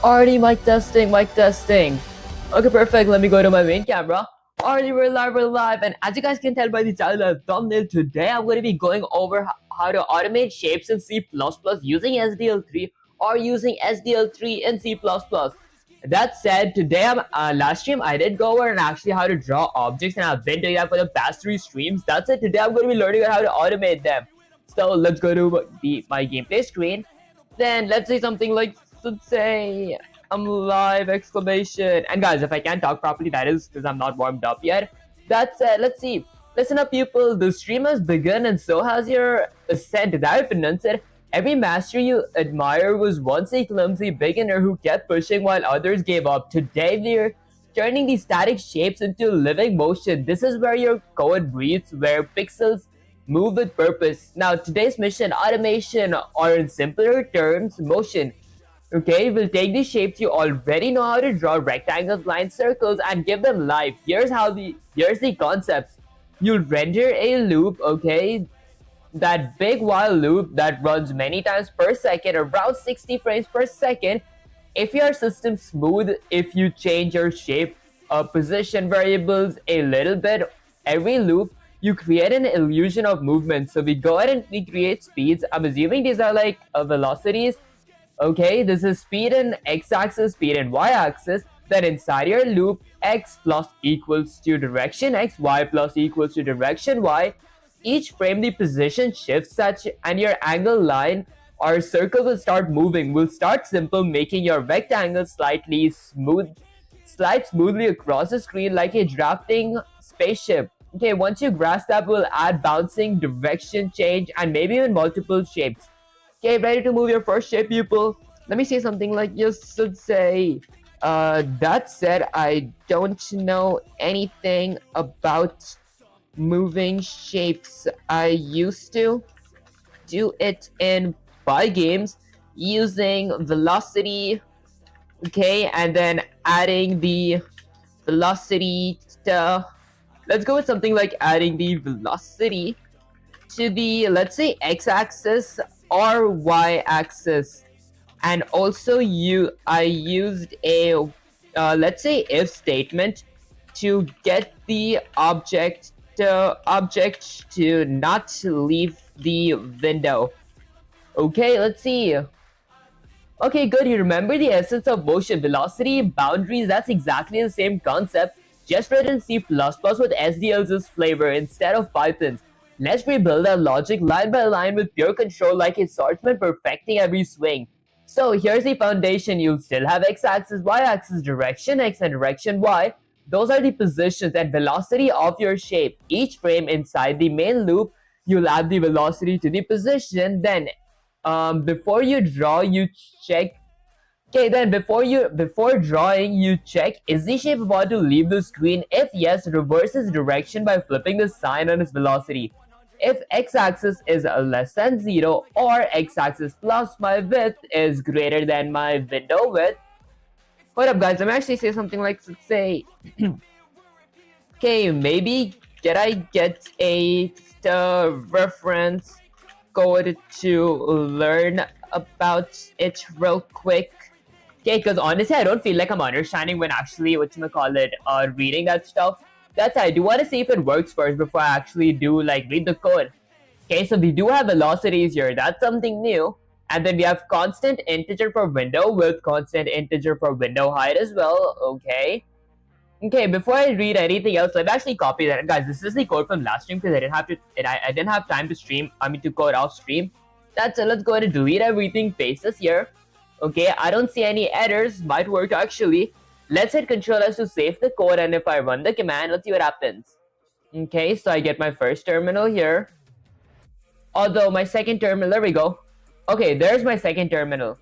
Already mic testing, mic testing. Okay, perfect. Let me go to my main camera. Already we're live. And as you guys can tell by the title and thumbnail, today I'm going to be going over how to automate shapes in C++ using SDL3 or using SDL3 in C++. That said, today last stream I did go over and actually how to draw objects, and I've been doing that for the past 3 streams. That's it. Today I'm going to be learning how to automate them. So let's go to my gameplay screen. Then let's say something like, let's say I'm live exclamation. And guys, if I can't talk properly, that is because I'm not warmed up yet. That said, let's see. Listen up, people. The stream has begun, and so has your ascent. That said, every master you admire was once a clumsy beginner who kept pushing while others gave up. Today, we're turning these static shapes into living motion. This is where your code breathes, where pixels move with purpose. Now, today's mission, automation, or in simpler terms, motion. Okay, we'll take these shapes you already know how to draw, rectangles, lines, circles, and give them life. Here's the concepts. You'll render a loop, okay, that big while loop that runs many times per second, around 60 frames per second. If your system's smooth, if you change your shape position variables a little bit every loop, you create an illusion of movement. So we go ahead and we create speeds. I'm assuming these are like velocities. Okay, this is speed in x-axis, speed in y-axis. Then inside your loop, x plus equals to direction x, y plus equals to direction y. Each frame the position shifts such, and your angle line or circle will start moving. We'll start simple, making your rectangle slide smoothly across the screen like a drafting spaceship. Okay, once you grasp that, we'll add bouncing, direction change, and maybe even multiple shapes. Okay, ready to move your first shape, people? Let me say something like, just should say, that said, I don't know anything about moving shapes. I used to do it in Pi games using velocity, okay, and then adding the velocity to, let's go with something like adding the velocity to the, let's say, x-axis or y-axis. And also I used a let's say if statement to get the object to not leave the window. Okay, let's see. Okay, good. You remember the essence of motion, velocity, boundaries. That's exactly the same concept, just written in C++ with SDL's flavor instead of Python's. Let's rebuild our logic line by line with pure control like a swordsman perfecting every swing. So here's the foundation. You'll still have x-axis, y-axis, direction x and direction y. Those are the positions and velocity of your shape. Each frame inside the main loop, you'll add the velocity to the position. Then before you draw, you check. Okay, then before drawing, you check, is the shape about to leave the screen? If yes, reverse its direction by flipping the sign on its velocity. If x-axis is less than 0 or x-axis plus my width is greater than my window width. Hold up, guys, let me actually say something like, say, okay, maybe can I get a reference code to learn about it real quick? Okay, because honestly, I don't feel like I'm understanding when actually, reading that stuff. That's I do want to see if it works first before I actually do read the code. Okay, so we do have velocities here. That's something new. And then we have constant integer for window width, constant integer for window height as well. Okay. Okay, before I read anything else, let me actually copy that. Guys, this is the code from last stream because I didn't have time to to code off stream. That's it. Let's go ahead and delete everything. Paste this here. Okay, I don't see any errors. Might work actually. Let's hit Control S to save the code, and if I run the command, let's see what happens. Okay, so I get my first terminal here. Although my second terminal, there we go. Okay, there's my second terminal.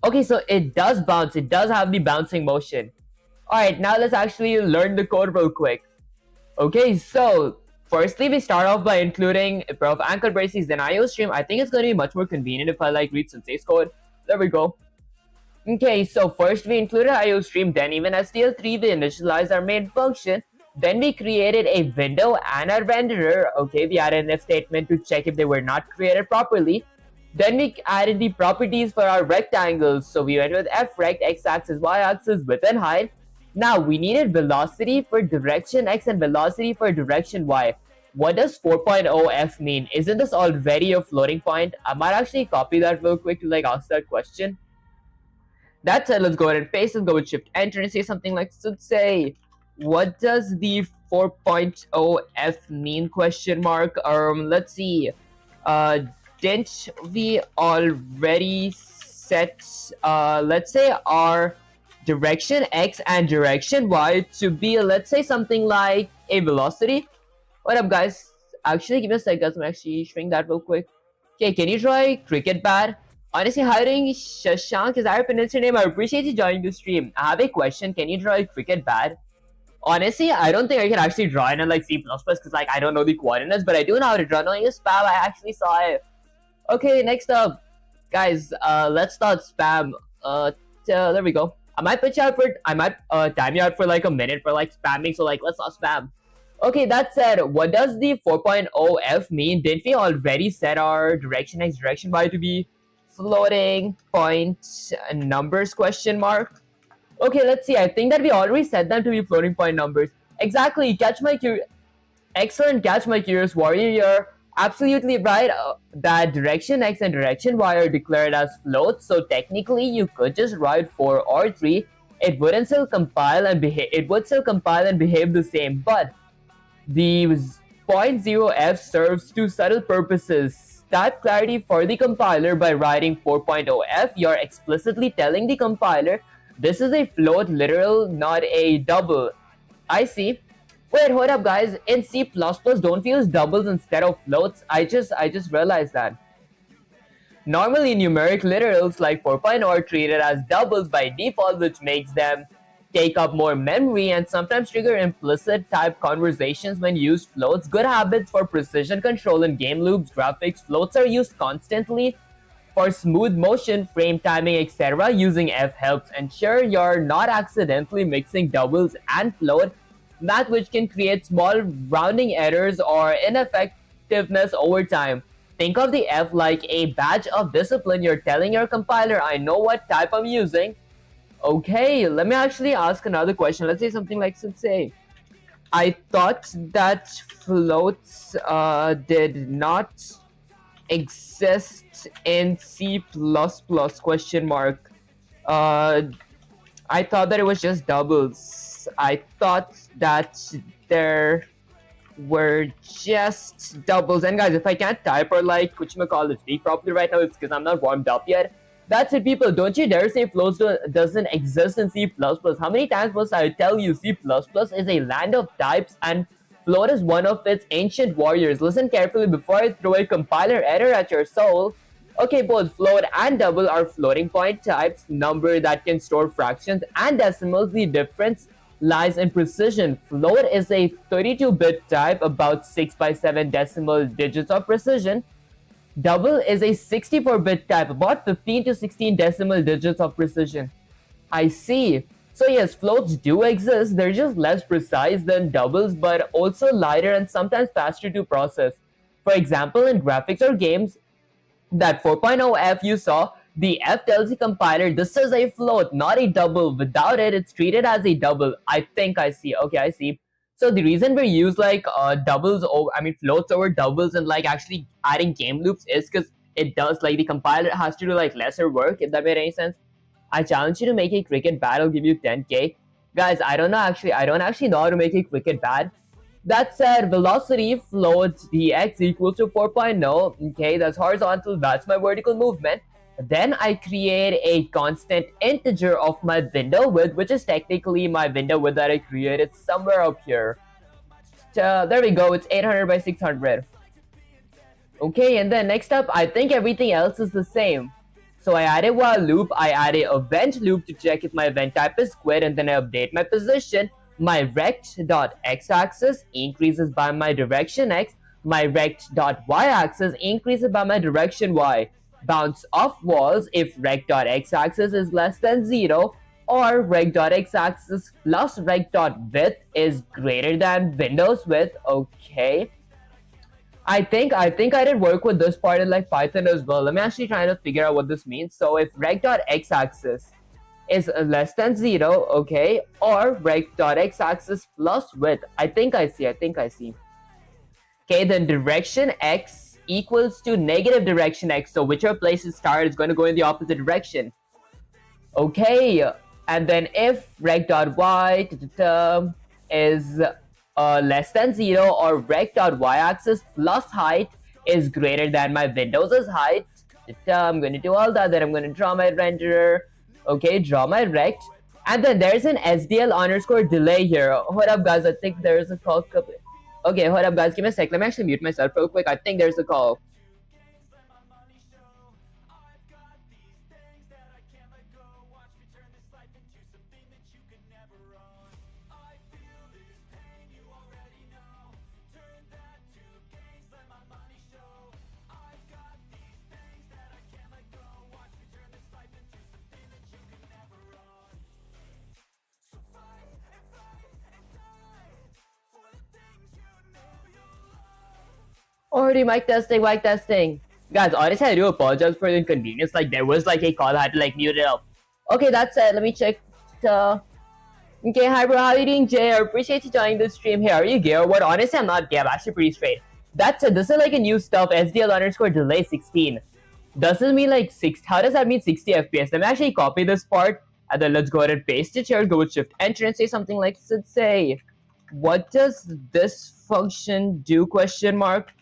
Okay, so it does bounce. It does have the bouncing motion. Alright, now let's actually learn the code real quick. Okay, so firstly, we start off by including a pair of ankle braces, then IO stream. I think it's going to be much more convenient if I read Sensei's code. There we go. Okay, so first we included IO stream, then even SDL3 we initialized our main function. Then we created a window and a renderer. Okay, we added an if statement to check if they were not created properly. Then we added the properties for our rectangles. So we went with f rect, x-axis, y-axis, width and height. Now we needed velocity for direction x and velocity for direction y. What does 4.0 f mean? Isn't this already a floating point? I might actually copy that real quick to like ask that question. That said, let's go ahead and paste and go with shift enter and say something like, so say, what does the 4.0 f mean, question mark? Let's see. Didn't we already set let's say our direction x and direction y to be, let's say, something like a velocity? What up, guys? Actually, give me a sec, guys. I'm actually shrink that real quick. Okay, can you try cricket bat? Honestly, how are you doing, Shashank? Is that your pronounce your name? I appreciate you joining the stream. I have a question. Can you draw a cricket bat? Honestly, I don't think I can actually draw it in like C++ because like I don't know the coordinates, but I do know how to draw. Knowing a spam, I actually saw it. Okay, next up, guys. Let's start spam. There we go. I might time you out for like a minute for like spamming. So like, let's not spam. Okay, that said, what does the 4.0 f mean? Didn't we already set our direction x, direction y to be floating point numbers, question mark? Okay, let's see. I think that we already set them to be floating point numbers. Exactly. Excellent catch, my curious warrior. You're absolutely right that direction x and direction y are declared as floats. So technically, you could just write 4 or 3. It wouldn't still compile and behave. It would still compile and behave the same, but the 0.0f serves two subtle purposes. Type clarity for the compiler by writing 4.0f. You're explicitly telling the compiler this is a float, literal, not a double. I see. Wait, hold up, guys. In C++, don't we use doubles instead of floats? I just realized that. Normally, numeric literals like 4.0 are treated as doubles by default, which makes them take up more memory and sometimes trigger implicit type conversations when used floats. Good habits for precision control in game loops, graphics. Floats are used constantly for smooth motion, frame timing, etc. Using f helps ensure you're not accidentally mixing doubles and float, that which can create small rounding errors or ineffectiveness over time. Think of the f like a badge of discipline. You're telling your compiler, I know what type I'm using. Okay, let me actually ask another question. Let's say something like, say, I thought that floats did not exist in C++, question mark. I thought that it was just doubles. I thought that there were just doubles. And guys, if I can't type or like, whatchamacallit, speak properly right now, it's because I'm not warmed up yet. That's it, people. Don't you dare say floats doesn't exist in C++. How many times must I tell you C++ is a land of types and float is one of its ancient warriors. Listen carefully before I throw a compiler error at your soul. Okay, both float and double are floating point types, number that can store fractions and decimals. The difference lies in precision. Float is a 32-bit type, about 6 by 7 decimal digits of precision. Double is a 64-bit type, about 15 to 16 decimal digits of precision. I see. So yes, floats do exist. They're just less precise than doubles, but also lighter and sometimes faster to process. For example, in graphics or games, that 4.0 f you saw, the f tells the compiler this is a float, not a double. Without it, it's treated as a double. I think I see. Okay, I see. So the reason we use like floats over doubles and like actually adding game loops is because it does, like, the compiler has to do like lesser work, if that made any sense. I challenge you to make a cricket bat. I'll give you 10k. Guys, I don't actually know how to make a cricket bat. That said, velocity floats dx equals to 4.0. Okay, that's horizontal, that's my vertical movement. Then I create a constant integer of my window width, which is technically my window width that I created somewhere up here. There we go, it's 800 by 600. Okay, and then next up, I think everything else is the same. So I add a while loop, I add a event loop to check if my event type is quit, and then I update my position. My rect.x-axis increases by my direction x, my rect.y-axis increases by my direction y. Bounce off walls if rect.x-axis is less than 0, or rect.x-axis plus rect.width is greater than window's width. Okay. I think I did work with this part in like Python as well. Let me actually try to figure out what this means. So if rect.x-axis is less than 0, okay, or rect.x-axis plus width. I think I see. Okay, then direction x equals to negative direction x. So whichever place it starts is going to go in the opposite direction. Okay, and then if rect.y is less than 0 or rect.y-axis plus height is greater than my Windows's height, I'm going to do all that. Then I'm going to draw my renderer. Okay, draw my rect. And then there's an SDL underscore delay here. Hold up, guys. I think there's a call. Okay, hold up, guys. Give me a sec. Let me actually mute myself real quick. I think there's a call. Already mic testing, mic testing. Guys, honestly, I do apologize for the inconvenience. Like, there was like a call, I had to like mute it up. Okay, that's it. Let me check. Okay, hi bro, how are you doing, Jay? I appreciate you joining the stream. Hey, are you gay or what? Honestly, I'm not gay. I'm actually pretty straight. That's it. This is like a new stuff. SDL underscore delay 16. Does this mean like 6? How does that mean 60 FPS? Let me actually copy this part and then let's go ahead and paste it here. Go with Shift Enter and say something like, say, what does this function do? Question mark.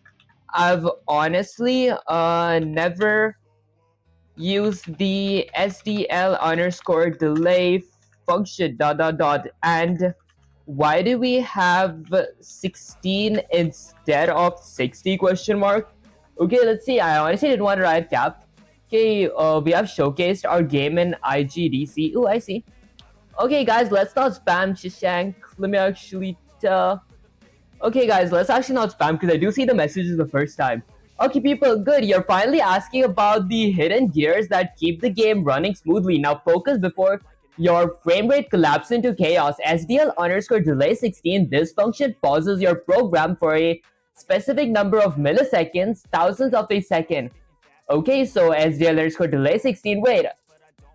I've honestly never used the SDL underscore delay function ... And why do we have 16 instead of 60? Question mark. Okay, let's see. I honestly didn't want to write cap. Okay, we have showcased our game in IGDC. Oh, I see. Okay, guys, let's not spam Shishank. Let me actually okay, guys, let's actually not spam because I do see the messages the first time. Okay, people, good. You're finally asking about the hidden gears that keep the game running smoothly. Now, focus before your frame rate collapses into chaos. SDL underscore delay 16. This function pauses your program for a specific number of milliseconds, thousandths of a second. Okay, so SDL underscore delay 16. Wait,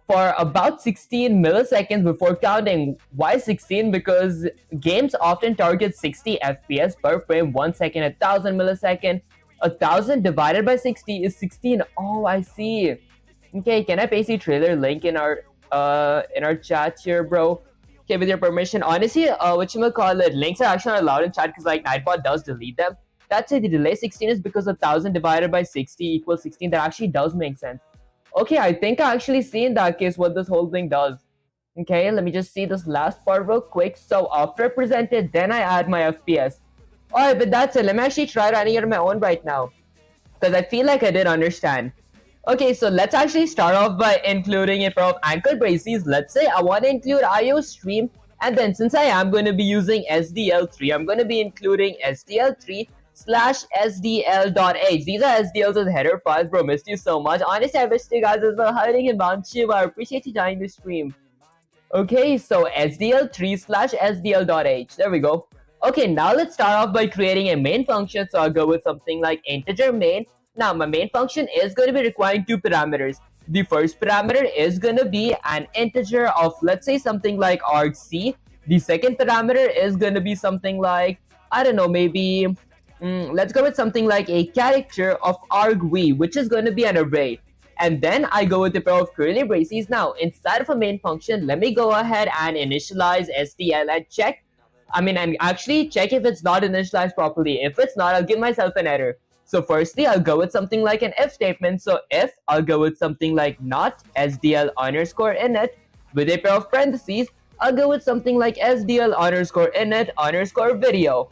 for about 16 milliseconds before counting. Why 16? Because games often target 60 FPS per frame, 1 second, 1000 millisecond. 1000 divided by 60 is 16. Oh, I see. Okay, can I paste the trailer link in our chat here, bro? Okay, with your permission. Honestly, whatchamacallit, links are actually not allowed in chat because like Nightbot does delete them. That's it. The delay 16 is because 1000 divided by 60 equals 16. That actually does make sense. Okay, I think I actually see in that case what this whole thing does. Okay, let me just see this last part real quick. So after I present it, then I add my FPS. Alright, but that's it. Let me actually try running it on my own right now. Because I feel like I did understand. Okay, so let's actually start off by including a pair of anchor braces. Let's say I want to include IO stream. And then since I am going to be using SDL3, I'm going to be including SDL3 / SDL.h. These are SDLs with header files, bro. Missed you so much. Honestly, I missed you guys as well. Hiding in Manchu. I appreciate you joining the stream. Okay, so SDL3 / SDL.h. There we go. Okay, now let's start off by creating a main function. So I'll go with something like integer main. Now, my main function is going to be requiring 2 parameters. The first parameter is going to be an integer of, let's say, something like argc. The second parameter is going to be something like, I don't know, maybe let's go with something like a character of argv, which is going to be an array. And then I go with a pair of curly braces. Now, inside of a main function, let me go ahead and initialize SDL and check. And actually check if it's not initialized properly. If it's not, I'll give myself an error. So firstly, I'll go with something like an if statement. So if, I'll go with something like not SDL underscore init with a pair of parentheses. I'll go with something like SDL underscore init underscore video.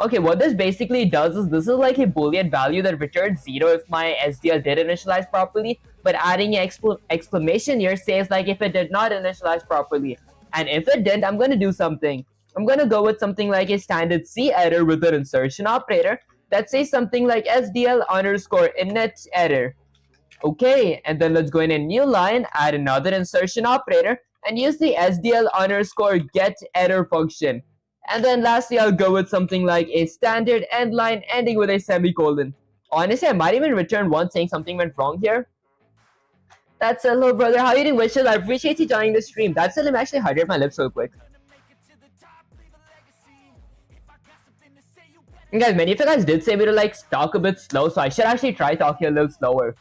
Okay, what this basically does is this is like a boolean value that returns 0 if my SDL did initialize properly, but adding an exclamation here says like if it did not initialize properly. And if it didn't, I'm going to do something. I'm going to go with something like a standard C error with an insertion operator that says something like SDL underscore init error. Okay, and then let's go in a new line, add another insertion operator, and use the SDL underscore get error function. And then lastly, I'll go with something like a standard end line ending with a semicolon. Honestly, I might even return one saying something went wrong here. That's it, hello brother, how you doing, Wishes? I appreciate you joining the stream. That's it, let me actually hydrate my lips real quick. And guys, many of you guys did say me to like talk a bit slow, so I should actually try talking a little slower.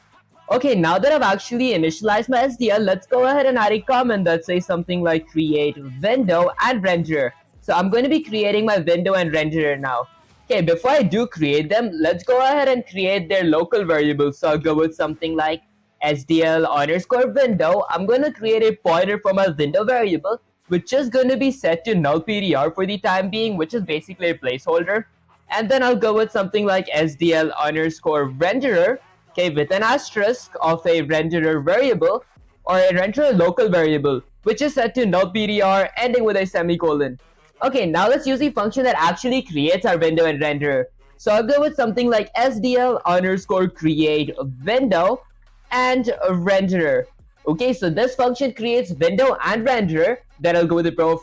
Okay, now that I've actually initialized my SDL, let's go ahead and add a comment that says something like create window and renderer. So I'm going to be creating my window and renderer now. Okay, before I do create them, let's go ahead and create their local variables. So I'll go with something like SDL_window. I'm going to create a pointer for my window variable, which is going to be set to null PDR for the time being, which is basically a placeholder. And then I'll go with something like SDL_renderer, okay, with an asterisk of a renderer variable or a renderer local variable, which is set to null PDR ending with a semicolon. Okay, now let's use the function that actually creates our window and renderer. So I'll go with something like SDL_create window and renderer. Okay, so this function creates window and renderer. Then I'll go with the pair of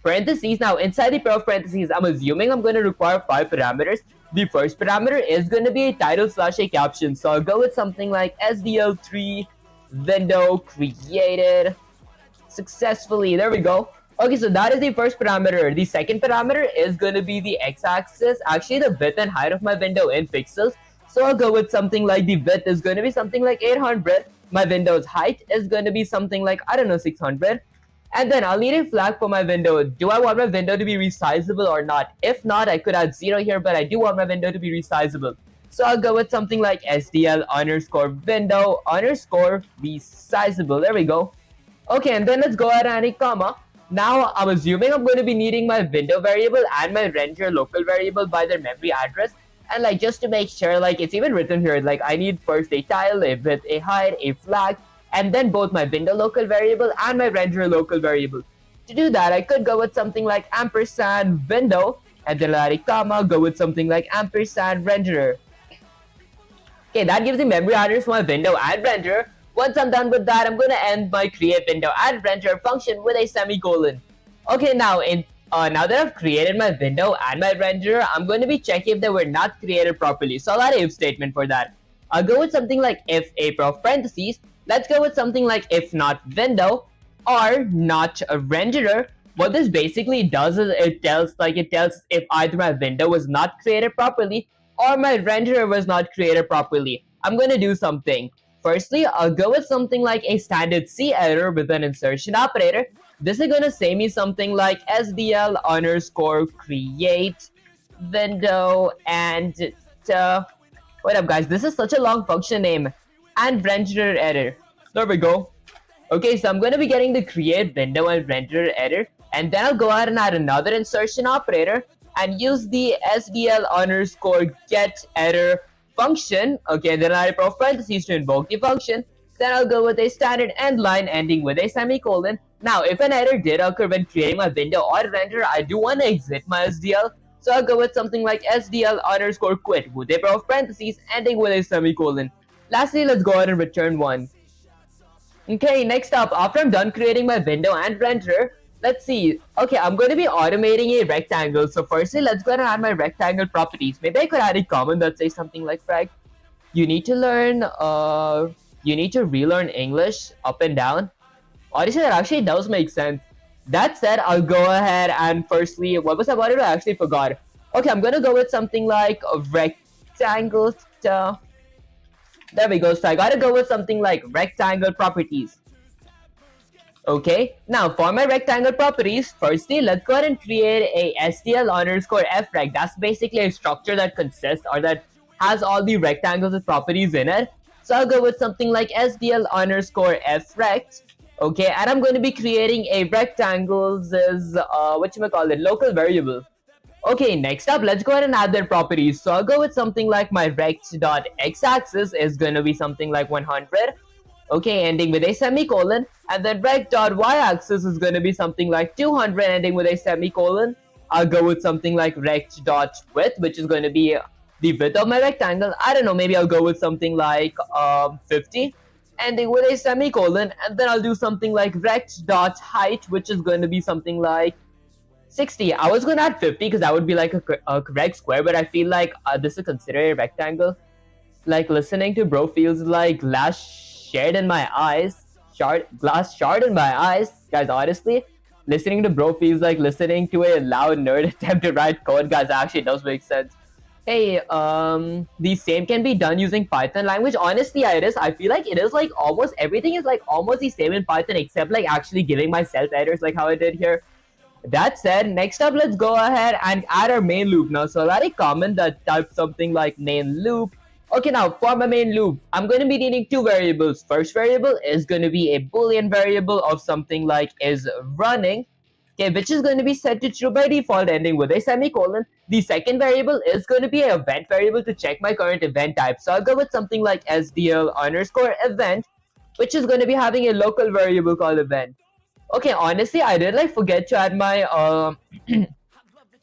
parentheses. Now inside the pair of parentheses, I'm assuming I'm going to require 5 parameters. The first parameter is going to be a title / a caption. So I'll go with something like SDL3 window created successfully. There we go. Okay, so that is the first parameter. The second parameter is going to be the x-axis, actually the width and height of my window in pixels. So I'll go with something like the width is going to be something like 800. My window's height is going to be something like, I don't know, 600. And then I'll need a flag for my window. Do I want my window to be resizable or not? If not, I could add 0 here, but I do want my window to be resizable. So I'll go with something like SDL_window_resizable. There we go. Okay, and then let's go ahead and add a comma. Now, I'm assuming I'm going to be needing my window variable and my renderer local variable by their memory address. And like, just to make sure, like, it's even written here, like, I need first a title, a width, a height, a flag, and then both my window local variable and my renderer local variable. To do that, I could go with something like ampersand window, and then add a comma, go with something like ampersand renderer. Okay, that gives the memory address for my window and renderer. Once I'm done with that, I'm going to end my create window and renderer function with a semicolon. Okay, now now that I've created my window and my renderer, I'm going to be checking if they were not created properly. So I'll add an if statement for that. I'll go with something like if a pair of parentheses. Let's go with something like if not window or not a renderer. What this basically does is it tells if either my window was not created properly or my renderer was not created properly. I'm going to do something. Firstly, I'll go with something like a standard C error with an insertion operator. This is going to say me something like SDL_create window and wait up guys, this is such a long function name, and renderer error. There we go. Okay, so I'm going to be getting the create window and renderer error, and then I'll go ahead and add another insertion operator and use the SDL_get error function. Okay, then I'll add parentheses to invoke the function. Then I'll go with a standard end line ending with a semicolon. Now, if an error did occur when creating my window or renderer, I do want to exit my SDL. So I'll go with something like SDL_quit with a pair of parentheses ending with a semicolon. Lastly, let's go ahead and return one. Okay, next up, after I'm done creating my window and renderer, let's see. Okay, I'm going to be automating a rectangle. So firstly, let's go ahead and add my rectangle properties. Maybe I could add a comment that says something like, Frag, you need to relearn English up and down. Honestly, that actually does make sense. That said, I'll go ahead and firstly, what was I wanted to actually forgot. Okay, I'm going to go with something like a rectangle. There we go. So I got to go with something like rectangle properties. Okay, now for my rectangle properties, firstly, let's go ahead and create a SDL_frec. That's basically a structure that consists or that has all the rectangles with properties in it. So I'll go with something like SDL_frect. Okay, and I'm going to be creating a rectangles as local variable. Okay, next up, let's go ahead and add their properties. So I'll go with something like my rect.x-axis is going to be something like 100. Okay, ending with a semicolon. And then rect.y-axis is going to be something like 200, ending with a semicolon. I'll go with something like rect.width, which is going to be the width of my rectangle. I don't know, maybe I'll go with something like 50, ending with a semicolon. And then I'll do something like rect.height, which is going to be something like 60. I was gonna add 50 because that would be like a correct square, but I feel like this is considered a rectangle. Like listening to bro feels like glass shard in my eyes. Glass shard in my eyes. Guys, honestly, listening to bro feels like listening to a loud nerd attempt to write code. Guys, actually does make sense. Hey, the same can be done using Python language. Honestly, yeah, it is. I feel like it is like almost everything is like almost the same in Python except like actually giving myself errors like how I did here. That said, next up, let's go ahead and add our main loop now. So let it comment that type something like main loop. Okay, now for my main loop, I'm going to be needing two variables. First variable is going to be a boolean variable of something like is running. Okay, which is going to be set to true by default ending with a semicolon. The second variable is going to be an event variable to check my current event type. So I'll go with something like SDL underscore event, which is going to be having a local variable called event. Okay, honestly, I did like forget to add my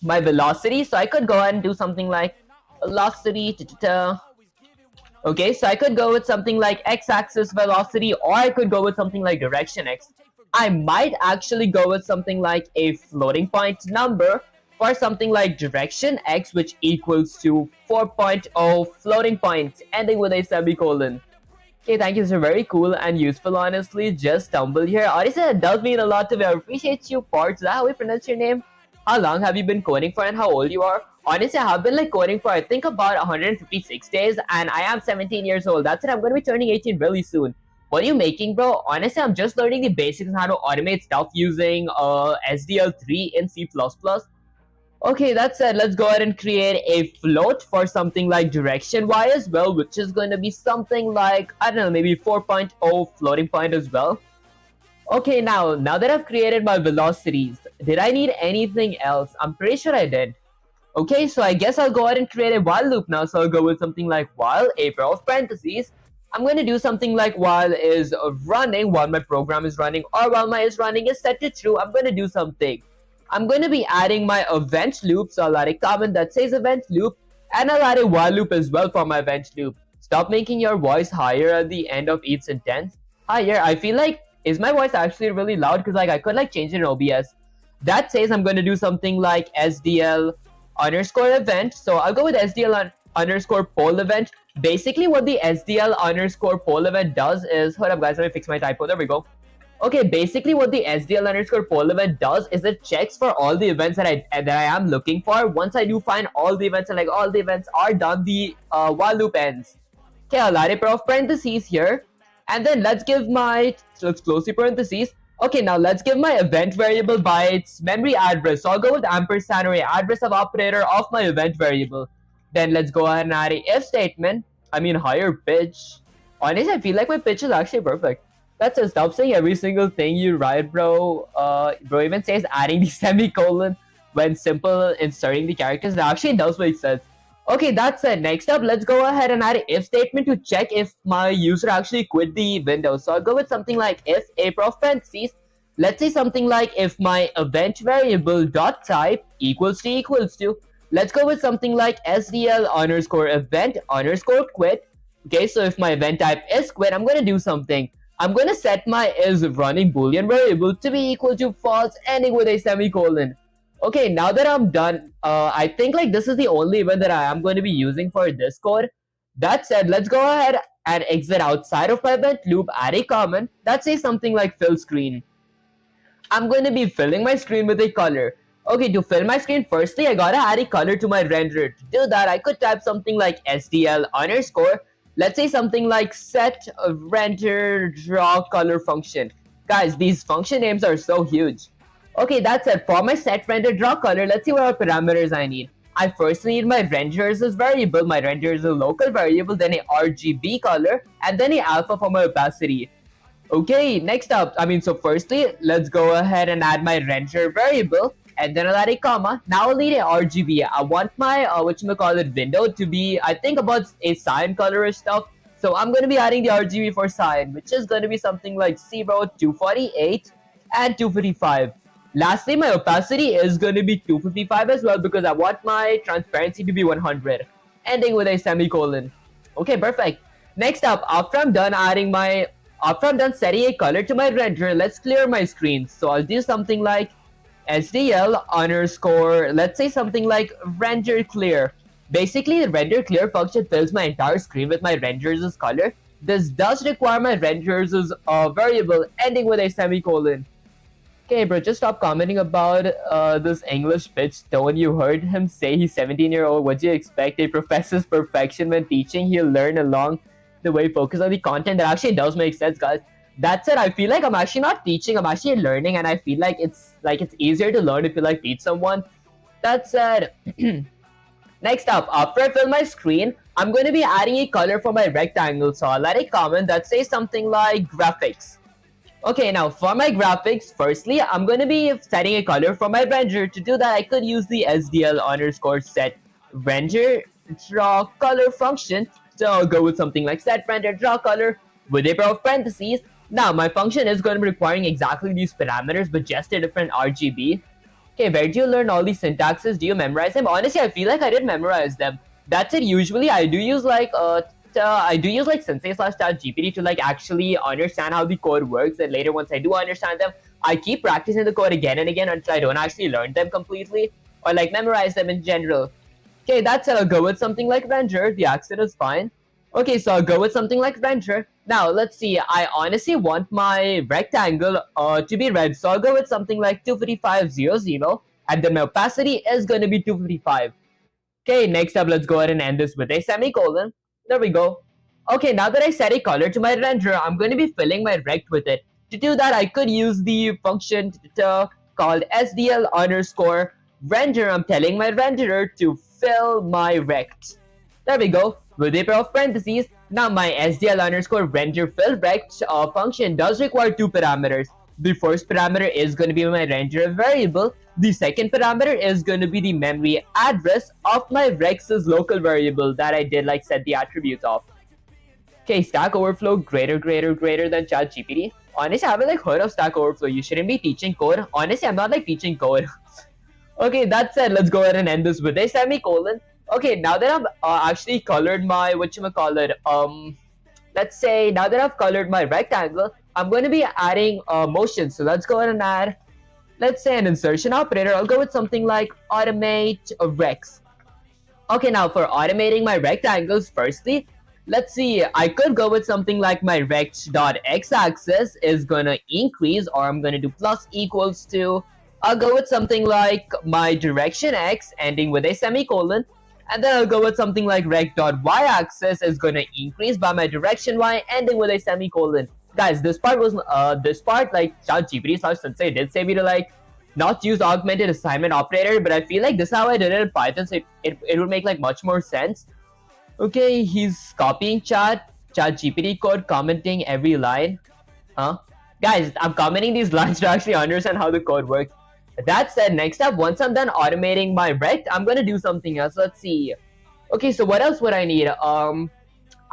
my velocity, so I could go ahead and do something like velocity. Okay, so I could go with something like x-axis velocity, or I could go with something like direction x. I might actually go with something like a floating point number for something like direction x, which equals to 4.0 floating points, ending with a semicolon. Okay, thank you. So very cool and useful, honestly. Just stumbled here. Honestly, that does mean a lot to me. I appreciate you, Parts. Is that how we pronounce your name? How long have you been coding for and how old you are? Honestly, I have been like coding for I think about 156 days and I am 17 years old. That's it. I'm going to be turning 18 really soon. What are you making, bro? Honestly, I'm just learning the basics on how to automate stuff using SDL3 in C++. Okay, that said, let's go ahead and create a float for something like direction y as well, which is going to be something like, I don't know, maybe 4.0 floating point as well. Okay, now that I've created my velocities, did I need anything else? I'm pretty sure I did. Okay, so I guess I'll go ahead and create a while loop now. So I'll go with something like while, a pair of parentheses. I'm going to do something like while is running, while my program is running, or while my is running is set to true, I'm going to do something. I'm going to be adding my event loop, so I'll add a comment that says event loop, and I'll add a while loop as well for my event loop. Stop making your voice higher at the end of each sentence. Higher, I feel like, is my voice actually really loud? Because like I could like change it in OBS. That says I'm going to do something like SDL underscore event. So I'll go with SDL underscore poll event. Basically what the SDL underscore poll event does is, hold up guys, let me fix my typo, there we go. Okay, basically what the SDL underscore poll event does is it checks for all the events that I am looking for. Once I do find all the events and like all the events are done, the while loop ends. Okay, I'll add a pair of parentheses here. And then let's give my, so let's close the parentheses. Okay, now let's give my event variable by its memory address. So I'll go with ampersand or address of operator of my event variable. Then let's go ahead and add a if statement. I mean higher pitch. Honestly, I feel like my pitch is actually perfect. That's it. Stop saying every single thing you write, bro. Bro even says adding the semicolon when simple inserting the characters. That actually does make sense. Okay, that's it. Next up, let's go ahead and add an if statement to check if my user actually quit the window. So I'll go with something like if a prof parentheses. Let's say something like if my event variable dot type equals to. Let's go with something like SDL underscore event underscore quit. Okay, so if my event type is quit, I'm going to do something. I'm going to set my is running boolean variable to be equal to false ending with a semicolon. Okay, now that I'm done, I think like this is the only event that I am going to be using for this code. That said, let's go ahead and exit outside of my event loop, add a comment that says something like fill screen. I'm going to be filling my screen with a color. Okay, to fill my screen, firstly, I gotta add a color to my renderer. To do that, I could type something like SDL underscore. Let's say something like set render draw color function. Guys, these function names are so huge. Okay, that's it. For my set render draw color, let's see what parameters I need. I first need my renders as variable. My render is a local variable, then a RGB color, and then a alpha for my opacity. Okay, next up, so firstly, let's go ahead and add my render variable, and then I'll add a comma. Now I'll need a RGB. I want my, window to be, I think about a cyan color or stuff. So I'm going to be adding the RGB for cyan, which is going to be something like 0, 248, and 255. Lastly, my opacity is going to be 255 as well because I want my transparency to be 100, ending with a semicolon. Okay, perfect. Next up, after I'm done setting a color to my render, let's clear my screen. So I'll do something like SDL underscore, let's say something like render clear. Basically, the render clear function fills my entire screen with my renders' color. This does require my renders' variable ending with a semicolon. Okay, bro, just stop commenting about this English pitch tone. You heard him say he's 17-year-old. What do you expect? A professor's perfection when teaching. He'll learn along the way. Focus on the content. That actually does make sense, guys. That said, I feel like I'm actually not teaching. I'm actually learning, and I feel like it's easier to learn if you like teach someone. That said, next up, after I fill my screen, I'm going to be adding a color for my rectangle. So I'll add a comment that says something like graphics. Okay, now for my graphics, firstly, I'm going to be setting a color for my render. To do that, I could use the SDL underscore set render draw color function. So I'll go with something like set render draw color with a pair of parentheses. Now, my function is going to be requiring exactly these parameters, but just a different RGB. Okay, where do you learn all these syntaxes? Do you memorize them? Honestly, I feel like I did memorize them. That's it. Usually, I do use like Sensei slash ChatGPT to like actually understand how the code works, and later once I do understand them, I keep practicing the code again and again until I don't actually learn them completely or like memorize them in general. Okay, that's it. I'll go with something like render. The accent is fine. Okay, so I'll go with something like render. Now, let's see. I honestly want my rectangle to be red, so I'll go with something like 25500, and then my opacity is going to be 255. Okay, next up, let's go ahead and end this with a semicolon. There we go. Okay, now that I set a color to my render, I'm going to be filling my rect with it. To do that, I could use the function called SDL underscore render. I'm telling my renderer to fill my rect. There we go. With a pair of parentheses. Now my SDL underscore render fill rect function does require two parameters. The first parameter is going to be my renderer variable. The second parameter is going to be the memory address of my Rex's local variable that I did like set the attributes of. Okay, Stack Overflow greater than ChatGPT. Honestly, I haven't like heard of Stack Overflow. You shouldn't be teaching code. Honestly, I'm not like teaching code. Okay, that said, let's go ahead and end this with a semicolon. Okay, now that I've actually colored my let's say now that I've colored my rectangle, I'm going to be adding motion. So let's go ahead and add, let's say, an insertion operator. I'll go with something like automate rex. Okay, now for automating my rectangles, firstly, let's see, I could go with something like my rect.x-axis is gonna increase, or I'm gonna do plus equals to. I'll go with something like my direction x ending with a semicolon, and then I'll go with something like rect.y-axis is gonna increase by my direction y ending with a semicolon. Guys, this part like ChatGPT slash Sensei did say me to like not use augmented assignment operator, but I feel like this is how I did it in Python, so it would make like much more sense. Okay, he's copying ChatGPT code, commenting every line. Guys, I'm commenting these lines to actually understand how the code works. That said, next up, once I'm done automating my rect, I'm gonna do something else. Let's see. Okay, so what else would I need?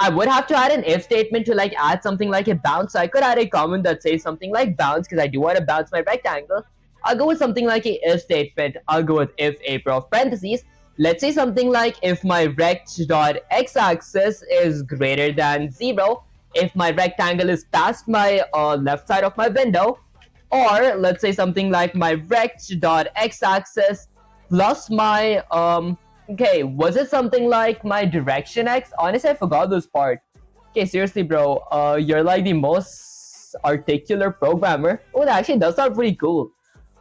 I would have to add an if statement to like add something like a bounce. So I could add a comment that says something like bounce because I do want to bounce my rectangle. I'll go with something like a if statement. I'll go with if a pair of parentheses. Let's say something like if my rect.x-axis is greater than 0, if my rectangle is past my left side of my window, or let's say something like my rect.x-axis plus my okay, was it something like my direction x? Honestly, I forgot this part. Okay, seriously, bro, you're like the most articulate programmer. Oh, that actually does sound pretty cool.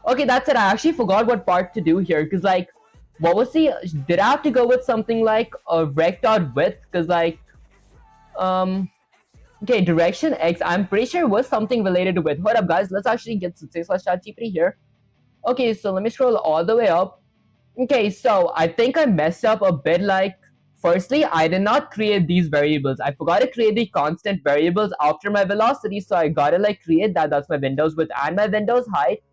Okay, that's it. I actually forgot what part to do here, because like, what was the, did I have to go with something like a rect.width? Because like, okay, direction x, I'm pretty sure was something related to width. Hold up, guys, let's actually get /ChatGPT here. Okay, so let me scroll all the way up. Okay, so I think I messed up a bit. Like, firstly, I did not create these variables. I forgot to create the constant variables after my velocity, so I gotta like create that. That's my windows width and my windows height.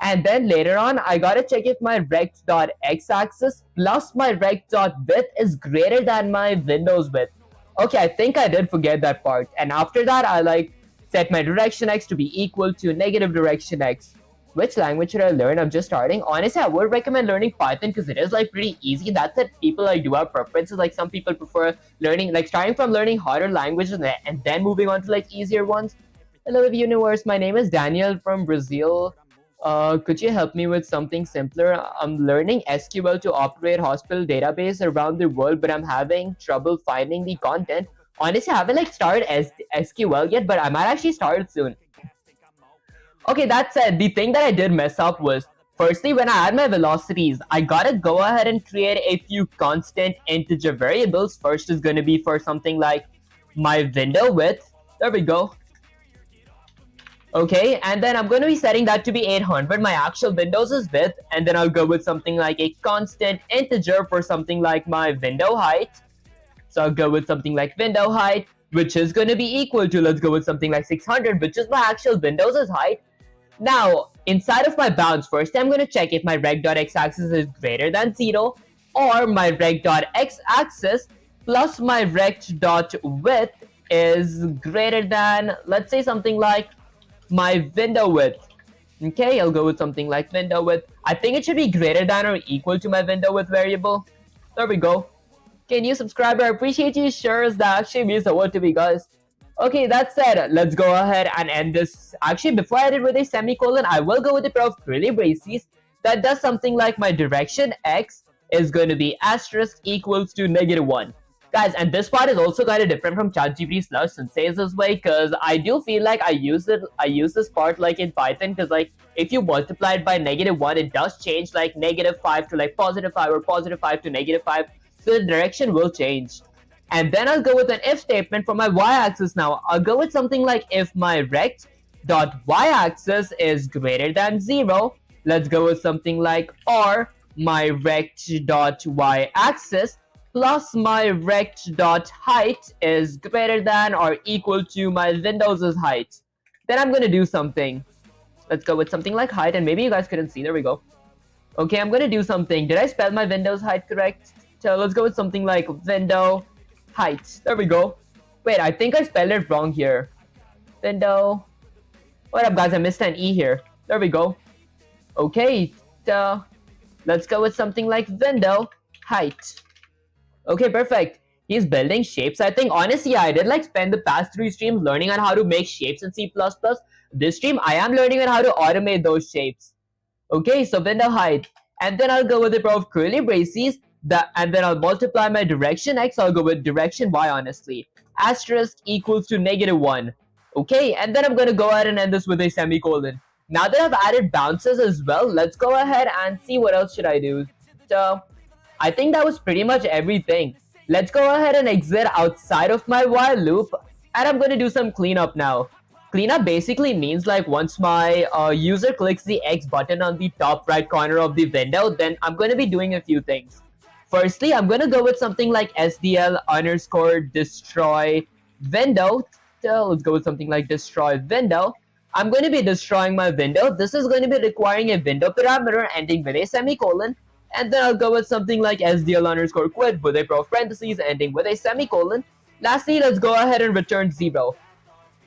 And then later on, I gotta check if my rect.x-axis plus my rect.width is greater than my windows width. Okay, I think I did forget that part. And after that, I like set my direction x to be equal to negative direction x. Which language should I learn? I'm just starting. Honestly, I would recommend learning Python because it is like pretty easy. That's it. People like do have preferences. Like some people prefer learning, like starting from learning harder languages and then moving on to like easier ones. Hello, universe. My name is Daniel from Brazil. Could you help me with something simpler? I'm learning SQL to operate hospital database around the world, but I'm having trouble finding the content. Honestly, I haven't like started SQL yet, but I might actually start soon. Okay, that said, the thing that I did mess up was, firstly, when I add my velocities, I gotta go ahead and create a few constant integer variables. First is gonna be for something like my window width. There we go. Okay, and then I'm going to be setting that to be 800. My actual windows is width, and then I'll go with something like a constant integer for something like my window height. So I'll go with something like window height, which is going to be equal to, let's go with something like 600, which is my actual windows' height. Now, inside of my bounds, first I'm going to check if my rect.x-axis is greater than 0, or my rect.x-axis plus my rect.width is greater than, let's say something like my window width. Okay, I'll go with something like window width. I think it should be greater than or equal to my window width variable. There we go. Okay, new subscriber, I appreciate you. Sure, that actually means a word to me, guys. Okay, that said, let's go ahead and end this. Actually, before I did with a semicolon, I will go with the pair of curly braces that does something like my direction x is going to be asterisk equals to -1. Guys, and this part is also kind of different from ChatGPT slush Sensei's this way, because I do feel like I use this part like in Python, because like if you multiply it by -1, it does change like -5 to like +5 or +5 to -5, so the direction will change. And then I'll go with an if statement for my y-axis now. I'll go with something like if my rect dot y-axis is greater than 0, let's go with something like or my rect dot y-axis plus my rect dot height is greater than or equal to my windows' height. Then I'm gonna do something. Let's go with something like height, and maybe you guys couldn't see. There we go. Okay, I'm gonna do something. Did I spell my windows height correct? So let's go with something like window height. There we go. Wait, I think I spelled it wrong here. Window. What up, guys? I missed an E here. There we go. Okay, let's go with something like window height. Okay, perfect. He's building shapes. I think honestly, I did like spend the past 3 streams learning on how to make shapes in C++. This stream, I am learning on how to automate those shapes. Okay, so window height. And then I'll go with the pair of curly braces. And then I'll multiply my direction x. I'll go with direction y, honestly. Asterisk equals to -1. Okay, and then I'm going to go ahead and end this with a semicolon. Now that I've added bounces as well, let's go ahead and see what else should I do. So I think that was pretty much everything. Let's go ahead and exit outside of my while loop, and I'm going to do some cleanup now. Cleanup basically means like once my user clicks the X button on the top right corner of the window, then I'm going to be doing a few things. Firstly, I'm going to go with something like SDL_destroy window. So let's go with something like destroy window. I'm going to be destroying my window. This is going to be requiring a window parameter ending with a semicolon. And then I'll go with something like SDL_quit with a pair of parentheses ending with a semicolon. Lastly, let's go ahead and return 0.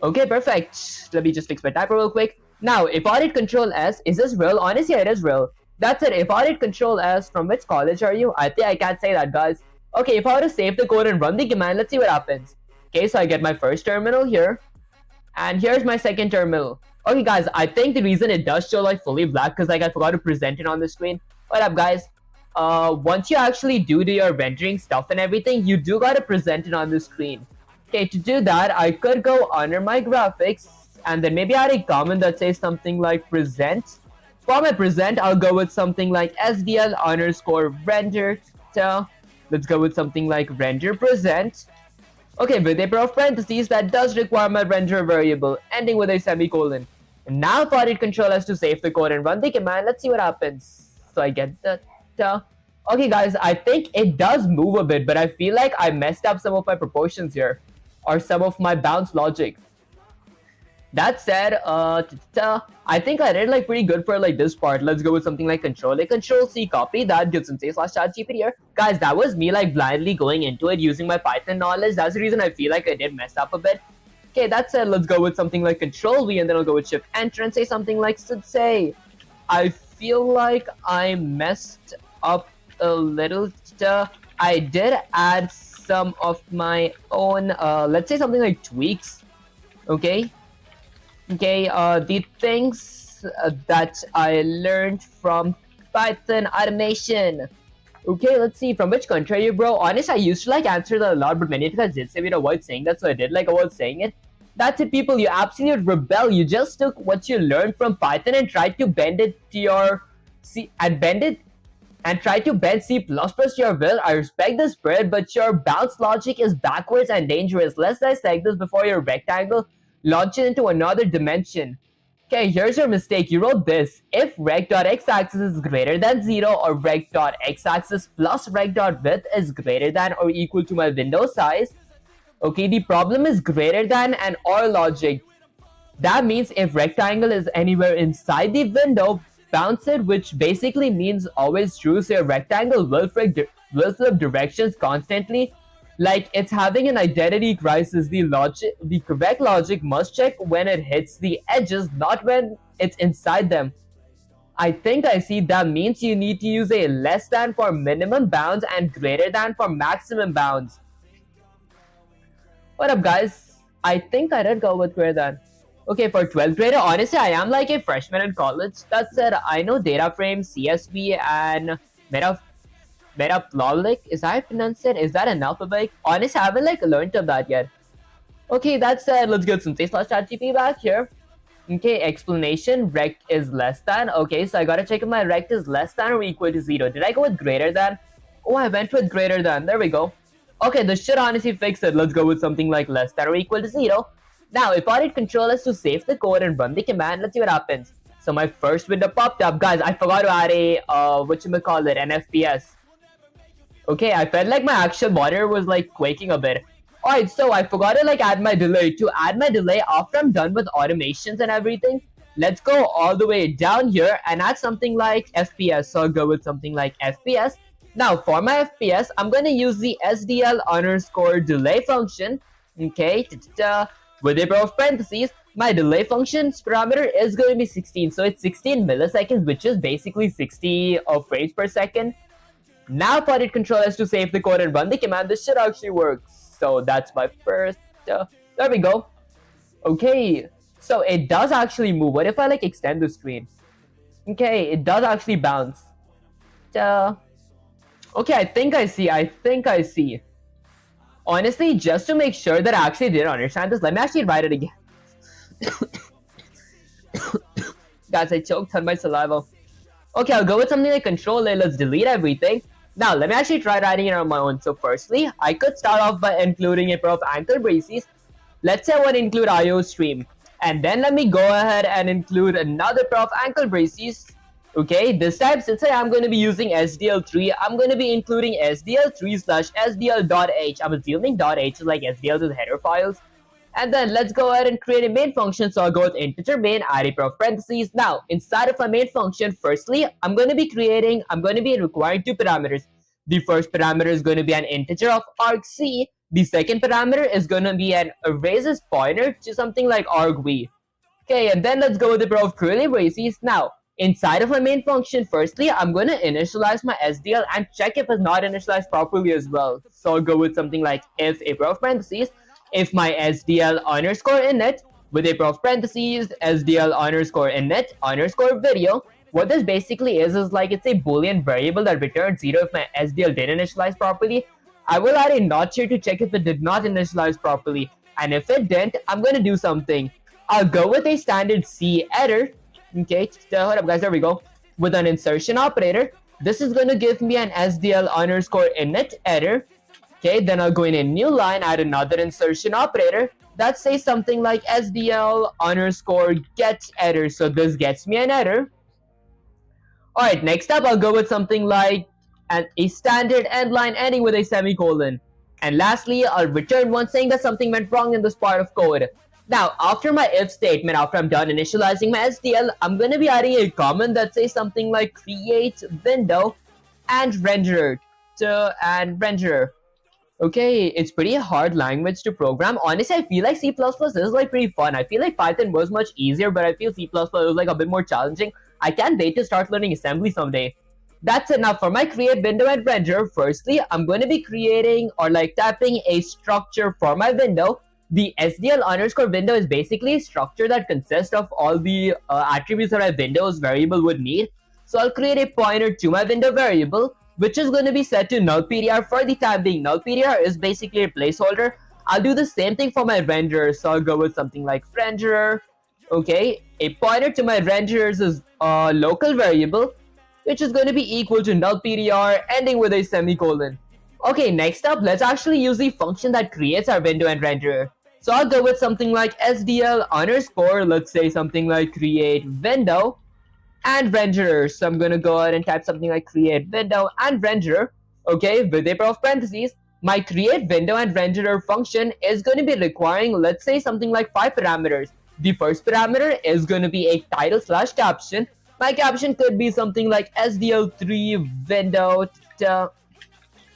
Okay, perfect. Let me just fix my typo real quick. Now, if I did Control S, is this real? Honestly, it is real. That's it. If I did Control S, from which college are you? I think I can't say that, guys. Okay, if I were to save the code and run the command, let's see what happens. Okay, so I get my first terminal here. And here's my second terminal. Okay, guys, I think the reason it does show like fully black because like I forgot to present it on the screen. What up, guys? Once you actually do your rendering stuff and everything, you do gotta present it on the screen. Okay, to do that, I could go under my graphics and then maybe add a comment that says something like present. For my present, I'll go with something like SDL_render. So let's go with something like render present. Okay, with a pair of parentheses, that does require my render variable, ending with a semicolon. And now if I did Control S to save the code and run the command, let's see what happens. So I get that. Okay, guys, I think it does move a bit, but I feel like I messed up some of my proportions here, or some of my bounce logic. That said, I think I did like pretty good for like this part. Let's go with something like Control-A, Control-C, copy that, give some /ChatGPT here. Guys, that was me like blindly going into it using my Python knowledge. That's the reason I feel like I did mess up a bit. Okay, that said, let's go with something like Control-V, and then I'll go with Shift-Enter and say something like Sensei. I feel like I messed up a little. I did add some of my own, let's say something like tweaks. Okay, the things that I learned from Python automation. Okay, let's see. From which country are you, bro? Honest, I used to like answer that a lot, but many times I did say me to avoid saying that, so I did like avoid saying it. That's it, people. You absolute rebel. You just took what you learned from Python and tried to bend it to your and try to bend C++ to your will. I respect the spirit, but your bounce logic is backwards and dangerous. Let's dissect this before your rectangle launches into another dimension. Okay, here's your mistake. You wrote this. If rect.x-axis is greater than 0 or rect.x-axis plus rect.width is greater than or equal to my window size. Okay, the problem is greater than and or logic. That means if rectangle is anywhere inside the window, bounce it, which basically means always true. So your rectangle will flip directions constantly. Like it's having an identity crisis. The correct logic must check when it hits the edges, not when it's inside them. I think I see. That means you need to use a less than for minimum bounds and greater than for maximum bounds. What up, guys? I think I did go with greater than. Okay, for 12th grader, honestly, I am like a freshman in college. That said, I know data frame, CSV, and Metaplolic. Is that pronounced it? Is that an alphabet? Honestly, I haven't like learned of that yet. Okay, that said, let's get some /ChatGPT back here. Okay, explanation, rect is less than. Okay, so I gotta check if my rect is less than or equal to 0. Did I go with greater than? Oh, I went with greater than. There we go. Okay, this should honestly fix it. Let's go with something like less than or equal to 0. Now, if I hit control S to save the code and run the command, let's see what happens. So my first window popped up. Guys, I forgot to add a, whatchamacallit, an FPS. Okay, I felt like my actual monitor was like quaking a bit. Alright, so I forgot to like add my delay. To add my delay after I'm done with automations and everything, let's go all the way down here and add something like FPS. So I'll go with something like FPS. Now, for my FPS, I'm going to use the SDL_delay function. Okay, with a pair of parentheses, my delay function's parameter is going to be 16. So it's 16 milliseconds, which is basically 60 frames per second. Now, if I hit control S to save the code and run the command, this should actually work. So that's my first. There we go. Okay, so it does actually move. What if I like extend the screen? Okay, it does actually bounce. Okay, I think I see. Honestly, just to make sure that I actually didn't understand this, let me actually write it again. Guys, I choked on my saliva. Okay, I'll go with something like control A. Let's delete everything. Now, let me actually try writing it on my own. So firstly, I could start off by including a pair of ankle braces. Let's say I want to include IO stream. And then let me go ahead and include another pair of ankle braces. Okay, this time, since I am going to be using SDL3, I'm going to be including SDL3/SDL.h. I'm assuming .h is like SDL to the header files. And then let's go ahead and create a main function. So I'll go with integer main, add a pair of parentheses. Now, inside of my main function, firstly, I'm going to be requiring two parameters. The first parameter is going to be an integer of argc. The second parameter is going to be an arrays pointer to something like argv. Okay, and then let's go with a pair of curly braces. Now, inside of my main function, firstly, I'm going to initialize my SDL and check if it's not initialized properly as well. So I'll go with something like if a pair of parentheses, if my SDL_init with a pair of parentheses, SDL_init_video. What this basically is like it's a boolean variable that returns 0 if my SDL didn't initialize properly. I will add a notch here to check if it did not initialize properly. And if it didn't, I'm going to do something. I'll go with a standard C error. Okay, hold up guys, there we go. With an insertion operator, this is going to give me an SDL_init error. Okay, then I'll go in a new line, add another insertion operator that says something like SDL_get error. So this gets me an error. Alright, next up I'll go with something like a standard end line ending with a semicolon. And lastly, I'll return one saying that something went wrong in this part of code. Now, after my if statement, after I'm done initializing my SDL, I'm going to be adding a comment that says something like create window and renderer. Okay, it's pretty hard language to program. Honestly, I feel like C++ is like pretty fun. I feel like Python was much easier, but I feel C++ was like a bit more challenging. I can't wait to start learning assembly someday. That's enough for my create window and renderer. Firstly, I'm going to be creating or like typing a structure for my window. the SDL underscore window is basically a structure that consists of all the attributes that my Windows variable would need. So I'll create a pointer to my window variable, which is going to be set to null PDR for the time being. Null PDR is basically a placeholder. I'll do the same thing for my renderer. So I'll go with something like renderer. Okay, a pointer to my renderers is a local variable, which is going to be equal to null PDR ending with a semicolon. Okay, next up, let's actually use the function that creates our window and renderer. So I'll go with something like SDL underscore, let's say something like create window and renderer. So I'm gonna go ahead and type something like create window and renderer. Okay, with a pair of parentheses, my create window and renderer function is going to be requiring, let's say something like 5 parameters. The first parameter is going to be a title slash caption. My caption could be something like SDL3 window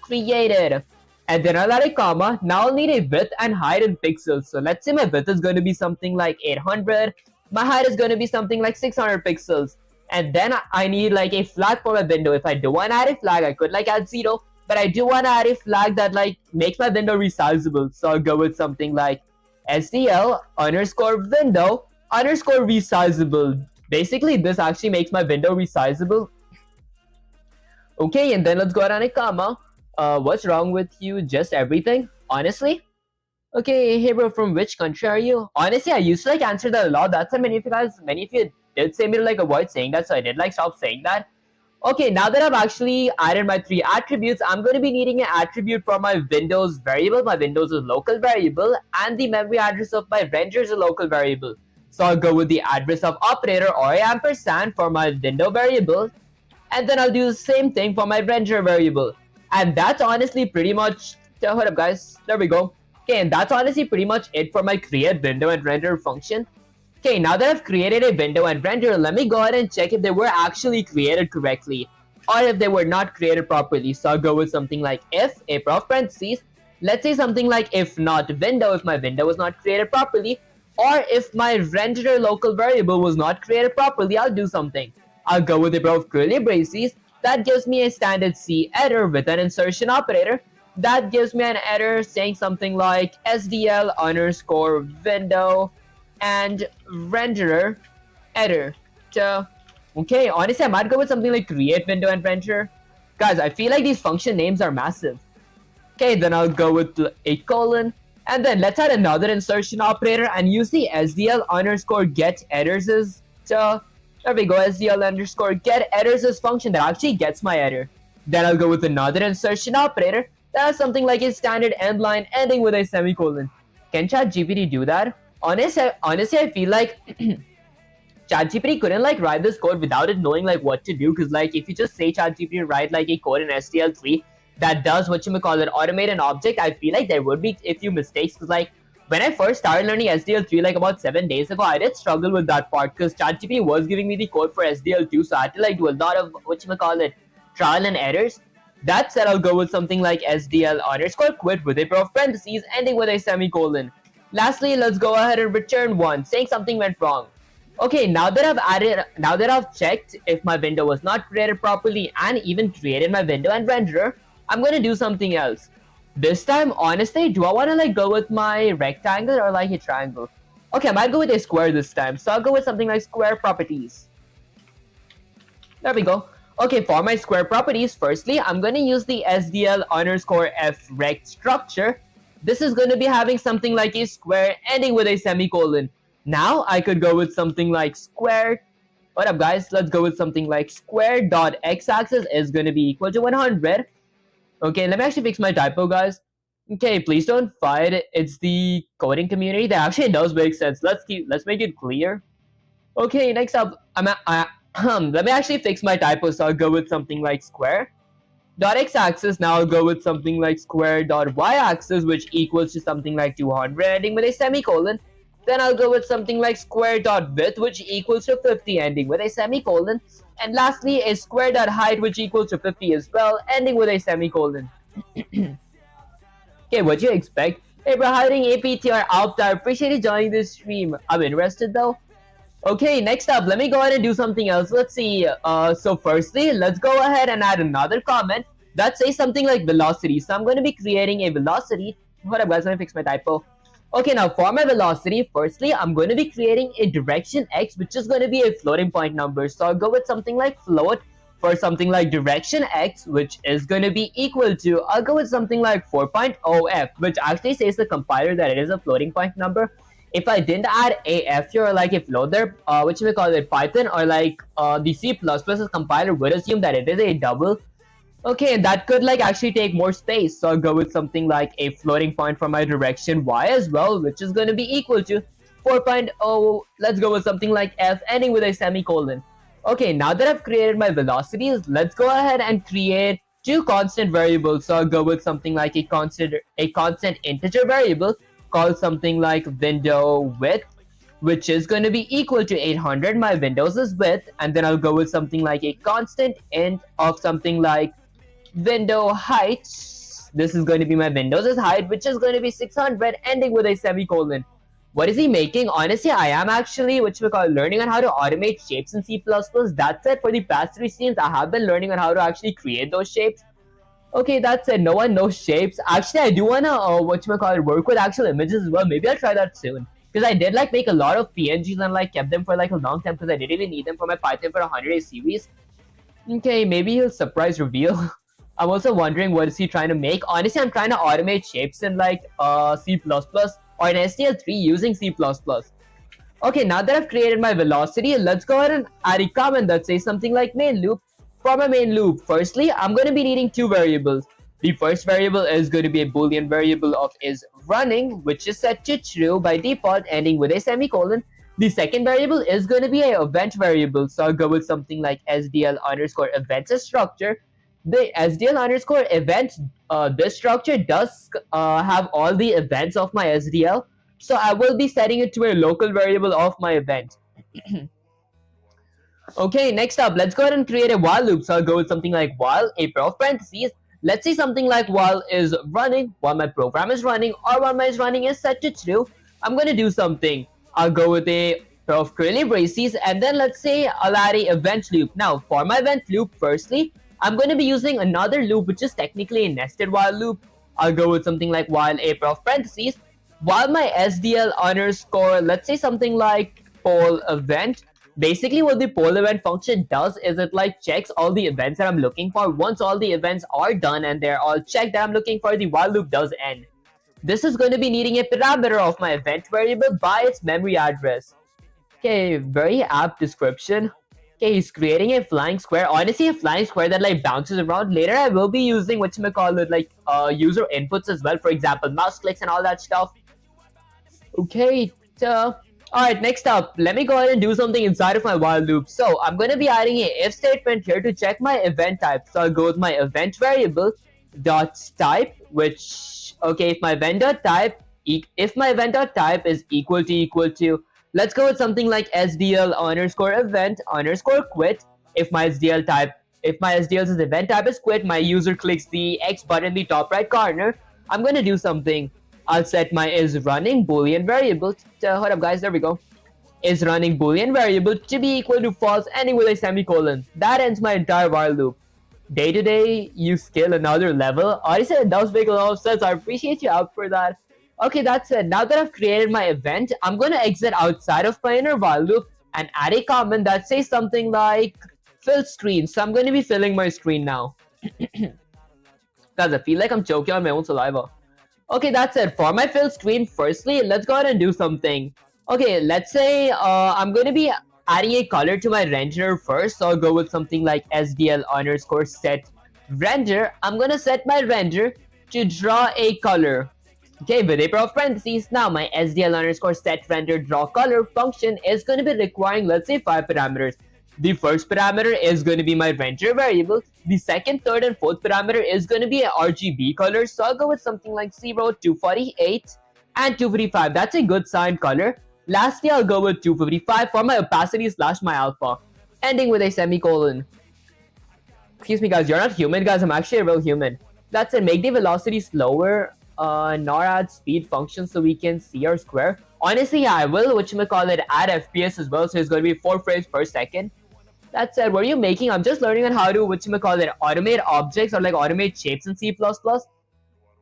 created, and then I'll add a comma. Now I'll need a width and height in pixels. So let's say my width is going to be something like 800, my height is going to be something like 600 pixels, and then I need like a flag for my window. If I do want to add a flag, I could like add 0, but I do want to add a flag that like makes my window resizable. So I'll go with something like SDL underscore window underscore resizable. Basically this actually makes my window resizable. Okay, and then let's go ahead and a comma. What's wrong with you? Just everything? Honestly? Okay, hey bro, from which country are you? Honestly, I used to like answer that a lot. That's why many of you did say me to like avoid saying that, so I did like stop saying that. Okay, now that I've actually added my 3 attributes, I'm going to be needing an attribute for my Windows variable. My Windows is local variable, and the memory address of my render is a local variable. So I'll go with the address of operator or a ampersand for my window variable, and then I'll do the same thing for my render variable. And that's honestly pretty much, hold up guys, there we go. Okay, and that's honestly pretty much it for my create window and render function. Okay, now that I've created a window and render, let me go ahead and check if they were actually created correctly or if they were not created properly. So I'll go with something like if, a pair of parentheses, let's say something like if not window, if my window was not created properly, or if my renderer local variable was not created properly, I'll do something. I'll go with a pair of curly braces. That gives me a standard C error with an insertion operator. That gives me an error saying something like SDL underscore window and renderer error. So, okay, honestly, I might go with something like create window and renderer. Guys, I feel like these function names are massive. Okay, then I'll go with a colon. And then let's add another insertion operator and use the SDL underscore get errors as there we go, SDL underscore get errors is function that actually gets my error. Then I'll go with another insertion operator that has something like a standard end line ending with a semicolon. Can ChatGPT do that? Honestly, I feel like ChatGPT couldn't like write this code without it knowing like what to do. Because like if you just say ChatGPT write like a code in SDL3 that does what you call it automate an object, I feel like there would be a few mistakes. Because like when I first started learning SDL3 like about 7 days ago, I did struggle with that part because ChatGPT was giving me the code for SDL2, so I had to like do a lot of trial and errors. That said, I'll go with something like SDL underscore quit with a pair of parentheses ending with a semicolon. Lastly, let's go ahead and return 1, saying something went wrong. Okay, now that I've checked if my window was not created properly and even created my window and renderer, I'm gonna do something else. This time, honestly, do I want to like go with my rectangle or like a triangle? Okay, I might go with a square this time. So I'll go with something like square properties. There we go. Okay, for my square properties, firstly, I'm going to use the SDL underscore f rect structure. This is going to be having something like a square ending with a semicolon. Now, I could go with something like square. What up, guys? Let's go with something like square dot x-axis is going to be equal to 100. Okay, let me actually fix my typo, guys. Okay, please don't fight. It's the coding community that actually does make sense. Let's make it clear. Okay, next up, let me actually fix my typo. So I'll go with something like square dot x-axis. Now I'll go with something like square dot y-axis, which equals to something like 200 ending with a semicolon. Then I'll go with something like square dot width, which equals to 50 ending with a semicolon. And lastly, a square dot height, which equals to 50 as well, ending with a semicolon. Okay, what do you expect? Hey bro, hiding APTR out. I appreciate you joining this stream. I'm interested though. Okay, next up, let me go ahead and do something else. Let's see. So firstly, let's go ahead and add another comment that says something like velocity. So I'm going to be creating a velocity. Hold up guys, let me fix my typo. Okay, now for my velocity, firstly, I'm going to be creating a direction x, which is going to be a floating point number. So I'll go with something like float for something like direction x, which is going to be equal to, I'll go with something like 4.0f, which actually says the compiler that it is a floating point number. If I didn't add a f here or like a float there, which we call it Python or like the C++ compiler would assume that it is a double. Okay, that could like actually take more space, so I'll go with something like a floating point for my direction y as well, which is going to be equal to 4.0. Let's go with something like f ending with a semicolon. Okay, now that I've created my velocities, let's go ahead and create two constant variables. So I'll go with something like a constant integer variable called something like window width, which is going to be equal to 800. My Windows' width, and then I'll go with something like a constant int of something like window height. This is going to be my Windows' height, which is going to be 600, ending with a semicolon. What is he making? Honestly, I am actually, which we call, learning on how to automate shapes in C++. That's it. For the past 3 scenes, I have been learning on how to actually create those shapes. Okay, that's it. No one knows shapes. Actually, I do wanna, work with actual images as well. Maybe I'll try that soon. Because I did like make a lot of PNGs and like kept them for like a long time because I didn't even need them for my Python for 100 series. Okay, maybe he'll surprise reveal. I'm also wondering what is he trying to make. Honestly, I'm trying to automate shapes in like C++ or in SDL3 using C++. Okay, now that I've created my velocity, let's go ahead and add a comment that says something like main loop. For my main loop, firstly, I'm going to be needing two variables. The first variable is going to be a boolean variable of is running, which is set to true by default, ending with a semicolon. The second variable is going to be an event variable, so I'll go with something like SDL underscore events as structure. The SDL underscore event, this structure does have all the events of my SDL, so I will be setting it to a local variable of my event. Okay, next up, let's go ahead and create a while loop. So I'll go with something like while, a pair of parentheses. Let's say something like while is running, while my program is running, or while my is running is set to true. I'm going to do something. I'll go with a pair of curly braces, and then let's say I'll add a event loop. Now, for my event loop, firstly, I'm going to be using another loop, which is technically a nested while loop. I'll go with something like while a pair of parentheses. While my SDL underscore, let's say something like poll event. Basically, what the poll event function does is it like checks all the events that I'm looking for. Once all the events are done and they're all checked that I'm looking for, the while loop does end. This is going to be needing a parameter of my event variable by its memory address. Okay, very apt description. Okay, he's creating a flying square. Honestly, a flying square that like bounces around. Later, I will be using whatchamacallit, like user inputs as well. For example, mouse clicks and all that stuff. Okay, so alright, next up, let me go ahead and do something inside of my while loop. So I'm going to be adding a if statement here to check my event type. So I'll go with my event variable dot type, which, okay, if my event dot type is equal to, let's go with something like SDL underscore event underscore quit. If my SDL's event type is quit, my user clicks the X button in the top right corner. I'm going to do something. I'll set my is running boolean variable. Hold up, guys. There we go. Is running boolean variable to be equal to false, ending with a semicolon. That ends my entire while loop. Day to day, you scale another level. Honestly, it does make a lot of sense. I appreciate you out for that. Okay, that's it. Now that I've created my event, I'm going to exit outside of my inner while loop and add a comment that says something like fill screen. So I'm going to be filling my screen now. Guys, I feel like I'm choking on my own saliva. Okay, that's it. For my fill screen, firstly, let's go ahead and do something. Okay, let's say I'm going to be adding a color to my renderer first. So I'll go with something like SDL underscore set render. I'm going to set my render to draw a color. Okay, with a pair of parentheses. Now, my SDL underscore set render draw color function is going to be requiring, let's say, 5 parameters. The first parameter is going to be my render variable. The second, third, and fourth parameter is going to be a RGB color. So I'll go with something like 0, 248, and 255. That's a good sign color. Lastly, I'll go with 255 for my opacity / my alpha, ending with a semicolon. Excuse me, guys. You're not human, guys. I'm actually a real human. That's it. Make the velocity slower, nor add speed function so we can see our square. Honestly, yeah, I will, add FPS as well. So it's going to be 4 frames per second. That said, what are you making? I'm just learning on how to, automate objects or like automate shapes in C++.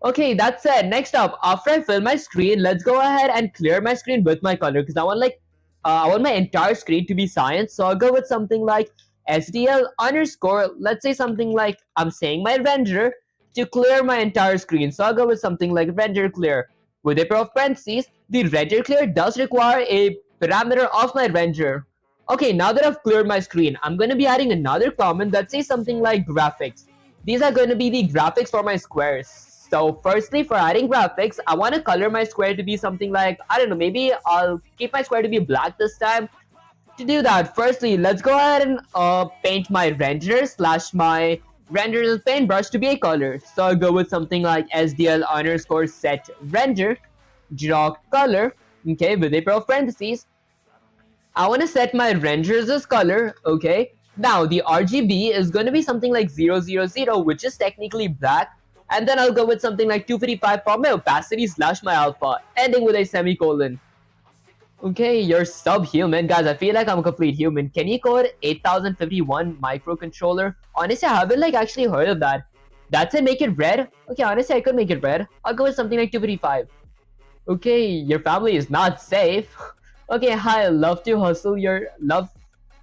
Okay, that's it. Next up, after I fill my screen, let's go ahead and clear my screen with my color because I want my entire screen to be cyan. So I'll go with something like SDL underscore. Let's say something like I'm saying my render to clear my entire screen. So I'll go with something like render clear. With a pair of parentheses, the render clear does require a parameter of my render. Okay, now that I've cleared my screen, I'm going to be adding another comment that says something like graphics. These are going to be the graphics for my squares. So firstly, for adding graphics, I want to color my square to be something like, I don't know, maybe I'll keep my square to be black this time. To do that, firstly, let's go ahead and paint my render slash my render paintbrush to be a color. So I'll go with something like SDL underscore set render draw color, okay, with a pair of parentheses. I want to set my renders as color, okay. Now the RGB is going to be something like 000, which is technically black, and then I'll go with something like 255 for my opacity slash my alpha, ending with a semicolon. Okay, you're subhuman, guys. I feel like I'm a complete human. Can you code 8051 microcontroller? Honestly, I haven't actually heard of that. That's it, make it red? Okay, honestly, I could make it red. I'll go with something like 255. Okay, your family is not safe. Okay, hi, love to hustle your love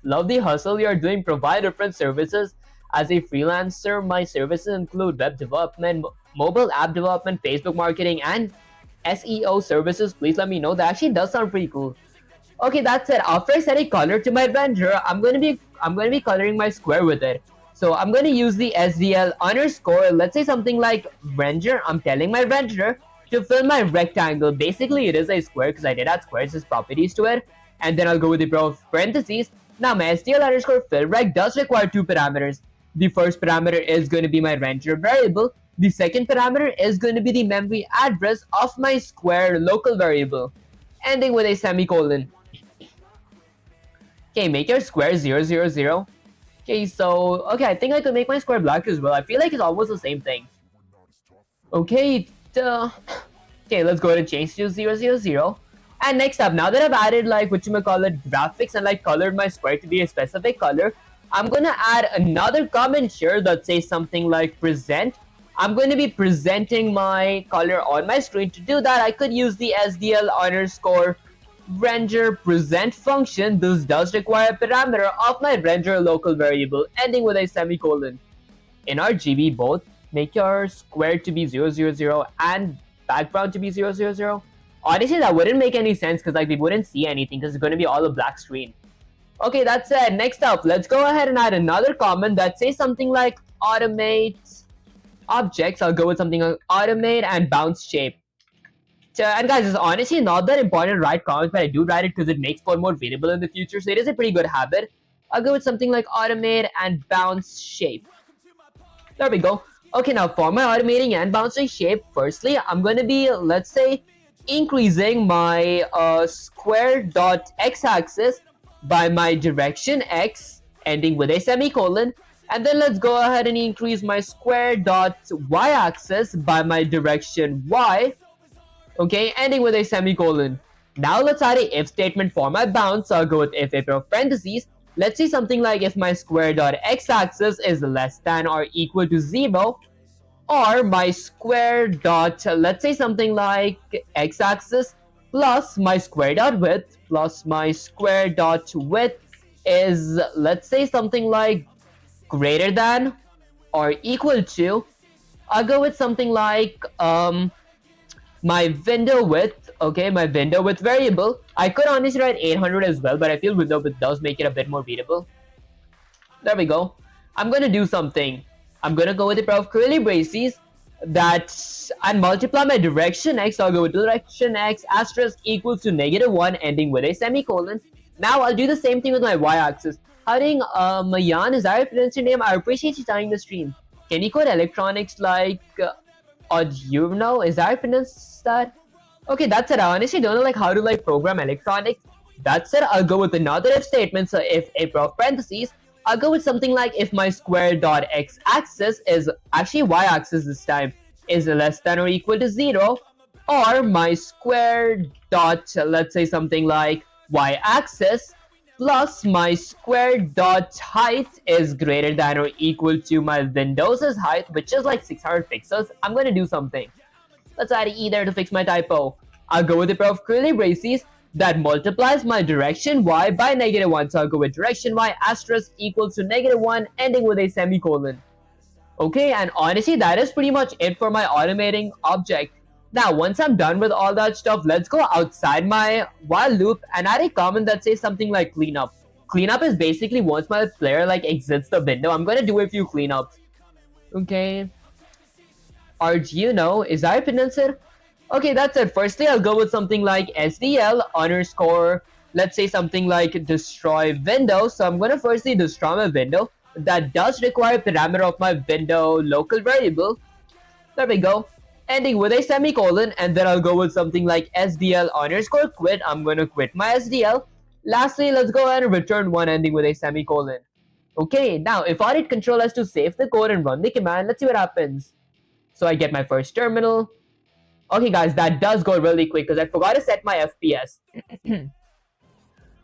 the hustle you're doing. Provide different services as a freelancer. My services include web development, mobile app development, Facebook marketing, and SEO services. Please let me know. That actually does sound pretty cool. Okay, that's it. After I set a color to my render, I'm gonna be coloring my square with it. So I'm gonna use the SDL underscore. Let's say something like render. I'm telling my renderer to fill my rectangle. Basically, it is a square because I did add squares as properties to it. And then I'll go with the parentheses. Now my SDL underscore fill rec does require two parameters. The first parameter is going to be my render variable. The second parameter is going to be the memory address of my square local variable, ending with a semicolon. Okay, make your square 000. Okay, so I think I could make my square black as well. I feel like it's almost the same thing. Okay, okay, let's go ahead and change to 000. And next up, now that I've added graphics and colored my square to be a specific color, I'm gonna add another comment here that says something like present. I'm going to be presenting my color on my screen. To do that, I could use the SDL underscore render present function. This does require a parameter of my render local variable, ending with a semicolon. In RGB, both make your square to be 000 and background to be 000. Honestly, that wouldn't make any sense because we wouldn't see anything because it's going to be all a black screen. Okay, that's it. Next up, let's go ahead and add another comment that says something like automate objects. I'll go with something like automate and bounce shape. And guys, it's honestly not that important to write comments, but I do write it because it makes code more variable in the future, so it is a pretty good habit. I'll go with something like automate and bounce shape. There we go. Okay, now for my automating and bouncing shape, firstly, I'm going to be, let's say, increasing my square dot x-axis by my direction x, ending with a semicolon. And then let's go ahead and increase my square dot y-axis by my direction y, okay, ending with a semicolon. Now let's add a if statement for my bounce. So I'll go with if a pair of parentheses. Let's see something like if my square dot x-axis is less than or equal to 0, or my square dot, let's say something like x-axis plus my square dot width plus my square dot width is, let's say something like greater than or equal to, I'll go with something like my window width, okay, my window width variable. I could honestly write 800 as well, but I feel window width does make it a bit more readable. There we go. I'm gonna do something. I'm gonna go with a pair of curly braces that and multiply my direction x. I'll go with direction x asterisk equals to -1, ending with a semicolon. Now I'll do the same thing with my y-axis. Howdy, Mayan, is that your pronounce your name? I appreciate you joining the stream. Can you code electronics like Arduino? Is that how you pronounce that? Okay, that's it. I honestly don't know how to program electronics. That's it. I'll go with another if statement. So if a pair of parentheses, I'll go with something like if my square dot x-axis is actually y-axis this time is less than or equal to 0, or my square dot, let's say something like y-axis plus my square dot height is greater than or equal to my Windows's height, which is 600 pixels. I'm going to do something. Let's add E there to fix my typo. I'll go with the pair of curly braces that multiplies my direction y by -1. So I'll go with direction y asterisk equals to -1 ending with a semicolon. Okay, and honestly, that is pretty much it for my automating object. Now, once I'm done with all that stuff, let's go outside my while loop and add a comment that says something like cleanup. Cleanup is basically once my player like exits the window, I'm gonna do a few cleanups. Okay. Arduino, is that pronounced? Okay, that's it. Firstly, I'll go with something like SDL underscore, let's say something like destroy window. So I'm gonna firstly destroy my window. That does require parameter of my window local variable. There we go. Ending with a semicolon, and then I'll go with something like SDL underscore quit. I'm gonna quit my SDL. Lastly, let's go ahead and return one ending with a semicolon. Okay, now if I hit Control S to save the code and run the command, let's see what happens. So I get my first terminal. Okay guys, that does go really quick because I forgot to set my FPS.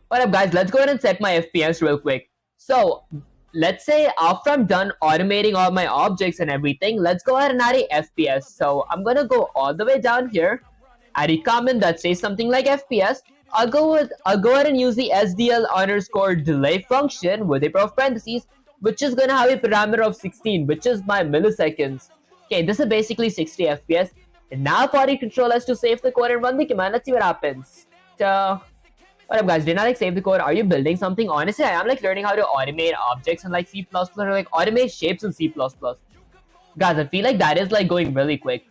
What up guys, let's go ahead and set my FPS real quick. So let's say after I'm done automating all my objects and everything, let's go ahead and add a FPS. So I'm gonna go all the way down here, add a comment that says something like FPS. I'll go ahead and use the SDL underscore delay function with a pair of parentheses, which is gonna have a parameter of 16, which is my milliseconds. Okay, this is basically 60 FPS. And now if I hit Control S to save the code and run the command, let's see what happens. So, what up guys, did I like save the code? Are you building something? Honestly, I am like learning how to automate objects in like C++ or like automate shapes in C++. Guys, I feel like that is like going really quick.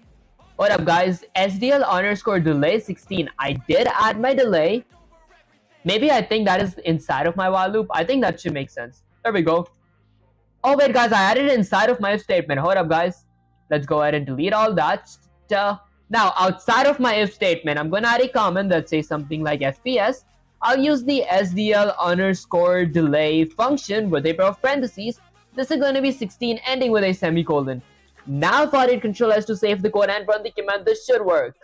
What up guys, SDL underscore delay 16. I did add my delay. Maybe I think that is inside of my while loop. I think that should make sense. There we go. Oh wait guys, I added it inside of my if statement. Hold up guys. Let's go ahead and delete all that. Now outside of my if statement, I'm gonna add a comment that says something like FPS. I'll use the SDL underscore delay function with a pair of parentheses. This is gonna be 16 ending with a semicolon. Now if I hit Control S to save the code and run the command, this should work.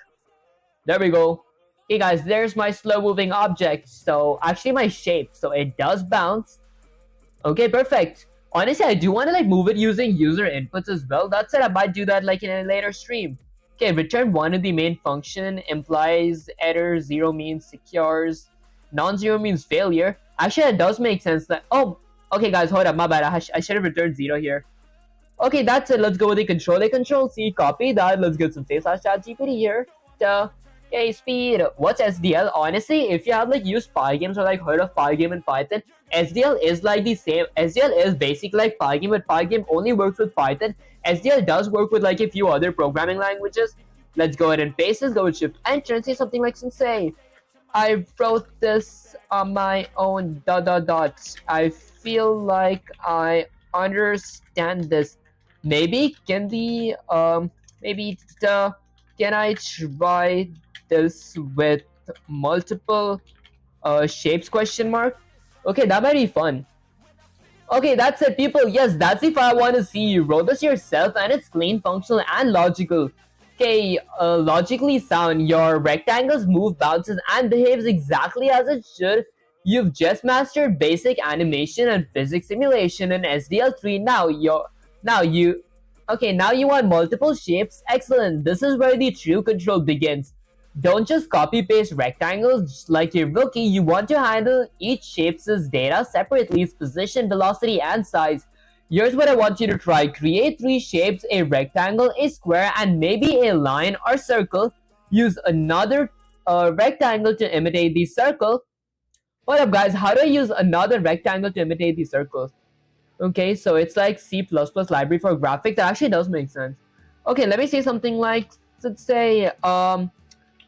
There we go. Okay guys, there's my slow moving object. So actually my shape, so it does bounce. Okay, perfect. Honestly, I do want to like move it using user inputs as well. That said, I might do that like in a later stream. Okay, return 1 in the main function implies error, 0 means secures, non-zero means failure. Actually, it does make sense that... Oh, okay guys, hold up, my bad. I should have returned 0 here. Okay, that's it. Let's go with the control A, control C, copy that. Let's get some safe slash chat GPT here. Okay, speed. What's SDL? Honestly, if you have like used Pygames or like heard of Pygame in Python, SDL is like the same. SDL is basically like Pygame, but Pygame only works with Python. SDL does work with like a few other programming languages. Let's go ahead and paste this. Go with Shift Enter and say something like Sensei. I wrote this on my own ... I feel like I understand this. Maybe can the can I try this with multiple shapes question mark? Okay, that might be fun. Okay, that's it people. Yes, that's if I want to see. You wrote this yourself and it's clean, functional and logical. Okay, logically sound. Your rectangles move, bounces and behaves exactly as it should. You've just mastered basic animation and physics simulation in SDL3. Now you want multiple shapes. Excellent. This is where the true control begins. Don't just copy paste rectangles like a rookie. You want to handle each shape's data separately, its position, velocity, and size. Here's what I want you to try. Create 3 shapes, a rectangle, a square, and maybe a line or circle. Use another rectangle to imitate the circle. What up guys, how do I use another rectangle to imitate the circles? Okay, so it's like C++ library for graphics. That actually does make sense. Okay, let me say something like, let's say,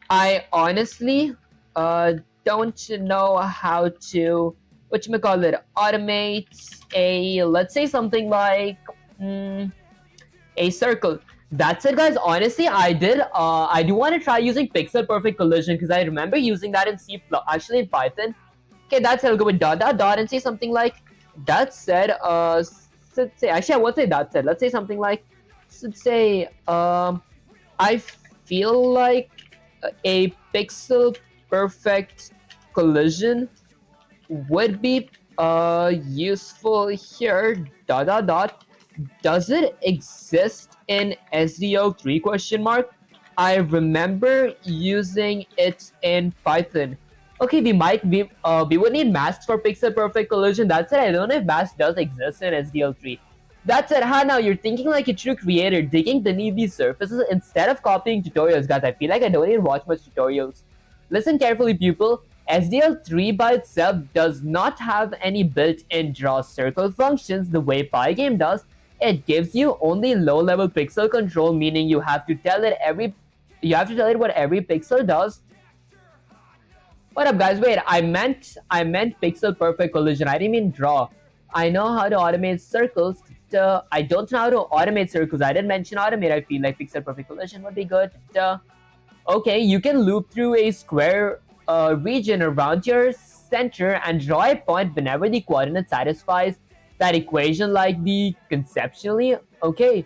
I honestly don't know how to, automate a, let's say something like a circle. That's it guys. Honestly, I do want to try using pixel perfect collision because I remember using that in actually in Python. Okay, that's it. I'll go with ... and say something like, that said, let's say, actually I won't say that said. Let's say something like, let's say, I feel like a pixel perfect collision would be useful here ... Does it exist in SDL3 question mark? I remember using it in Python. Okay, we would need masks for pixel perfect collision. That's it. I don't know if mask does exist in SDL3. That's it. Now you're thinking like a true creator, digging beneath these surfaces instead of copying tutorials, guys. I feel like I don't even watch much tutorials. Listen carefully, pupil. SDL3 by itself does not have any built-in draw circle functions the way Pygame does. It gives you only low-level pixel control, meaning you have to tell it what every pixel does. What up, guys? Wait, I meant pixel perfect collision. I didn't mean draw. I know how to automate circles. I don't know how to automate circles. I didn't mention automate. I feel like pixel perfect collision would be good. Okay, you can loop through a square region around your center and draw a point whenever the coordinate satisfies that equation like the conceptually. Okay,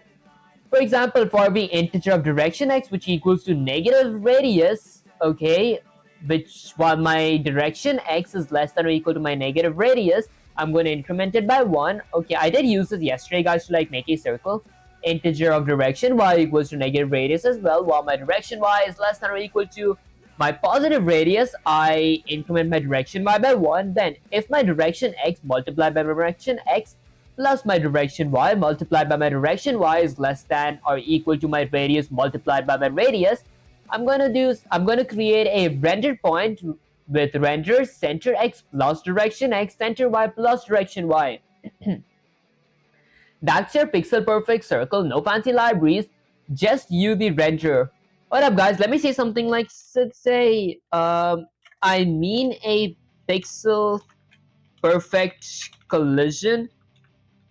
for example, for the integer of direction x which equals to negative radius, okay, which while my direction x is less than or equal to my negative radius, I'm going to increment it by 1. Okay, I did use this yesterday, guys, to like make a circle. Integer of direction y equals to negative radius as well. While my direction y is less than or equal to my positive radius, I increment my direction y by 1. Then if my direction x multiplied by my direction x plus my direction y multiplied by my direction y is less than or equal to my radius multiplied by my radius, I'm gonna create a render point with render center x plus direction x, center y plus direction y. That's your pixel perfect circle, no fancy libraries, just you the renderer. What up, guys? Let me say something like, let's say, I mean a pixel perfect collision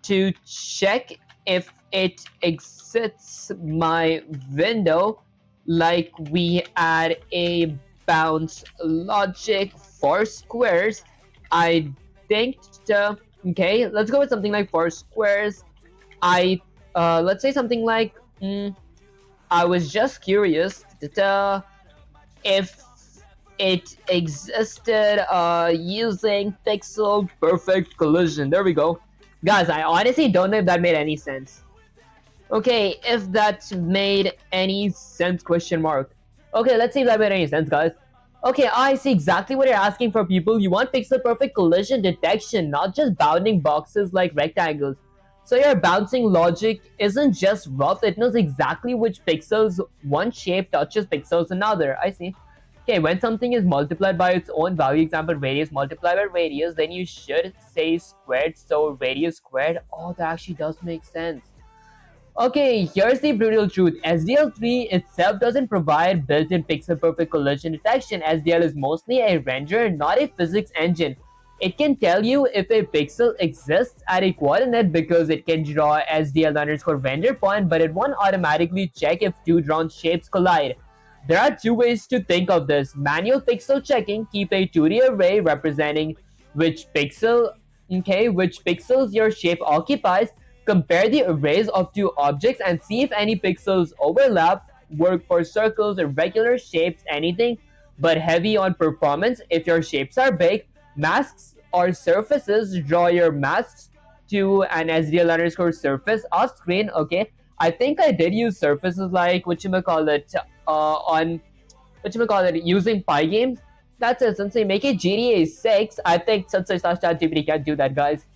to check if it exits my window, like we add a bounce logic for squares. I think, okay, let's go with something like for squares. Let's say something like, I was just curious if it existed using pixel perfect collision. There we go. Guys, I honestly don't know if that made any sense. Okay, if that made any sense, question mark. Okay, let's see if that made any sense, guys. Okay, I see exactly what you're asking for, people. You want pixel perfect collision detection, not just bounding boxes like rectangles. So your bouncing logic isn't just rough, it knows exactly which pixels one shape touches pixels another. I see. Okay, when something is multiplied by its own value, example radius multiplied by radius, then you should say squared, so radius squared. Oh, that actually does make sense. Okay, here's the brutal truth. SDL3 itself doesn't provide built-in pixel-perfect collision detection. SDL is mostly a renderer, not a physics engine. It can tell you if a pixel exists at a coordinate because it can draw SDL_render point, but it won't automatically check if two drawn shapes collide. There are two ways to think of this. Manual pixel checking, keep a 2D array representing which pixels your shape occupies. Compare the arrays of two objects and see if any pixels overlap. Work for circles, irregular shapes, anything but heavy on performance if your shapes are big. Masks or surfaces, draw your masks to an SDL_surface off screen. Okay, I think I did use surfaces like using Pygame. That's it. Since they make it GTA 6, I think ChatGPT can't do that, guys.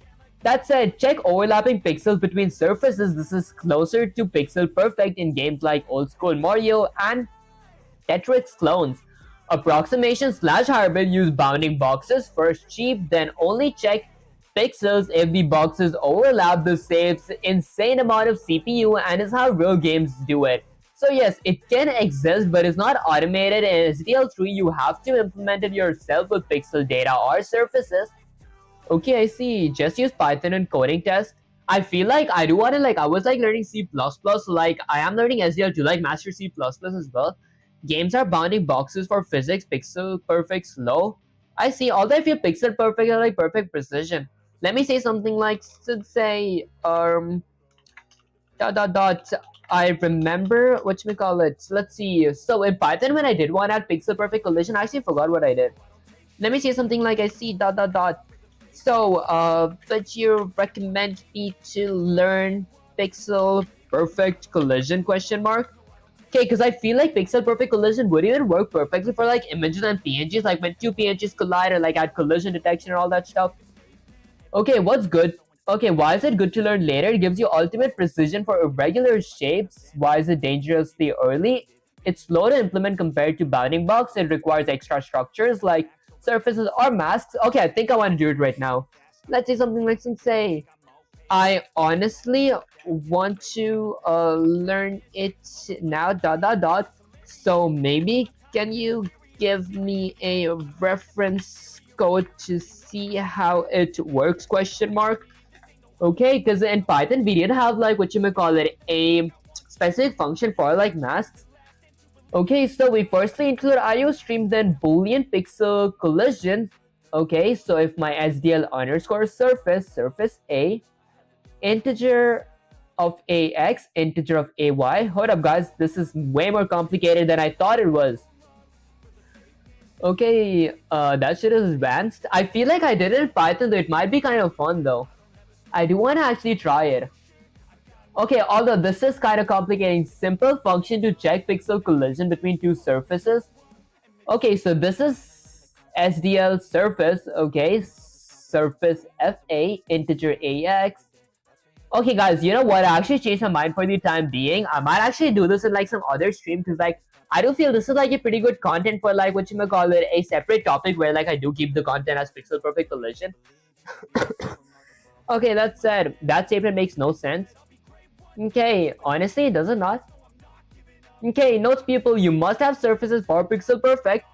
That said, check overlapping pixels between surfaces. This is closer to pixel perfect in games like old school Mario and Tetris clones. Approximation/hybrid use bounding boxes. First cheap, then only check pixels if the boxes overlap. This saves insane amount of CPU and is how real games do it. So yes, it can exist, but it's not automated. In SDL3, you have to implement it yourself with pixel data or surfaces. Okay, I see. Just use Python and coding test. I feel like I do want to I was learning C++, like I am learning SDL to master C++ as well. Games are bounding boxes for physics, pixel perfect slow. I see. Although I feel pixel perfect are perfect precision. Let me say something like, say, I remember let's see. So in Python, when I did one at pixel perfect collision, I actually forgot what I did. Let me say something like, I see ... So, would you recommend me to learn pixel perfect collision, question mark? Okay, because I feel like pixel perfect collision would even work perfectly for like images and PNGs, like when two PNGs collide or like add collision detection and all that stuff. Okay, what's good? Okay, why is it good to learn later? It gives you ultimate precision for irregular shapes. Why is it dangerously early? It's slow to implement compared to bounding blocks. It requires extra structures like surfaces or masks. Okay, I think I want to do it right now. Let's say something like say, I honestly want to learn it now. Dot dot dot. So maybe can you give me a reference code to see how it works? Question mark. Okay, because in Python we did have like what you may call it a specific function for like masks. Okay, so we firstly include IO stream, then Boolean pixel collision. Okay, so if my SDL underscore surface A integer of AX, integer of AY. Hold up guys, this is way more complicated than I thought it was. Okay, that shit is advanced. I feel like I did it in Python, though it might be kind of fun though. I do want to actually try it. Okay, although this is kind of complicating. Simple function to check pixel collision between two surfaces. Okay, so this is SDL surface, okay, surface FA, integer AX. Okay guys, you know what, I actually changed my mind for the time being. I might actually do this in like some other stream because like I do feel this is like a pretty good content for like what you may call it a separate topic where like I do keep the content as pixel perfect collision. Okay, that said, that statement makes no sense. Okay, honestly, does it not? Okay, notes people, you must have surfaces for pixel perfect.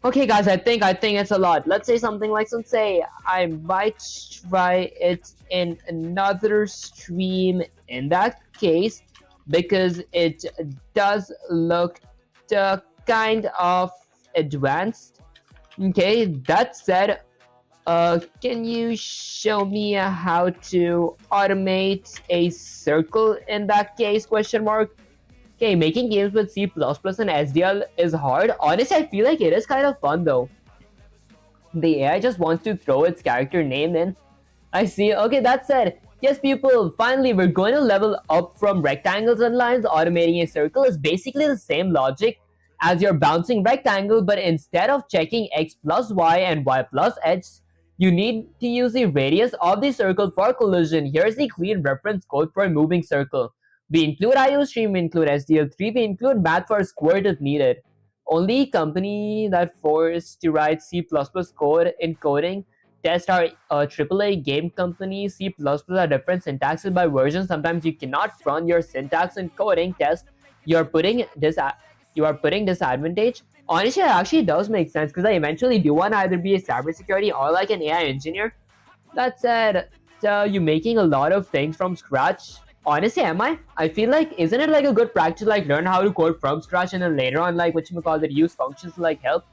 Okay guys, I think it's a lot. Let's say something like, let's say I might try it in another stream in that case because it does look kind of advanced. Okay, that said, can you show me how to automate a circle in that case? Question mark. Okay, making games with C++ and SDL is hard. Honestly, I feel like it is kind of fun though. The AI just wants to throw its character name in. I see. Okay, that said, yes people, finally we're going to level up from rectangles and lines. Automating a circle is basically the same logic as your bouncing rectangle, but instead of checking x plus y and y plus x, you need to use the radius of the circle for collision. Here's the clean reference code for a moving circle. We include IO stream, we include SDL3, we include math for squirt if needed. Only company that forced to write C++ code in coding test are AAA game companies. C++ are different syntaxes by version. Sometimes you cannot run your syntax in coding test. You are putting disadvantage. Honestly, it actually does make sense because I eventually do want to either be a cybersecurity or like an AI engineer. That said, so you making a lot of things from scratch. Honestly, am I? I feel like, isn't it like a good practice to like learn how to code from scratch and then later on like whatchamacallit use functions to like help?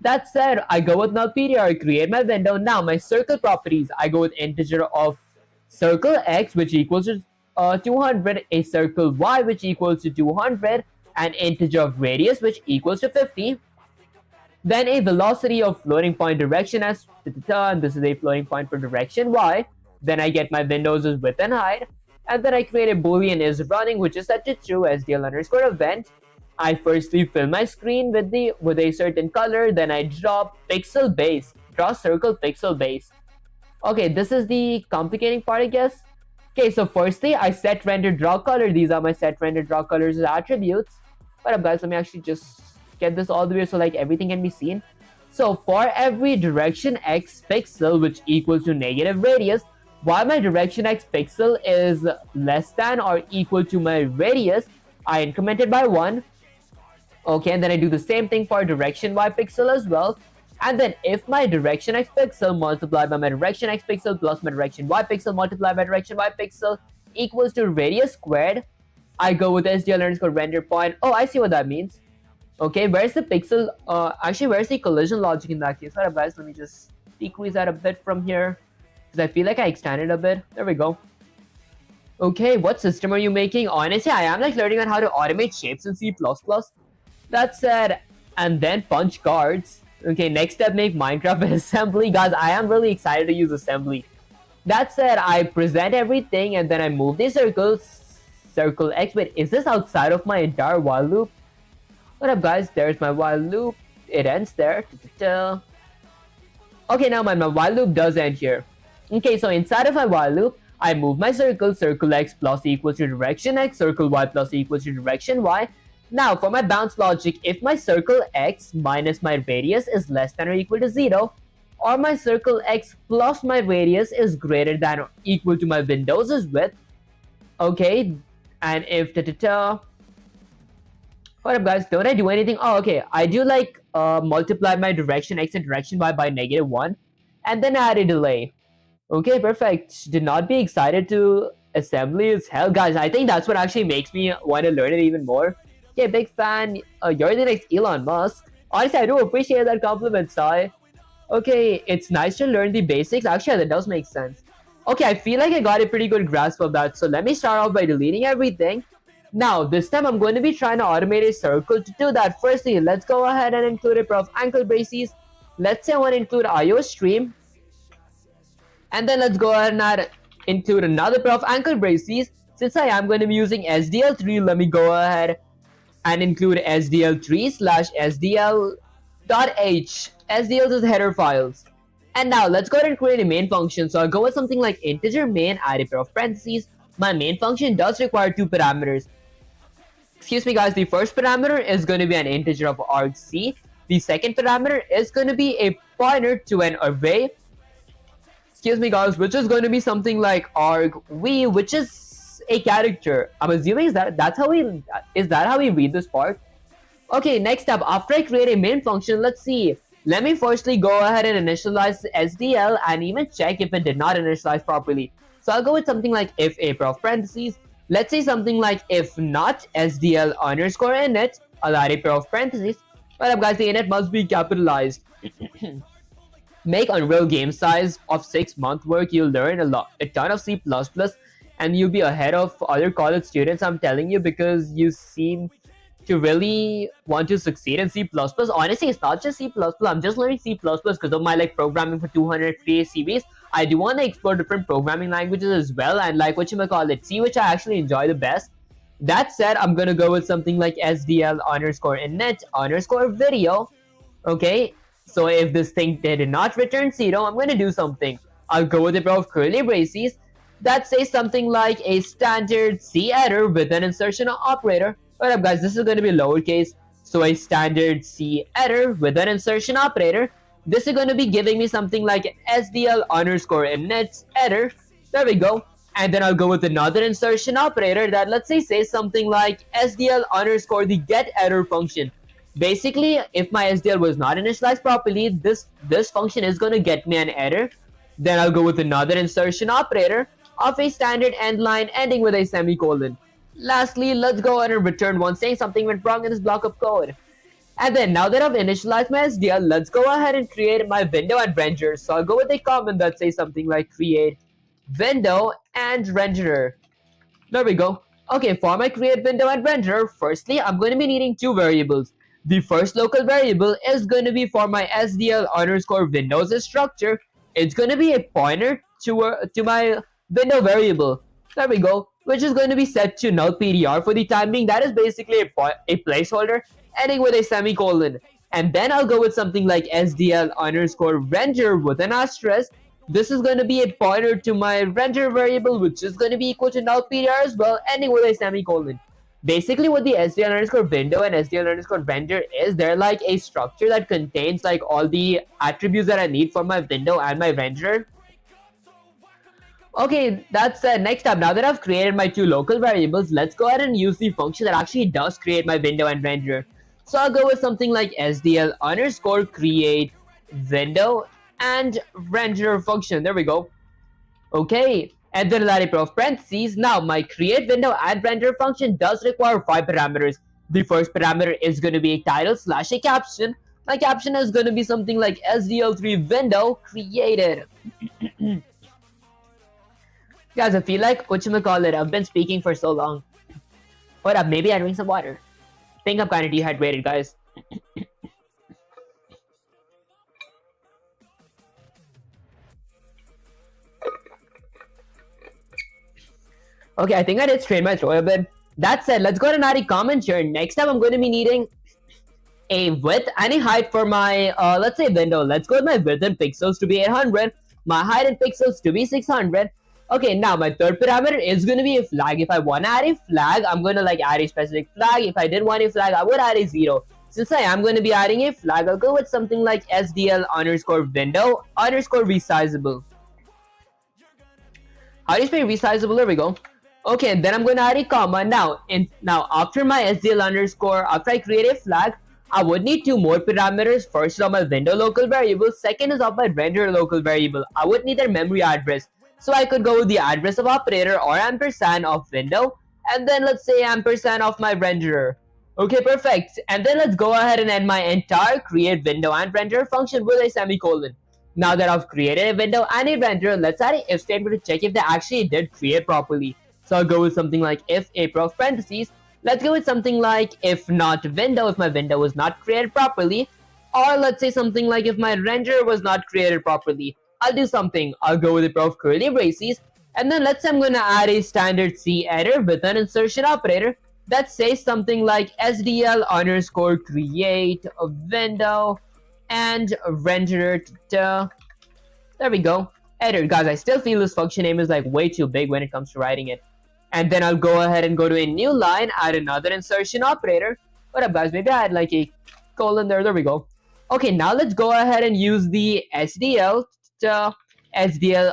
That said, I go with Nullpedia, I create my window. Now my circle properties, I go with integer of circle x which equals to 200, a circle y which equals to 200, an integer of radius which equals to 50. Then a velocity of floating point direction as and this is a floating point for direction y. Then I get my windows as width and height. And then I create a boolean is running which is set to true SDL underscore event. I firstly fill my screen with a certain color, then I draw pixel base, draw circle pixel base. Okay, this is the complicating part, I guess. Okay, so firstly I set render draw color. These are my set render draw colors as attributes. What up guys, let me actually just get this all the way so like everything can be seen. So for every direction x pixel which equals to negative radius, while my direction x pixel is less than or equal to my radius, I increment it by 1. Okay, and then I do the same thing for direction y pixel as well. And then if my direction x pixel multiplied by my direction x pixel plus my direction y pixel multiplied by direction y pixel equals to radius squared, I go with SDL underscore render point. Oh, I see what that means. Okay, where's the pixel? Actually, where's the collision logic in that case? Alright guys, let me just decrease that a bit from here because I feel like I extended a bit. There we go. Okay, what system are you making? Honestly, I am like learning on how to automate shapes in C++. That said, and then punch cards. Okay, next step, make Minecraft assembly. Guys, I am really excited to use assembly. That said, I present everything and then I move the circles. circle x. Wait, is this outside of my entire while loop? What up, guys? There's my while loop. It ends there. Okay, now my while loop does end here. Okay, so inside of my while loop, I move my circle, circle x plus equals to direction x, circle y plus equals to direction y. Now, for my bounce logic, if my circle x minus my radius is less than or equal to 0, or my circle x plus my radius is greater than or equal to my window's width, okay, and if what up, guys? Don't I do anything? Oh, okay. I do like multiply my direction x and direction y by -1, and then add a delay. Okay, perfect. Did not be excited to assembly as hell, guys. I think that's what actually makes me want to learn it even more. Okay, big fan. You're the next Elon Musk. Honestly, I do appreciate that compliment, Sai. Okay, it's nice to learn the basics. Actually, that does make sense. Okay, I feel like I got a pretty good grasp of that. So let me start off by deleting everything. Now, this time I'm going to be trying to automate a circle. To do that, firstly, let's go ahead and include a pair of ankle braces. Let's say I want to include IO stream. And then let's go ahead and include another pair of ankle braces. Since I am going to be using SDL3, let me go ahead and include SDL3 slash SDL.h. SDL is header files. And now let's go ahead and create a main function. So I'll go with something like integer main, add a pair of parentheses. My main function does require two parameters. Excuse me, guys, the first parameter is going to be an integer of argc. The second parameter is going to be a pointer to an array. Excuse me, guys, which is going to be something like argv, which is a character. I'm assuming that's how we read this part? Okay, next up, after I create a main function, let's see. Let me firstly go ahead and initialize SDL and even check if it did not initialize properly. So I'll go with something like if a pair of parentheses. Let's say something like if not SDL underscore init. I'll add a pair of parentheses. What up, guys? The init must be capitalized. Make Unreal game size of 6-month work. You'll learn a ton of C++, and you'll be ahead of other college students. I'm telling you, because you seem to really want to succeed in C++. Honestly, it's not just C++. I'm just learning C++ because of my programming for 200 free series. I do want to explore different programming languages as well, and C, which I actually enjoy the best. That said, I'm gonna go with something like SDL underscore init underscore video. Okay, so if this thing did not return 0, I'm gonna do something. I'll go with a pair of curly braces that says something like a standard C error with an insertion operator. What up, guys? This is gonna be lowercase, so a standard C error with an insertion operator. This is going to be giving me something like SDL underscore init error. There we go. And then I'll go with another insertion operator that, let's say, says something like SDL underscore the get error function. Basically, if my SDL was not initialized properly, this function is going to get me an error. Then I'll go with another insertion operator of a standard end line ending with a semicolon. Lastly, let's go ahead and return one saying something went wrong in this block of code. And then now that I've initialized my SDL, let's go ahead and create my window and renderer. So I'll go with a comment that says something like create window and renderer. There we go. Okay, for my create window and renderer, firstly, I'm going to be needing two variables. The first local variable is going to be for my SDL underscore windows structure. It's going to be a pointer to my window variable. There we go. Which is going to be set to null PDR for the time being. That is basically a placeholder ending with a semicolon. And then I'll go with something like SDL underscore render with an asterisk. This is going to be a pointer to my render variable, which is going to be equal to null PDR as well, ending with a semicolon. Basically, what the SDL underscore window and SDL underscore render is, they're like a structure that contains like all the attributes that I need for my window and my renderer. Okay, that's next up. Now that I've created my two local variables, let's go ahead and use the function that actually does create my window and renderer. So I'll go with something like SDL underscore create window and renderer function. There we go. Okay, and then I'll add a pair of parentheses. Now my create window and renderer function does require 5 parameters. The first parameter is going to be a title slash a caption. My caption is going to be something like SDL3 window created. Guys, I feel like I've been speaking for so long. What up? Maybe I drink some water. I think I'm kind of dehydrated, guys. Okay, I think I did strain my throat a bit. That said, let's go ahead and add a comment here. Next time I'm going to be needing a width and a height for my, let's say window. Let's go with my width in pixels to be 800, my height in pixels to be 600. Okay, now my third parameter is going to be a flag. If I want to add a flag, I'm going to like add a specific flag. If I didn't want a flag, I would add a 0. Since I am going to be adding a flag, I'll go with something like SDL underscore window underscore resizable. How do you spell resizable? There we go. Okay, and then I'm going to add a comma. Now after my SDL underscore, after I create a flag, I would need two more parameters. First is of my window local variable. Second is of my render local variable. I would need their memory address. So I could go with the address of operator or ampersand of window. And then let's say ampersand of my renderer. Okay, perfect. And then let's go ahead and end my entire create window and render function with a semicolon. Now that I've created a window and a renderer, let's add an if statement to check if they actually did create properly. So I'll go with something like if a of parentheses. Let's go with something like if not window, if my window was not created properly. Or let's say something like if my renderer was not created properly. I'll do something. I'll go with a of curly braces. And then let's say I'm going to add a standard C error with an insertion operator that says something like SDL underscore create a window and renderer. There we go. Error. Guys, I still feel this function name is like way too big when it comes to writing it. And then I'll go ahead and go to a new line, add another insertion operator. What up, guys? Maybe I had like a colon there. There we go. Okay, now let's go ahead and use the SDL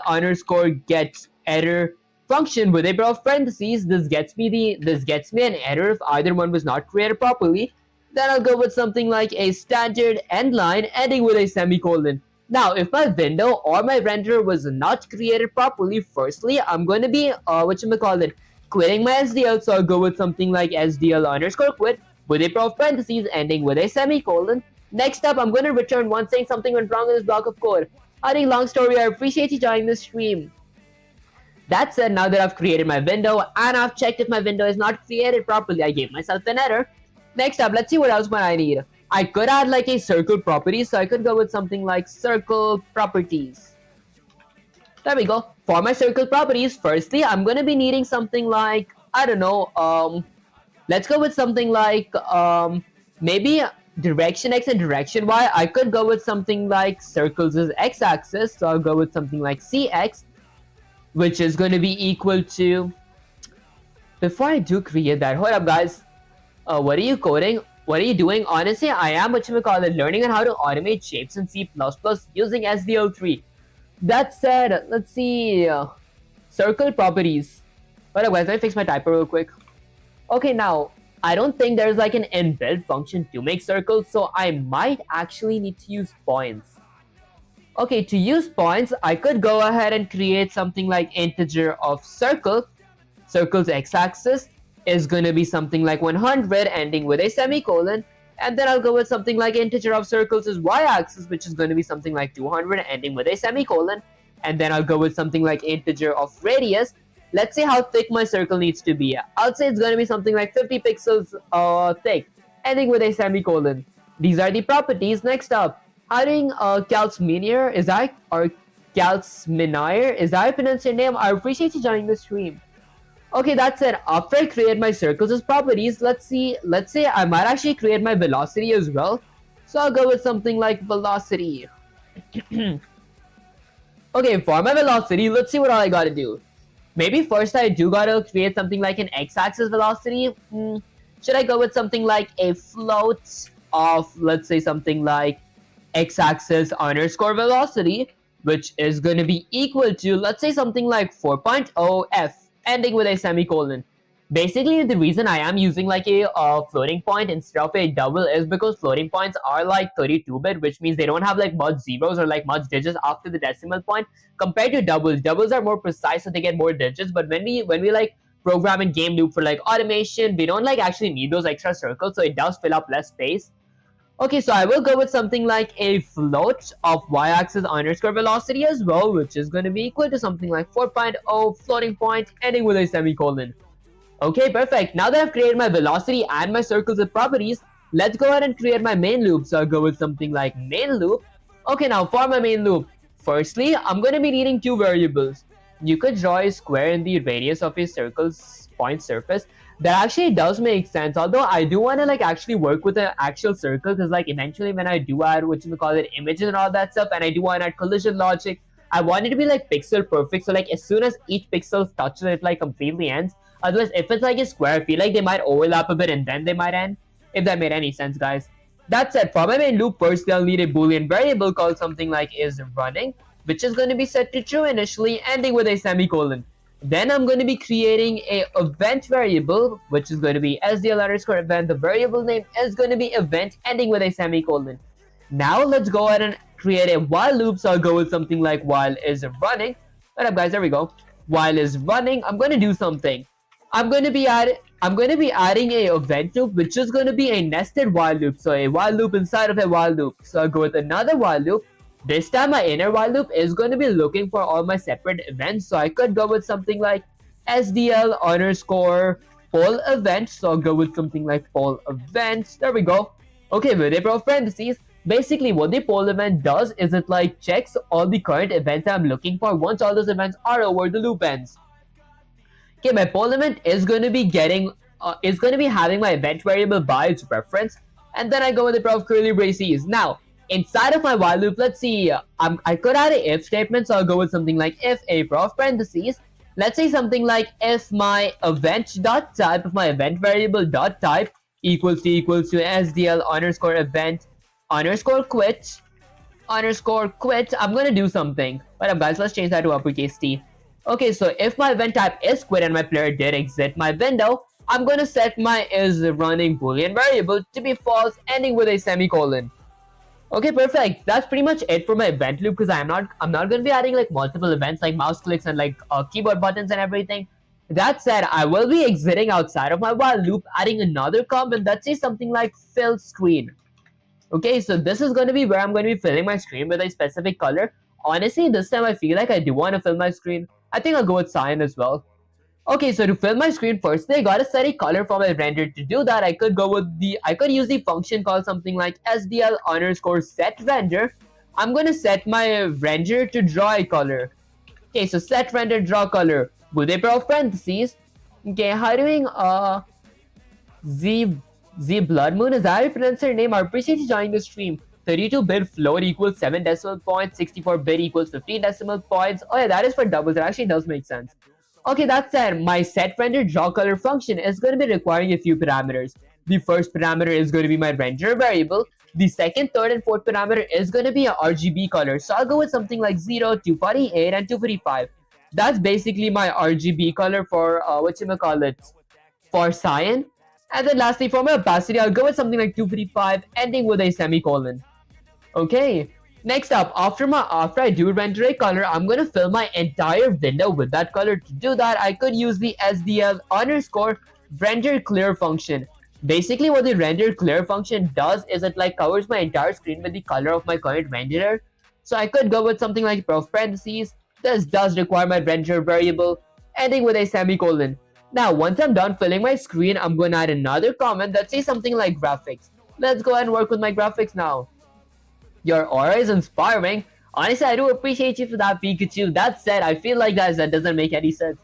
underscore get error function with a pair of parentheses. This gets me an error if either one was not created properly. Then I'll go with something like a standard end line ending with a semicolon. Now, if my window or my renderer was not created properly, firstly, I'm going to be, quitting my SDL. So I'll go with something like SDL underscore quit with a pair of parentheses ending with a semicolon. Next up, I'm going to return one saying something went wrong in this block of code. Adding long story, I appreciate you joining the stream. That said, now that I've created my window and I've checked if my window is not created properly, I gave myself an error. Next up, let's see what else might I need. I could add like a circle property, so I could go with something like circle properties. There we go. For my circle properties, firstly, I'm going to be needing something like, I don't know, let's go with something like, maybe direction X and direction Y. I could go with something like circles is X-axis, so I'll go with something like CX, which is going to be equal to, before I do create that, hold up guys, what are you coding? What are you doing? Honestly, I am learning on how to automate shapes in C++ using SDL3. That said, let's see, circle properties. Hold up guys, let me fix my typo real quick. Okay, now, I don't think there's like an inbuilt function to make circles, so I might actually need to use points. Okay, to use points, I could go ahead and create something like integer of circle. Circle's x-axis is going to be something like 100 ending with a semicolon. And then I'll go with something like integer of circles is y-axis, which is going to be something like 200 ending with a semicolon. And then I'll go with something like integer of radius. Let's say how thick my circle needs to be. I'll say it's going to be something like 50 pixels thick, ending with a semicolon. These are the properties. Next up, adding Calcminier, is that, or Calcminier, is that how you pronounce your name? I appreciate you joining the stream. Okay, that's it. After I create my circles as properties, let's say I might actually create my velocity as well. So I'll go with something like velocity. Okay, for my velocity, let's see what all I gotta do. Maybe first I do gotta create something like an x-axis velocity. Should I go with something like a float of, let's say something like x-axis underscore velocity, which is going to be equal to, let's say something like 4.0 f ending with a semicolon. Basically, the reason I am using like a floating point instead of a double is because floating points are like 32-bit, which means they don't have like much zeros or like much digits after the decimal point compared to doubles. Doubles are more precise, so they get more digits. But when we like program in game loop for like automation, we don't like actually need those extra circles, so it does fill up less space. Okay, so I will go with something like a float of y-axis underscore velocity as well, which is going to be equal to something like 4.0 floating point ending with a semicolon. Okay, perfect. Now that I've created my velocity and my circles with properties, let's go ahead and create my main loop. So I'll go with something like main loop. Okay, now for my main loop, firstly, I'm going to be needing two variables. you could draw a square in the radius of a circle's point surface. That actually does make sense. Although I do want to like actually work with an actual circle, because like eventually when I do add what you call it images and all that stuff, and I do want to add collision logic, I want it to be like pixel perfect. So like as soon as each pixel touches it, like completely ends. Otherwise, if it's like a square, I feel like they might overlap a bit and then they might end. If that made any sense, guys. That said, for my main loop, first I'll need a boolean variable called something like is running, which is going to be set to true initially, ending with a semicolon. Then I'm going to be creating a event variable, which is going to be SDL underscore event. The variable name is going to be event, ending with a semicolon. Now let's go ahead and create a while loop. So I'll go with something like while is running. What up, guys? There we go. While is running, I'm going to do something. I'm going to be adding a event loop, which is going to be a nested while loop. So a while loop inside of a while loop. So I'll go with another while loop. This time my inner while loop is going to be looking for all my separate events. So I could go with something like SDL underscore poll event. So I'll go with something like poll events. There we go. Okay, with a pair of parentheses. Basically what the poll event does is it like checks all the current events I'm looking for. Once all those events are over, the loop ends. Okay, my poll event is going to be having my event variable by its reference, and then I go with the pair of curly braces. Now, inside of my while loop, let's see, I could add an if statement, so I'll go with something like if a pair of parentheses. Let's say something like if my event dot type of my event variable dot type equals to SDL underscore event underscore quit. I'm gonna do something. What up, guys? Let's change that to uppercase T. Okay, so if my event type is quit and my player did exit my window, I'm going to set my is running boolean variable to be false, ending with a semicolon. Okay, perfect. That's pretty much it for my event loop, because I'm not going to be adding like multiple events like mouse clicks and like keyboard buttons and everything. That said, I will be exiting outside of my while loop, adding another comment that says something like fill screen. Okay, so this is going to be where I'm going to be filling my screen with a specific color. Honestly, this time I feel like I do want to fill my screen. I think I'll go with cyan as well. Okay, so to fill my screen, firstly, I gotta set a color for my render. To do that, I could use the function called something like SDL underscore set render. I'm gonna set my render to draw a color. Okay, so set render draw color with a pair of parentheses. Okay, how doing Z Blood Moon, is that how you pronounce your name? I appreciate you joining the stream. 32-bit float equals 7 decimal points, 64-bit equals 15 decimal points. Oh yeah, that is for doubles. It actually does make sense. Okay, that said, my set render draw color function is going to be requiring a few parameters. The first parameter is going to be my render variable. The second, third, and fourth parameter is going to be a RGB color. So I'll go with something like 0, 248, and 245. That's basically my RGB color for for cyan. And then lastly, for my opacity, I'll go with something like 255, ending with a semicolon. Okay, next up, after I do render a color, I'm going to fill my entire window with that color. To do that, I could use the SDL underscore render clear function. Basically, what the render clear function does is it like covers my entire screen with the color of my current renderer. So I could go with something like parentheses. This does require my render variable, ending with a semicolon. Now, once I'm done filling my screen, I'm going to add another comment that says something like graphics. Let's go ahead and work with my graphics now. Your aura is inspiring. Honestly, I do appreciate you for that, Pikachu. That said, I feel like that doesn't make any sense.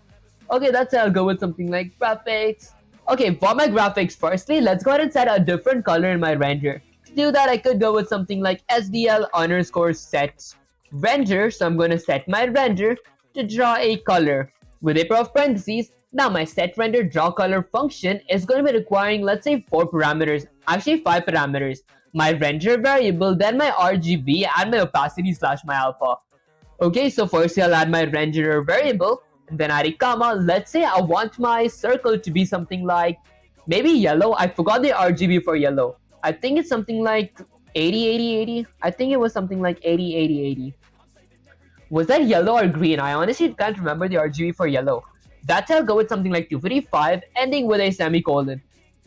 Okay, that's it. I'll go with something like graphics. Okay, for my graphics, firstly, let's go ahead and set a different color in my render. To do that, I could go with something like SDL underscore set render. So I'm going to set my render to draw a color with a pair of parentheses. Now, my set render draw color function is going to be requiring, let's say, 4 parameters. Actually, 5 parameters. My render variable, then my RGB, and my opacity / my alpha. Okay, so first I'll add my renderer variable, and then add a comma. Let's say I want my circle to be something like, maybe yellow. I forgot the RGB for yellow. I think it's something like 80, 80, 80. I think it was something like 80, 80, 80. Was that yellow or green? I honestly can't remember the RGB for yellow. That's how I'll go with something like 255, ending with a semicolon.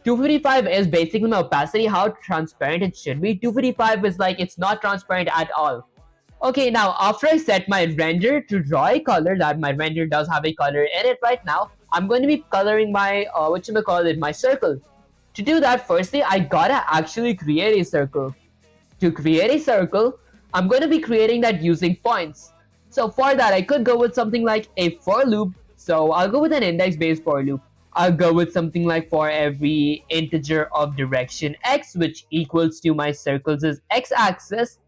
255 is basically my opacity, how transparent it should be. 255 is like it's not transparent at all. Okay, now after I set my render to draw a color, that my render does have a color in it right now, I'm going to be coloring my my circle. To do that, firstly, I gotta actually create a circle. To create a circle, I'm going to be creating that using points. So for that, I could go with something like a for loop. So I'll go with an index-based for loop. I'll go with something like for every integer of direction x, which equals to my circles' x-axis.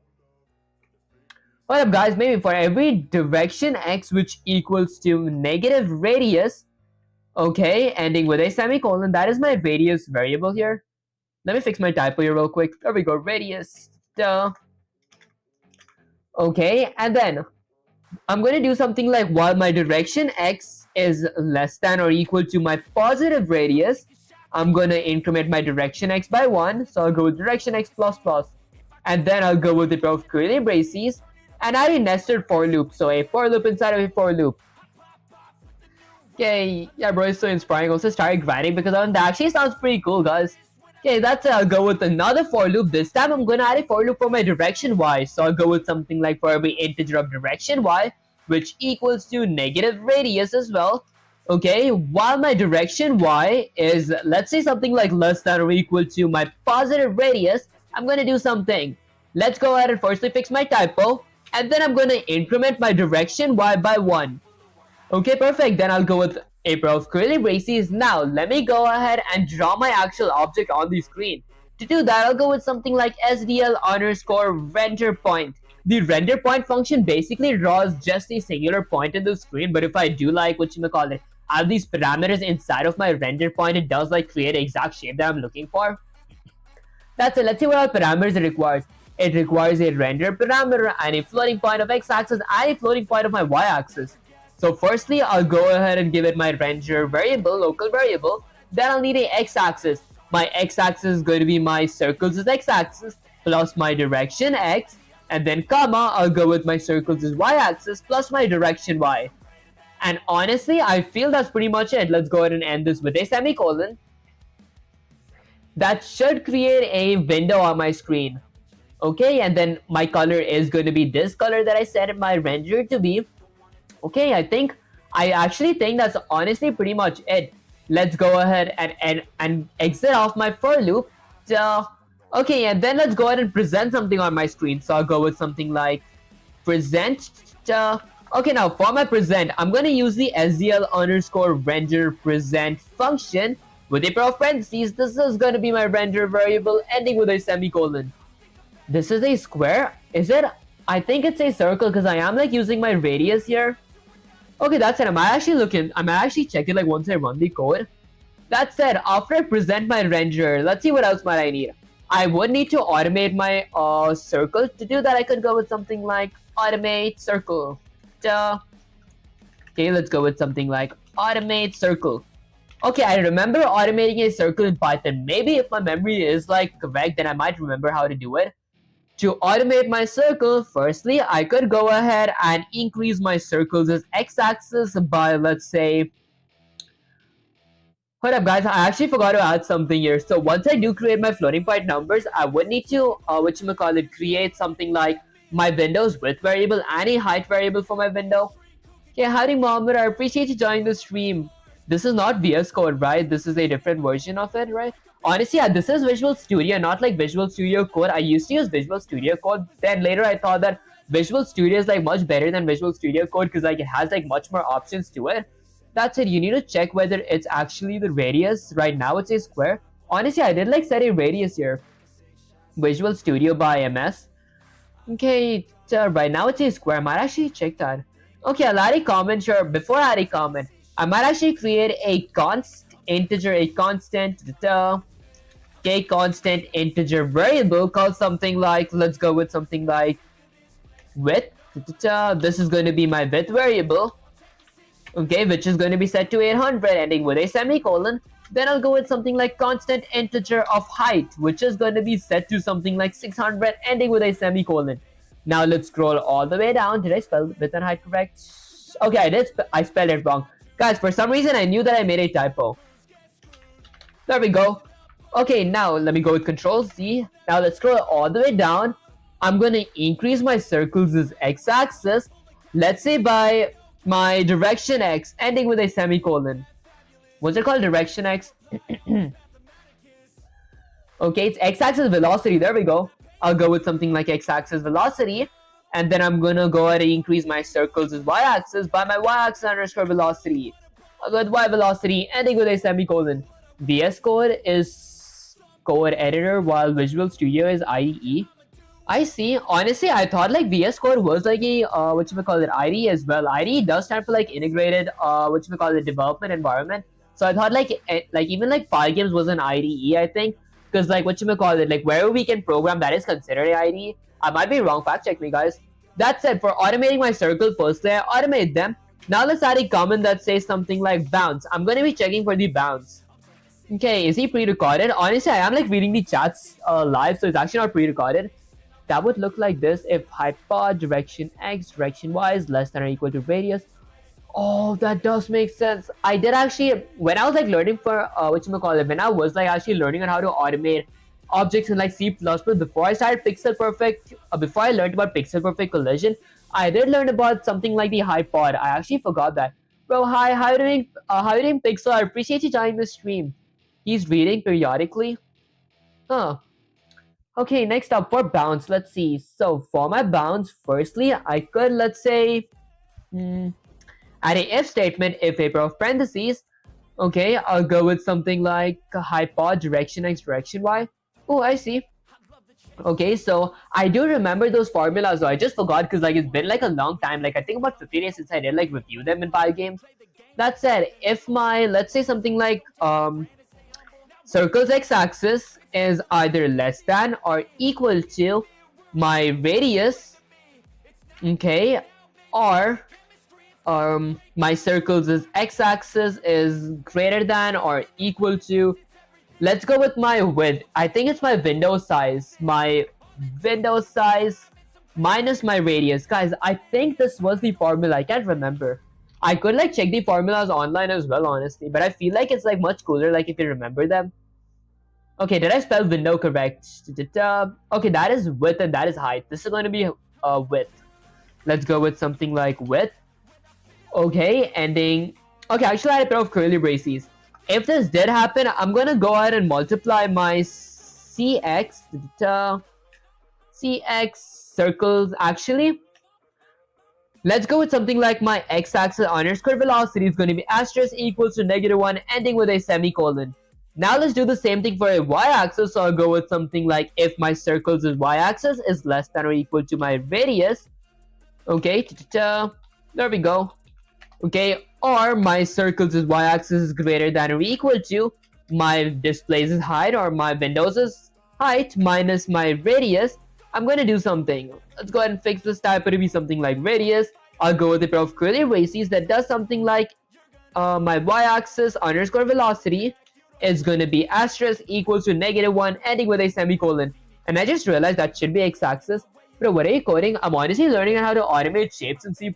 What up, guys? Maybe for every direction x, which equals to negative radius, okay, ending with a semicolon, that is my radius variable here. Let me fix my typo here real quick. There we go, radius. Duh. Okay, and then I'm going to do something like while my direction x is less than or equal to my positive radius, I'm going to increment my direction x by 1. So I'll go with direction x plus plus. And then I'll go with the pair of curly braces and add a nested for loop. So a for loop inside of a for loop. Okay, yeah, bro, it's so inspiring. Also started grinding because that actually sounds pretty cool, guys. Okay, that's it. I'll go with another for loop. This time I'm going to add a for loop for my direction y. So I'll go with something like for every integer of direction y, which equals to negative radius as well. Okay, while my direction y is, let's say, something like less than or equal to my positive radius, I'm going to do something. Let's go ahead and firstly fix my typo. And then I'm going to increment my direction y by 1. Okay, perfect. Then I'll go with a pair of curly braces. Now, let me go ahead and draw my actual object on the screen. To do that, I'll go with something like SDL_render point. The render point function basically draws just a singular point in the screen, but if I do like I have these parameters inside of my render point, it does like create the exact shape that I'm looking for. That's it. Let's see what all parameters it requires. It requires a render parameter and a floating point of x-axis and a floating point of my y-axis. So firstly, I'll go ahead and give it my render variable, local variable. Then I'll need a x-axis. My x-axis is going to be my circles' x-axis plus my direction x. And then comma, I'll go with my circles' y-axis plus my direction y. And honestly, I feel that's pretty much it. Let's go ahead and end this with a semicolon. That should create a window on my screen. Okay, and then my color is going to be this color that I set my render to be. Okay, I actually think that's honestly pretty much it. Let's go ahead and exit off my for loop. Okay, and then let's go ahead and present something on my screen. So I'll go with something like present. Okay, now for my present, I'm going to use the SDL_render present function with a pair of parentheses. This is going to be my render variable ending with a semicolon. This is a square. Is it? I think it's a circle because I am like using my radius here. Okay, that's it. I might actually check it like once I run the code. That said, after I present my render, let's see what else might I need. I would need to automate my circle. To do that, I could go with something like automate circle. Okay, let's go with something like automate circle. Okay, I remember automating a circle in Python. Maybe if my memory is like correct, then I might remember how to do it. To automate my circle, firstly, I could go ahead and increase my circles' x-axis by, let's say... Hold up, guys, I actually forgot to add something here. So once I do create my floating point numbers, I would need to, create something like my window's width variable and a height variable for my window. Okay, howdy, Mohammed, I appreciate you joining the stream. This is not VS Code, right? This is a different version of it, right? Honestly, yeah, this is Visual Studio, not like Visual Studio Code. I used to use Visual Studio Code. Then later I thought that Visual Studio is like much better than Visual Studio Code because like it has like much more options to it. That's it. You need to check whether it's actually the radius. Right now it's a square. Honestly, I did like set a radius here. Visual Studio by MS. Okay, so right now it's a square. I might actually check that. Okay, I'll add a comment here. Before I add a comment, I might actually create a constant integer variable called something like, let's go with something like width. This is going to be my width variable, okay, which is going to be set to 800 ending with a semicolon. Then I'll go with something like constant integer of height, which is going to be set to something like 600 ending with a semicolon. Now let's scroll all the way down. Did I spell width and height correct? Okay, I spelled it wrong. Guys, for some reason I knew that I made a typo. There we go. Okay, now let me go with Control C. Now let's scroll all the way down. I'm going to increase my circles' x-axis, let's say by my direction x, ending with a semicolon. What's it called? Direction x? Okay, it's x-axis velocity. There we go. I'll go with something like x-axis velocity. and then I'm gonna go ahead and increase my circles' y-axis by my y-axis underscore velocity. I'll go with y velocity, ending with a semicolon. VS Code is code editor, while Visual Studio is IDE. I see. Honestly, I thought like VS Code was like a what you call it IDE as well. IDE does stand for like integrated what you call it development environment. So I thought like even like Pygames was an IDE, I think, because like what you call it, like wherever we can program, that is considered a IDE. I might be wrong. Fact check me, guys. That said, for automating my circle, firstly I automate them. Now let's add a comment that says something like bounce. I'm gonna be checking for the bounce. Okay, is he pre-recorded? Honestly, I am like reading the chats live, so it's actually not pre-recorded. That would look like this if hyper direction x direction y is less than or equal to radius. Oh, that does make sense. I did actually, when I was like learning for when I was like actually learning on how to automate objects in like C++, before I started pixel perfect, before I learned about pixel perfect collision, I did learn about something like the hypod. I actually forgot that. Bro, hi, how you doing, Pixel? I appreciate you joining the stream. He's reading periodically. Huh. Okay, next up for bounce, let's see. So for my bounce, firstly, I could, let's say, add a if statement, if a pair of parentheses. Okay, I'll go with something like hypod direction x direction y. Oh, I see. Okay, so I do remember those formulas, though I just forgot because like it's been like a long time. Like I think about 50 days since I did like review them in Pygames. That said, if my, let's say something like circle's x-axis is either less than or equal to my radius, okay, or my circle's x-axis is greater than or equal to, let's go with my width. I think it's my window size. My window size minus my radius. Guys, I think this was the formula. I can't remember. I could like check the formulas online as well, honestly, but I feel like it's like much cooler like if you remember them. Okay, did I spell window correct? Okay, that is width and that is height. This is going to be width. Let's go with something like width. Okay, ending. Okay, actually I had a pair of curly braces. If this did happen, I'm going to go ahead and multiply my CX circles. Actually, let's go with something like my x-axis underscore velocity is going to be asterisk equals to -1, ending with a semicolon. Now let's do the same thing for a y-axis. So I'll go with something like if my circle's y-axis is less than or equal to my radius. Okay, there we go. Okay, or my circle's y-axis is greater than or equal to my display's height or my window's height minus my radius. I'm going to do something. Let's go ahead and fix this type. It'll be something like radius. I'll go with a pair of curly braces that does something like my y-axis underscore velocity is going to be asterisk equals to -1, ending with a semicolon. And I just realized that should be x-axis. Bro, what are you coding? I'm honestly learning how to automate shapes in C++.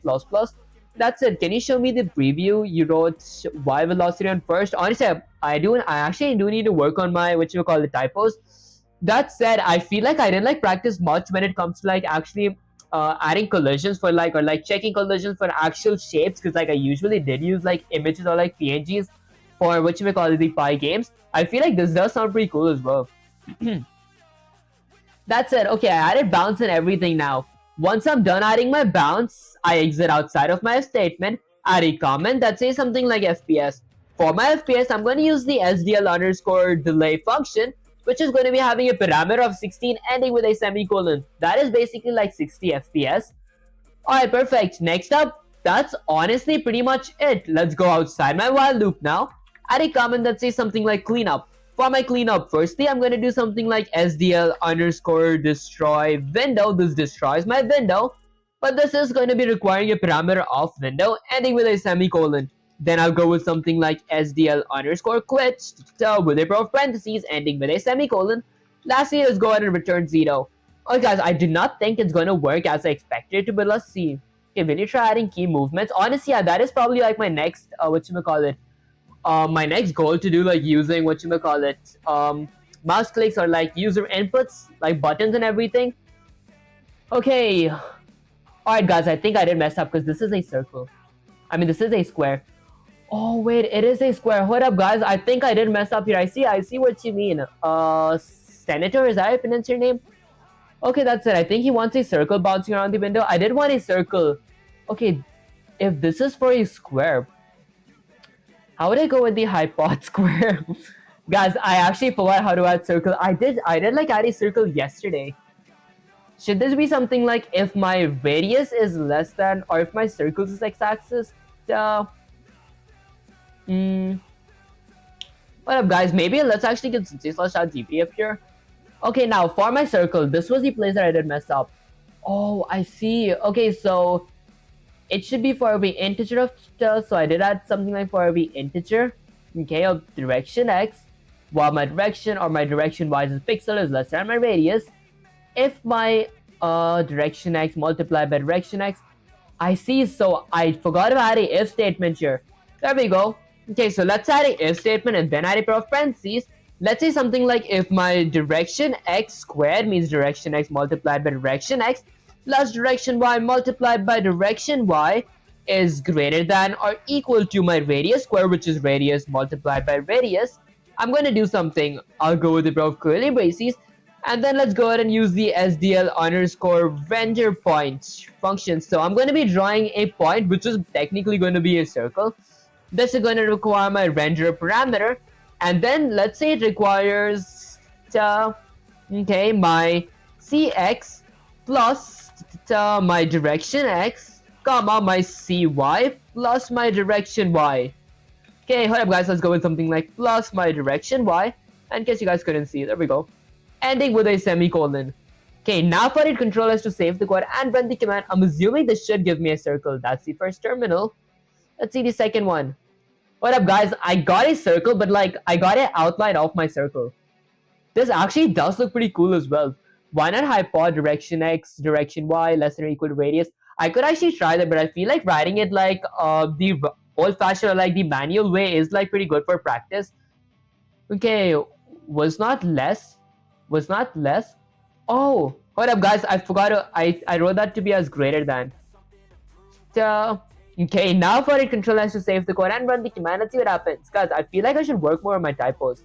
That's it. Can you show me the preview? You wrote y velocity on first. Honestly, I actually do need to work on my the typos. That said, I feel like I didn't like practice much when it comes to like actually adding collisions for like or like checking collisions for actual shapes, because like I usually did use like images or like PNGs for the Pygames. I feel like this does sound pretty cool as well. That's it. Okay, I added bounce and everything now. Once I'm done adding my bounce, I exit outside of my statement, add a comment that says something like FPS. For my FPS, I'm going to use the SDL underscore delay function, which is going to be having a parameter of 16 ending with a semicolon. That is basically like 60 FPS. Alright, perfect. Next up, that's honestly pretty much it. Let's go outside my while loop now. Add a comment that says something like cleanup. For my cleanup, firstly, I'm going to do something like SDL underscore destroy window. This destroys my window, but this is going to be requiring a parameter of window ending with a semicolon. Then I'll go with something like SDL underscore quit with a pair of parentheses ending with a semicolon. Lastly, let's go ahead and return 0. Okay, guys, I do not think it's going to work as I expected to, but let's see. Okay, will you try adding key movements? Honestly, yeah, that is probably like my next, my next goal to do, like using mouse clicks or like user inputs, like buttons and everything. Okay. Alright, guys, I think I did mess up because this is a circle. I mean, this is a square. Oh, wait, it is a square. Hold up, guys. I think I did mess up here. I see what you mean. Senator, is that how you pronounce your name? Okay, that's it. I think he wants a circle bouncing around the window. I did want a circle. Okay, if this is for a square, how would I go with the hypod square? Guys, I actually forgot how to add circle. I did like add a circle yesterday. Should this be something like if my radius is less than, or if my circle is x-axis? Hmm. What up, guys? Maybe let's actually get c/GP up here. Okay, now for my circle, this was the place that I did mess up. Oh, I see. Okay, so it should be for every integer of so I did add something like for every integer, okay, of direction x, while my direction or my direction y is pixel is less than my radius. If my direction x multiplied by direction x, I see. So I forgot to add a if statement here. There we go. Okay, so let's add a if statement and then add a pair of parentheses. Let's say something like if my direction x squared means direction x multiplied by direction x plus direction y multiplied by direction y is greater than or equal to my radius square, which is radius multiplied by radius. I'm going to do something. I'll go with the pair of curly braces, and then let's go ahead and use the SDL underscore render point function. So I'm going to be drawing a point, which is technically going to be a circle. This is going to require my render parameter, and then let's say it requires okay, my cx plus my direction x comma my cy plus my direction y. Okay, hold up, guys, let's go with something like plus my direction y, and in case you guys couldn't see, there we go, ending with a semicolon. Okay, now for it controllers to save the code and run the command. I'm assuming this should give me a circle. That's the first terminal. Let's see the second one. What up, guys? I got a circle, but like I got an outline of my circle. This actually does look pretty cool as well. Why not hypod direction x, direction y, less than or equal to radius? I could actually try that, but I feel like writing it like the old-fashioned or like the manual way is like pretty good for practice. Okay, was not less. Oh, hold up, guys. I forgot to, I wrote that to be as greater than. Okay, now for it, control has to save the code and run the command. Let's see what happens. Guys, I feel like I should work more on my typos.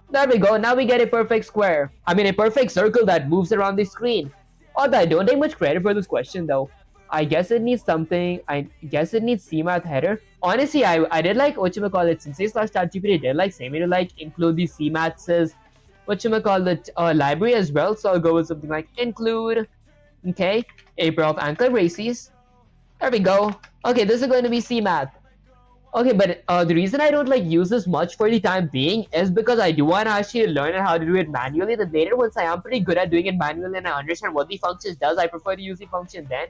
There we go. Now we get a perfect square. I mean, a perfect circle that moves around the screen. Although I don't take much credit for this question though. I guess it needs something. I guess it needs CMath header. Honestly, I did like whatchamacallit, since /ChatGPT did like say me to like include the CMaths whatchamacallit library as well. So I'll go with something like include, okay, a pair of ankle braces. There we go. Okay, this is going to be CMath. Okay, but the reason I don't like use this much for the time being is because I do want to actually learn how to do it manually. Then later, once I am pretty good at doing it manually and I understand what the functions does, I prefer to use the function then.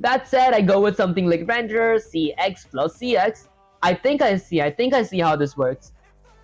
That said, I go with something like render cx plus cx. I think I see how this works.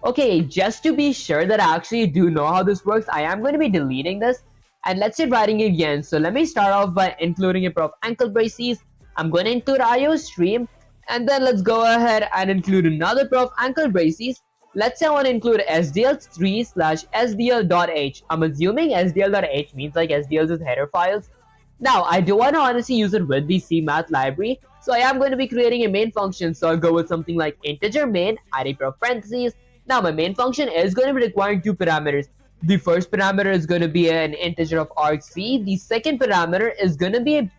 Okay, just to be sure that I actually do know how this works, I am going to be deleting this. And let's say writing it again. So let me start off by including a pair of ankle braces. I'm going to include IO stream. And then let's go ahead and include another pair of ankle braces. Let's say I want to include SDL3 slash SDL.h. I'm assuming SDL.h means like SDL's header files. Now, I do want to honestly use it with the CMath library. So I am going to be creating a main function. So I'll go with something like integer main, add a pair of parentheses. Now, my main function is going to be requiring two parameters. The first parameter is going to be an integer of argc. The second parameter is going to be an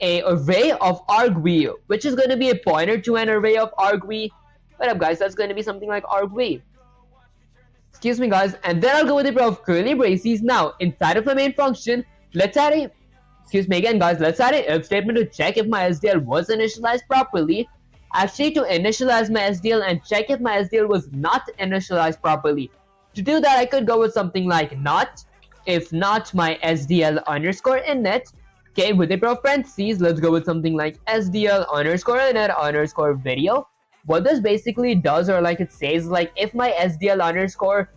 array of argv, which is going to be a pointer to an array of argv. What up, guys? That's going to be something like argv. Excuse me, guys. And then I'll go with a pair of curly braces. Now, inside of my main function, let's add a... Excuse me again, guys. Let's add an if statement to check if my SDL was initialized properly. Actually, to initialize my SDL and check if my SDL was not initialized properly. To do that, I could go with something like not, if not my SDL underscore init. Okay, with a pair of parentheses, let's go with something like SDL underscore init underscore video. What this basically does, or like it says, like if my SDL underscore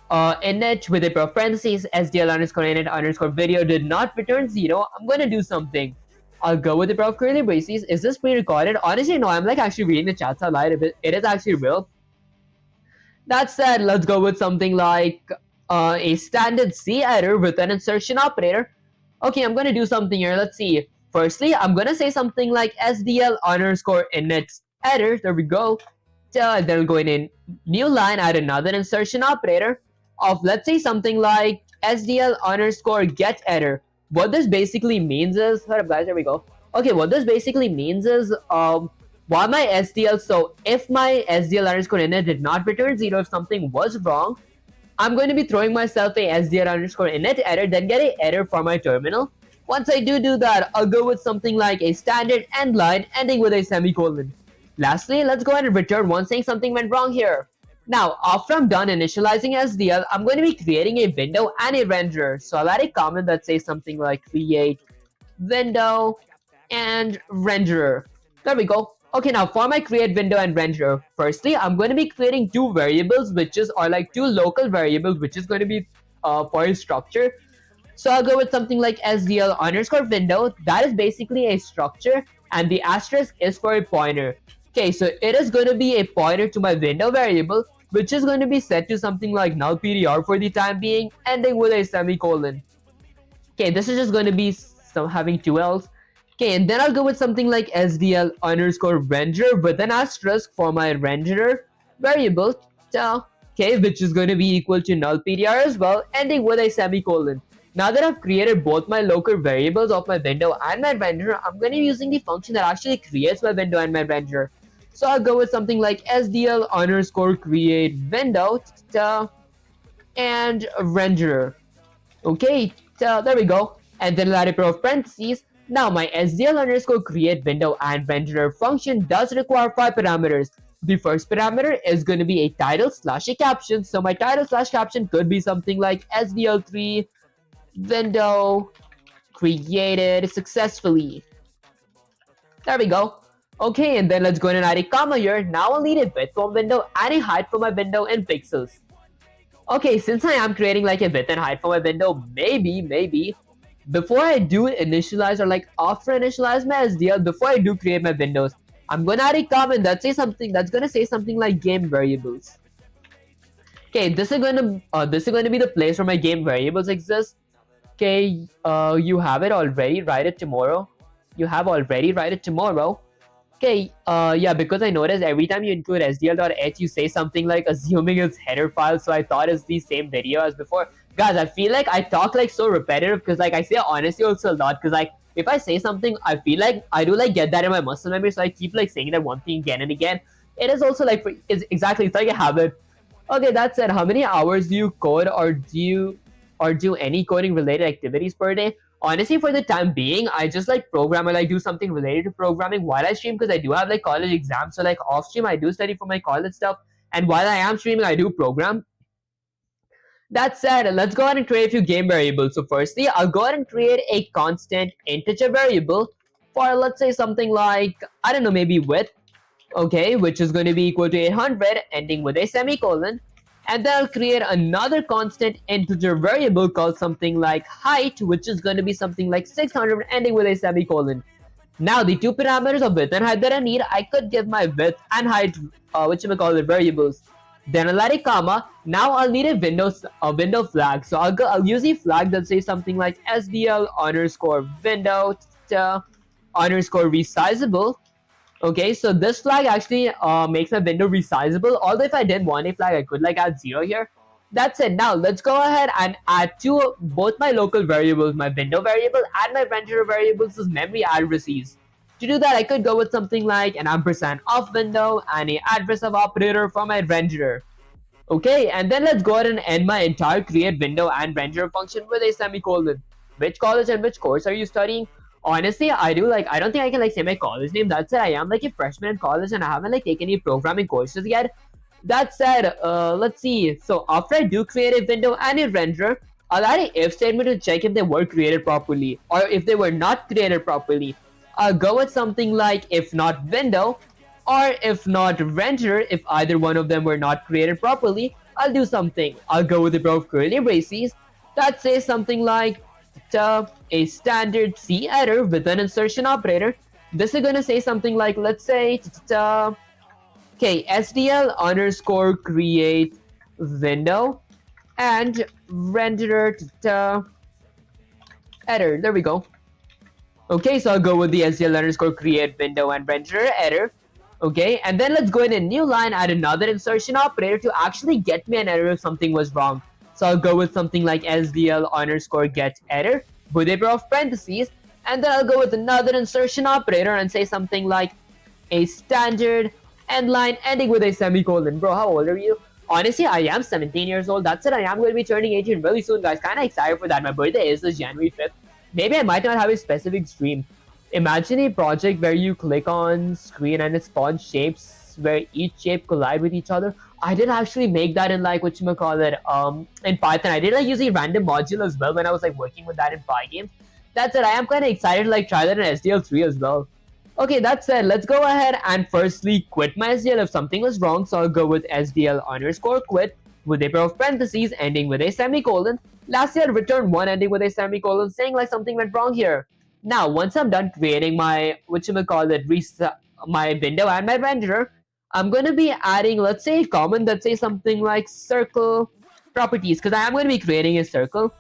init with a pair of parentheses, SDL underscore init underscore video did not return 0, I'm gonna do something. I'll go with a pair of curly braces. Is this pre-recorded? Honestly, no, I'm like actually reading the chats out loud. It is actually real. That said, let's go with something like a standard C error with an insertion operator. Okay, I'm going to do something here. Let's see. Firstly, I'm going to say something like SDL underscore init error. There we go. Then I'll go in a new line, add another insertion operator of, let's say, something like SDL underscore get error. What this basically means is, hold up guys, there we go. Okay, what this basically means is, while my SDL, so if my SDL underscore init did not return 0, if something was wrong, I'm going to be throwing myself a SDL underscore init error, then get an error for my terminal. Once I do that, I'll go with something like a standard end line ending with a semicolon. Lastly, let's go ahead and return one saying something went wrong here. Now, after I'm done initializing SDL, I'm going to be creating a window and a renderer. So I'll add a comment that says something like create window and renderer. There we go. Okay, now for my create window and renderer, firstly, I'm going to be creating two variables, are like two local variables, which is going to be for a structure. So I'll go with something like SDL underscore window. That is basically a structure, and the asterisk is for a pointer. Okay, so it is going to be a pointer to my window variable, which is going to be set to something like null PDR for the time being, ending with a semicolon. Okay, this is just going to be having two L's. Okay, and then I'll go with something like SDL underscore renderer with an asterisk for my renderer variable, okay, which is going to be equal to null PDR as well, ending with a semicolon. Now that I've created both my local variables of my window and my renderer, I'm going to be using the function that actually creates my window and my renderer. So I'll go with something like SDL underscore create window and renderer. Okay, there we go. And then I'll add a pair of parentheses. Now my SDL underscore create window and renderer function does require 5 parameters. The first parameter is going to be a title slash a caption. So my title slash caption could be something like SDL3 window created successfully. There we go. Okay, and then let's go ahead and add a comma here. Now I'll need a width for window and a height for my window in pixels. Okay, since I am creating like a width and height for my window, maybe before I do initialize, or like after initialize my SDL, before I do create my windows, I'm gonna add a comment that's gonna say something like game variables. Okay, this is going to be the place where my game variables exist. Okay, you have it already. Write it tomorrow. You have already. Write it tomorrow. Okay, yeah, because I noticed every time you include SDL.h, you say something like assuming it's header file, so I thought it's the same video as before. Guys, I feel like I talk like so repetitive because like I say honestly also a lot, because like if I say something, I feel like I do like get that in my muscle memory, so I keep like saying that one thing again and again. It is also like, it's like a habit. Okay, that said, how many hours do you code or do any coding related activities per day? Honestly, for the time being, I just like program or like do something related to programming while I stream, because I do have like college exams. So like off stream, I do study for my college stuff, and while I am streaming, I do program. That said, let's go ahead and create a few game variables. So firstly, I'll go ahead and create a constant integer variable for, let's say, something like, I don't know, maybe width, okay, which is going to be equal to 800, ending with a semicolon. And then I'll create another constant integer variable called something like height, which is going to be something like 600, ending with a semicolon. Now the two parameters of width and height that I need, I could give my width and height, which we call the variables. Then I'll add a comma. Now I'll need a window flag. So I'll use a flag that says something like SDL underscore window underscore resizable. Okay, so this flag actually makes my window resizable. Although if I didn't want a flag, I could like add 0 here. That's it. Now let's go ahead and add to both my local variables, my window variable and my renderer variables, as memory addresses. To do that, I could go with something like an ampersand of window and a address of operator for my renderer. Okay, and then let's go ahead and end my entire create window and renderer function with a semicolon. Which college and which course are you studying? Honestly, I don't think I can like say my college name. That said, I am like a freshman in college and I haven't like taken any programming courses yet. That said, let's see. So after I do create a window and a renderer, I'll add an if statement to check if they were created properly or if they were not created properly. I'll go with something like if not window or if not renderer. If either one of them were not created properly, I'll do something. I'll go with a pair of curly braces that says something like a standard C error with an insertion operator. This is going to say something like, let's say, okay, SDL underscore create window and renderer error. There we go. Okay, so I'll go with the SDL underscore create window and renderer error. Okay, and then let's go in a new line, add another insertion operator to actually get me an error if something was wrong. So I'll go with something like SDL underscore get error with a pair of parentheses, and then I'll go with another insertion operator and say something like a standard end line ending with a semicolon. Bro, how old are you? Honestly, I am 17 years old. That's it. I am going to be turning 18 really soon, guys. Kind of excited for that. My birthday is this January 5th. Maybe I might not have a specific stream. Imagine a project where you click on screen and it spawns shapes where each shape collide with each other. I did actually make that in like in Python. I did like use a random module as well when I was like working with that in Pygames. That's it. I am kind of excited to like try that in SDL3 as well. Okay, that said, let's go ahead and firstly quit my SDL if something was wrong. So I'll go with SDL underscore quit with a pair of parentheses ending with a semicolon. Lastly, I'll return one ending with a semicolon saying like something went wrong here. Now, once I'm done creating my, my window and my renderer, I'm going to be adding, let's say, a comment that says something like circle properties, because I am going to be creating a circle.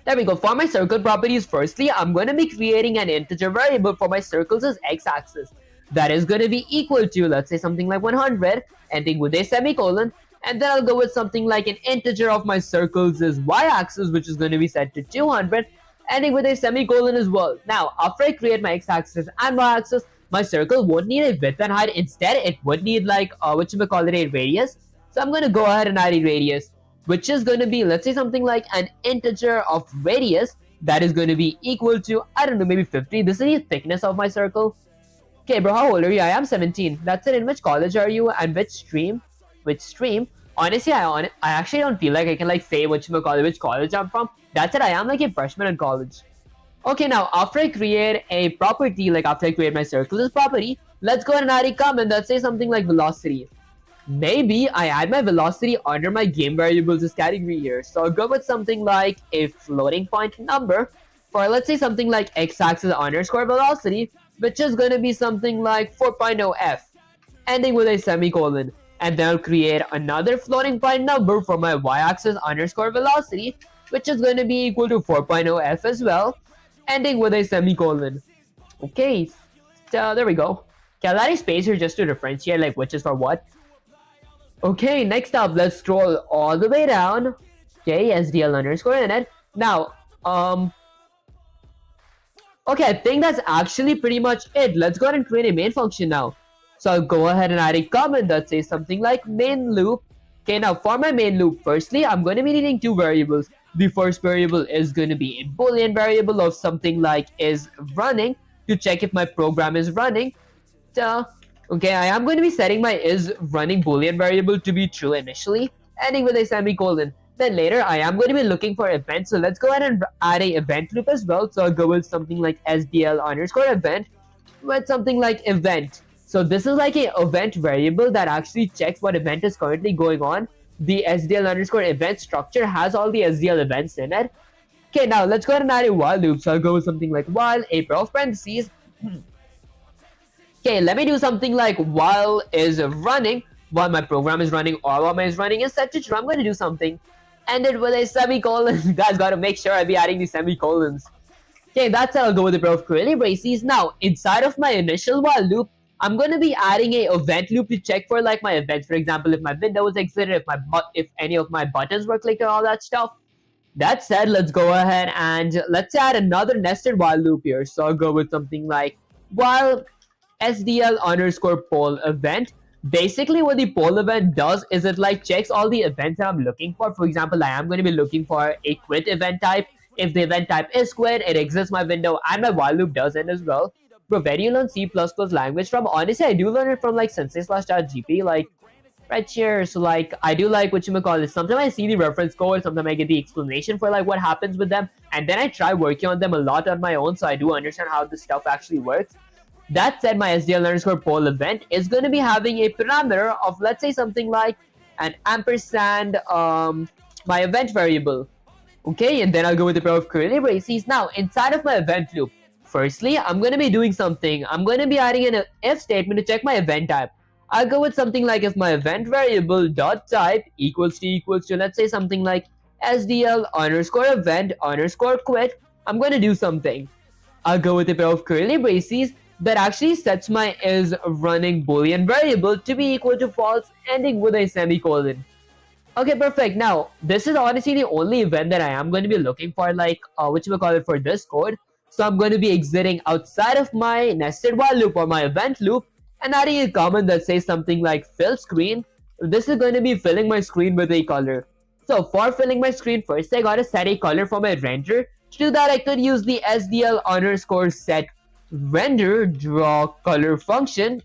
There we go. For my circle properties, firstly, I'm going to be creating an integer variable for my circles as x-axis. That is going to be equal to, let's say, something like 100, ending with a semicolon. And then I'll go with something like an integer of my circles as y-axis, which is going to be set to 200, ending with a semicolon as well. Now, after I create my x-axis and y-axis, my circle won't need a width and height. Instead, it would need like, a radius. So I'm going to go ahead and add a radius, which is going to be, let's say, something like an integer of radius that is going to be equal to, I don't know, maybe 50. This is the thickness of my circle. Okay, bro, how old are you? I am 17. That's it. In which college are you and which stream? Which stream? Honestly, I actually don't feel like I can like say which college I'm from. That's it. I am like a freshman in college. Okay, now after I create a property, like after I create my circles property, let's go ahead and add a comment that says something like velocity. Maybe I add my velocity under my game variables category here. So I'll go with something like a floating point number for, let's say, something like x-axis underscore velocity, which is going to be something like 4.0f, ending with a semicolon. And then I'll create another floating point number for my y-axis underscore velocity, which is going to be equal to 4.0f as well, ending with a semicolon. Okay, so there we go. Okay, I'll add a space here just to differentiate like which is for what. Okay, next up, let's scroll all the way down. Okay, SDL underscore init. Now, okay, I think that's actually pretty much it. Let's go ahead and create a main function now. So I'll go ahead and add a comment that says something like main loop. Okay, now for my main loop, firstly, I'm going to be needing two variables. The first variable is going to be a Boolean variable of something like is running to check if my program is running. Okay, I am going to be setting my is running Boolean variable to be true initially, ending with a semicolon. Then later, I am going to be looking for events. So let's go ahead and add a event loop as well. So I'll go with something like SDL underscore event with something like event. So this is like a event variable that actually checks what event is currently going on. The SDL underscore event structure has all the SDL events in it. Okay, now let's go ahead and add a while loop. So I'll go with something like while, a pair of parentheses. Okay, let me do something like while is running, while my program is running or while my is running is set to true. I'm going to do something ended with a semicolon. You guys got to make sure I be adding these semicolons. Okay, that's how I'll go with a pair of curly braces. Now, inside of my initial while loop, I'm going to be adding a event loop to check for like my events. For example, if my window was exited, if any of my buttons were clicked and all that stuff. That said, let's go ahead and let's add another nested while loop here. So I'll go with something like while SDL underscore poll event. Basically, what the poll event does is it like checks all the events that I'm looking for. For example, I am going to be looking for a quit event type. If the event type is quit, it exits my window and my while loop does it as well. Bro, where do you learn C++ language from? Honestly, I do learn it from like sensei/.gp, like right here. So like I do like sometimes I see the reference code, sometimes I get the explanation for like what happens with them, and then I try working on them a lot on my own, so I do understand how this stuff actually works. That said, my SDL underscore poll event is going to be having a parameter of, let's say, something like an ampersand my event variable. Okay, and then I'll go with a pair of curly braces. Now, inside of my event loop, firstly, I'm going to be doing something. I'm going to be adding an if statement to check my event type. I'll go with something like if my event variable dot type equals to, let's say, something like SDL underscore event underscore quit, I'm going to do something. I'll go with a pair of curly braces that actually sets my is running Boolean variable to be equal to false, ending with a semicolon. Okay, perfect. Now, this is honestly the only event that I am going to be looking for, like, what you will call it, for this code. So I'm going to be exiting outside of my nested while loop or my event loop and adding a comment that says something like fill screen. This is going to be filling my screen with a color. So for filling my screen, first I gotta set a color for my render. To do that, I could use the SDL underscore set render draw color function.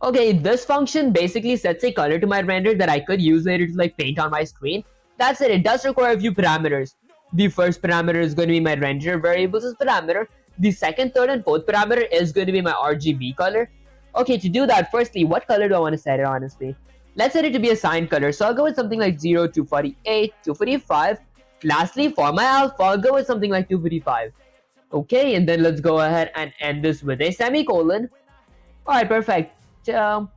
Okay, this function basically sets a color to my render that I could use later to like paint on my screen. That's it. It does require a few parameters. The first parameter is going to be my render variables parameter. The second, third, and fourth parameter is going to be my RGB color. Okay, to do that, firstly, what color do I want to set it, honestly? Let's set it to be a signed color. So I'll go with something like 0, 248, 245. Lastly, for my alpha, I'll go with something like 255. Okay, and then let's go ahead and end this with a semicolon. Alright, perfect. Um,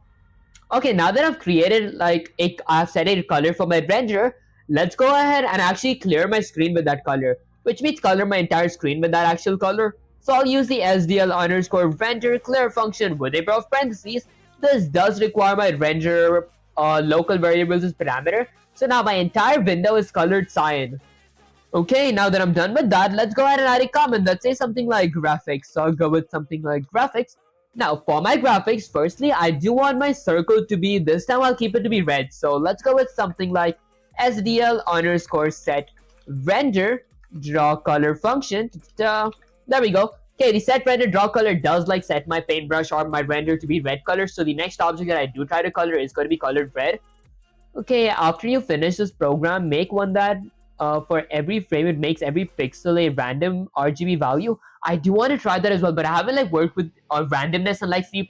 okay, now that I've created I've set a color for my render, let's go ahead and actually clear my screen with that color, which means color my entire screen with that actual color. So I'll use the SDL underscore render clear function with a pair of parentheses. This does require my render local variables as parameter. So now my entire window is colored cyan. Okay, now that I'm done with that, let's go ahead and add a comment that says something like graphics. So I'll go with something like graphics. Now, for my graphics, firstly, I do want my circle to be, this time I'll keep it to be red. So let's go with something like SDL underscore set render draw color function. There we go. Okay, the set render draw color does like set my paintbrush or my render to be red color. So the next object that I do try to color is going to be colored red. Okay, after you finish this program, make one that for every frame it makes every pixel a random RGB value. I do want to try that as well, but I haven't like worked with randomness and like C++.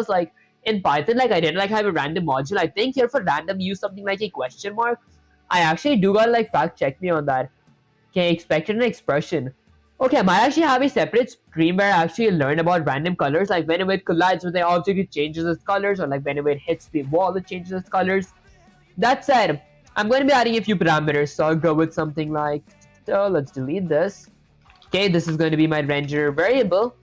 Like in Python, like I didn't like have a random module. I think here for random use something like a question mark. I actually do gotta like fact check me on that. Okay, expected an expression. Okay, I might actually have a separate stream where I actually learn about random colors, like whenever it collides with the object it changes its colors, or like whenever it hits the wall it changes its colors. That said, I'm going to be adding a few parameters, so I'll go with something like, so let's delete this. Okay, this is going to be my render variable.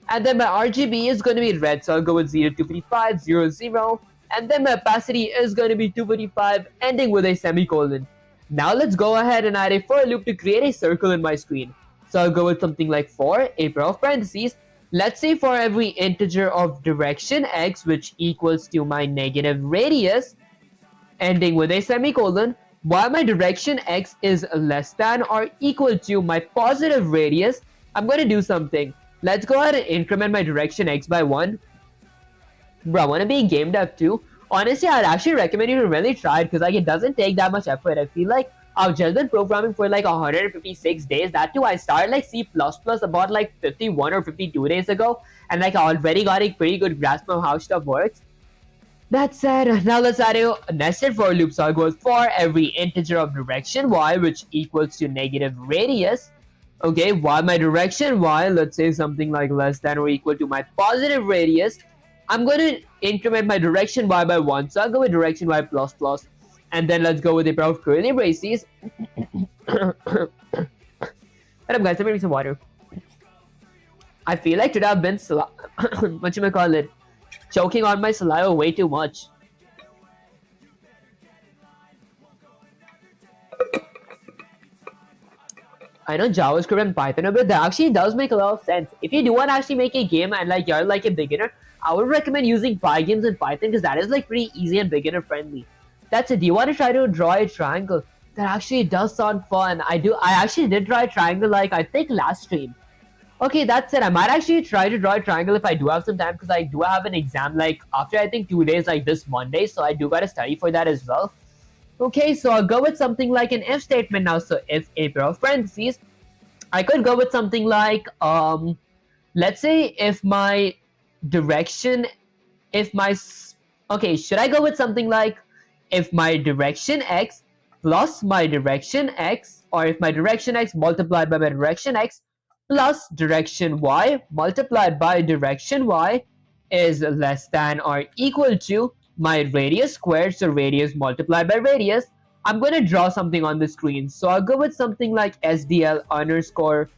And then my RGB is going to be red, so I'll go with 0, 255, 0, 0. And then my opacity is going to be 255, ending with a semicolon. Now let's go ahead and add a for loop to create a circle in my screen. So I'll go with something like for, a pair of parentheses. Let's say for every integer of direction x, which equals to my negative radius, ending with a semicolon, while my direction x is less than or equal to my positive radius, I'm going to do something. Let's go ahead and increment my direction x by 1. Bro, I want to be game dev too. Honestly, I'd actually recommend you to really try it because like it doesn't take that much effort. I feel like I've just been programming for like 156 days. That too, I started like C++ about like 51 or 52 days ago, and like I already got a pretty good grasp of how stuff works. That said, now let's add a nested for loop. So I'll go for every integer of direction y, which equals to negative radius. Okay, while my direction y, let's say something like less than or equal to my positive radius, I'm going to increment my direction y by 1. So I'll go with direction y plus plus. And then let's go with a pair of curly braces. What up, guys? Let me drink some water. I feel like today I've been choking on my saliva way too much. I know JavaScript and Python a bit, that actually does make a lot of sense. If you do want to actually make a game and like you're like a beginner, I would recommend using Pygames and Python because that is like pretty easy and beginner friendly. That's it. Do you want to try to draw a triangle? That actually does sound fun. I actually did draw a triangle like I think last stream. Okay, that's it. I might actually try to draw a triangle if I do have some time because I do have an exam like after I think 2 days like this Monday, so I do gotta study for that as well. Okay, so I'll go with something like an if statement now. So if a pair of parentheses, I could go with something like let's say if my direction, okay, should I go with something like if my direction x plus my direction x, or if my direction x multiplied by my direction x plus direction y multiplied by direction y is less than or equal to my radius squared, so radius multiplied by radius, I'm going to draw something on the screen. So I'll go with something like SDL underscore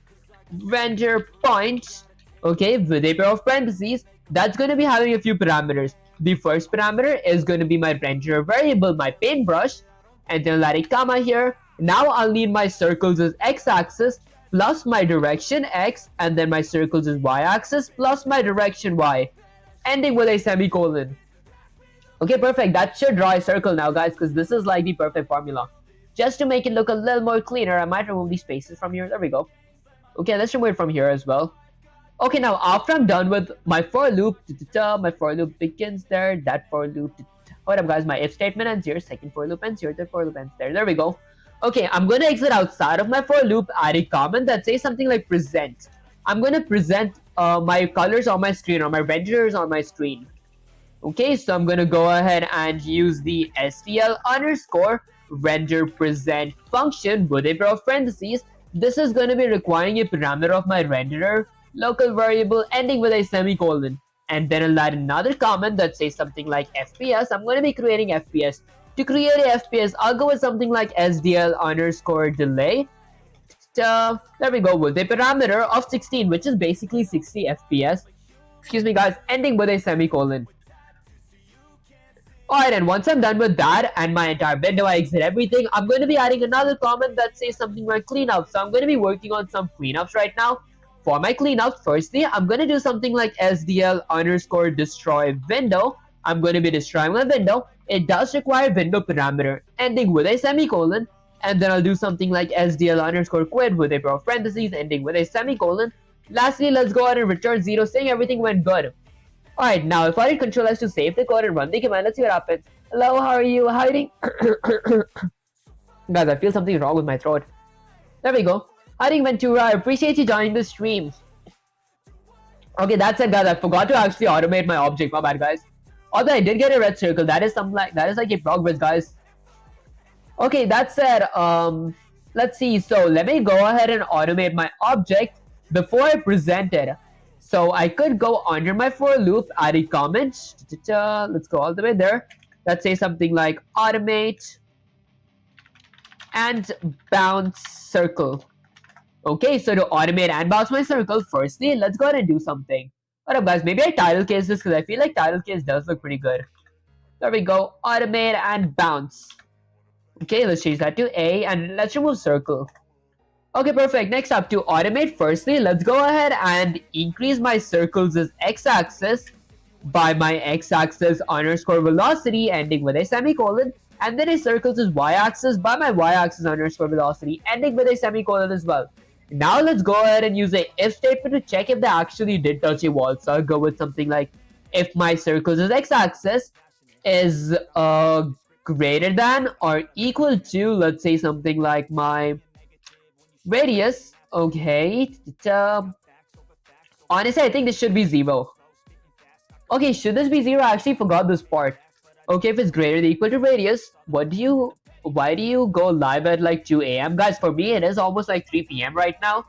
render point, okay, with a pair of parentheses. That's going to be having a few parameters. the first parameter is going to be my renderer variable, my paintbrush, and then let it comma here. Now I'll need my circles as x-axis plus my direction x, and then my circles as y-axis plus my direction y, ending with a semicolon. Okay, perfect. That should draw a circle now, guys, because this is like the perfect formula. Just to make it look a little more cleaner, I might remove these spaces from here. There we go. Okay, let's remove it from here as well. Okay, now after I'm done with my for loop, my for loop begins there, that for loop, hold up guys, my if statement ends here, second for loop ends here, third for loop ends there. There we go. Okay, I'm going to exit outside of my for loop, add a comment that says something like present. I'm going to present my colors on my screen, or my renderers on my screen. Okay, so I'm going to go ahead and use the SDL underscore render present function with a pair of parentheses. This is going to be requiring a parameter of my renderer, local variable, ending with a semicolon. And then I'll add another comment that says something like FPS. I'm going to be creating FPS. To create a FPS, I'll go with something like SDL underscore delay. There we go, with a parameter of 16, which is basically 60 FPS. Excuse me guys, ending with a semicolon. Alright, and once I'm done with that and my entire window, I exit everything, I'm going to be adding another comment that says something like cleanup. So I'm going to be working on some cleanups right now. For my cleanup, firstly, I'm going to do something like SDL underscore destroy window. I'm going to be destroying my window. It does require window parameter, ending with a semicolon. And then I'll do something like SDL underscore quit with a pair of parentheses, ending with a semicolon. Lastly, let's go ahead and return 0, saying everything went good. Alright, now if I hit Control S to save the code and run the command, let's see what happens. Hello, how are you? Hiding? Guys, I feel something wrong with my throat. There we go. Hiding Ventura, I appreciate you joining the stream. Okay, that's it guys. I forgot to actually automate my object. My bad guys. Although I did get a red circle, that is like a progress, guys. Okay, that said, let's see. So let me go ahead and automate my object before I present it. So I could go under my for loop, add a comment. Let's go all the way there. Let's say something like automate and bounce circle. Okay, so to automate and bounce my circle, firstly, let's go ahead and do something. What up, guys? Maybe I title case this because I feel like title case does look pretty good. There we go. Automate and bounce. Okay, let's change that to A and let's remove circle. Okay, perfect. Next up, to automate, firstly, let's go ahead and increase my circles as x-axis by my x-axis underscore velocity, ending with a semicolon, and then a circles as y-axis by my y-axis underscore velocity, ending with a semicolon as well. Now let's go ahead and use a if statement to check if they actually did touch a wall. So I'll go with something like if my circles as x-axis is greater than or equal to, let's say something like my radius. Okay, honestly I think this should be 0. Okay, should this be 0? I actually forgot this part. Okay, if it's greater than equal to radius, why do you go live at like 2 AM? Guys, for me it is almost like 3 PM right now.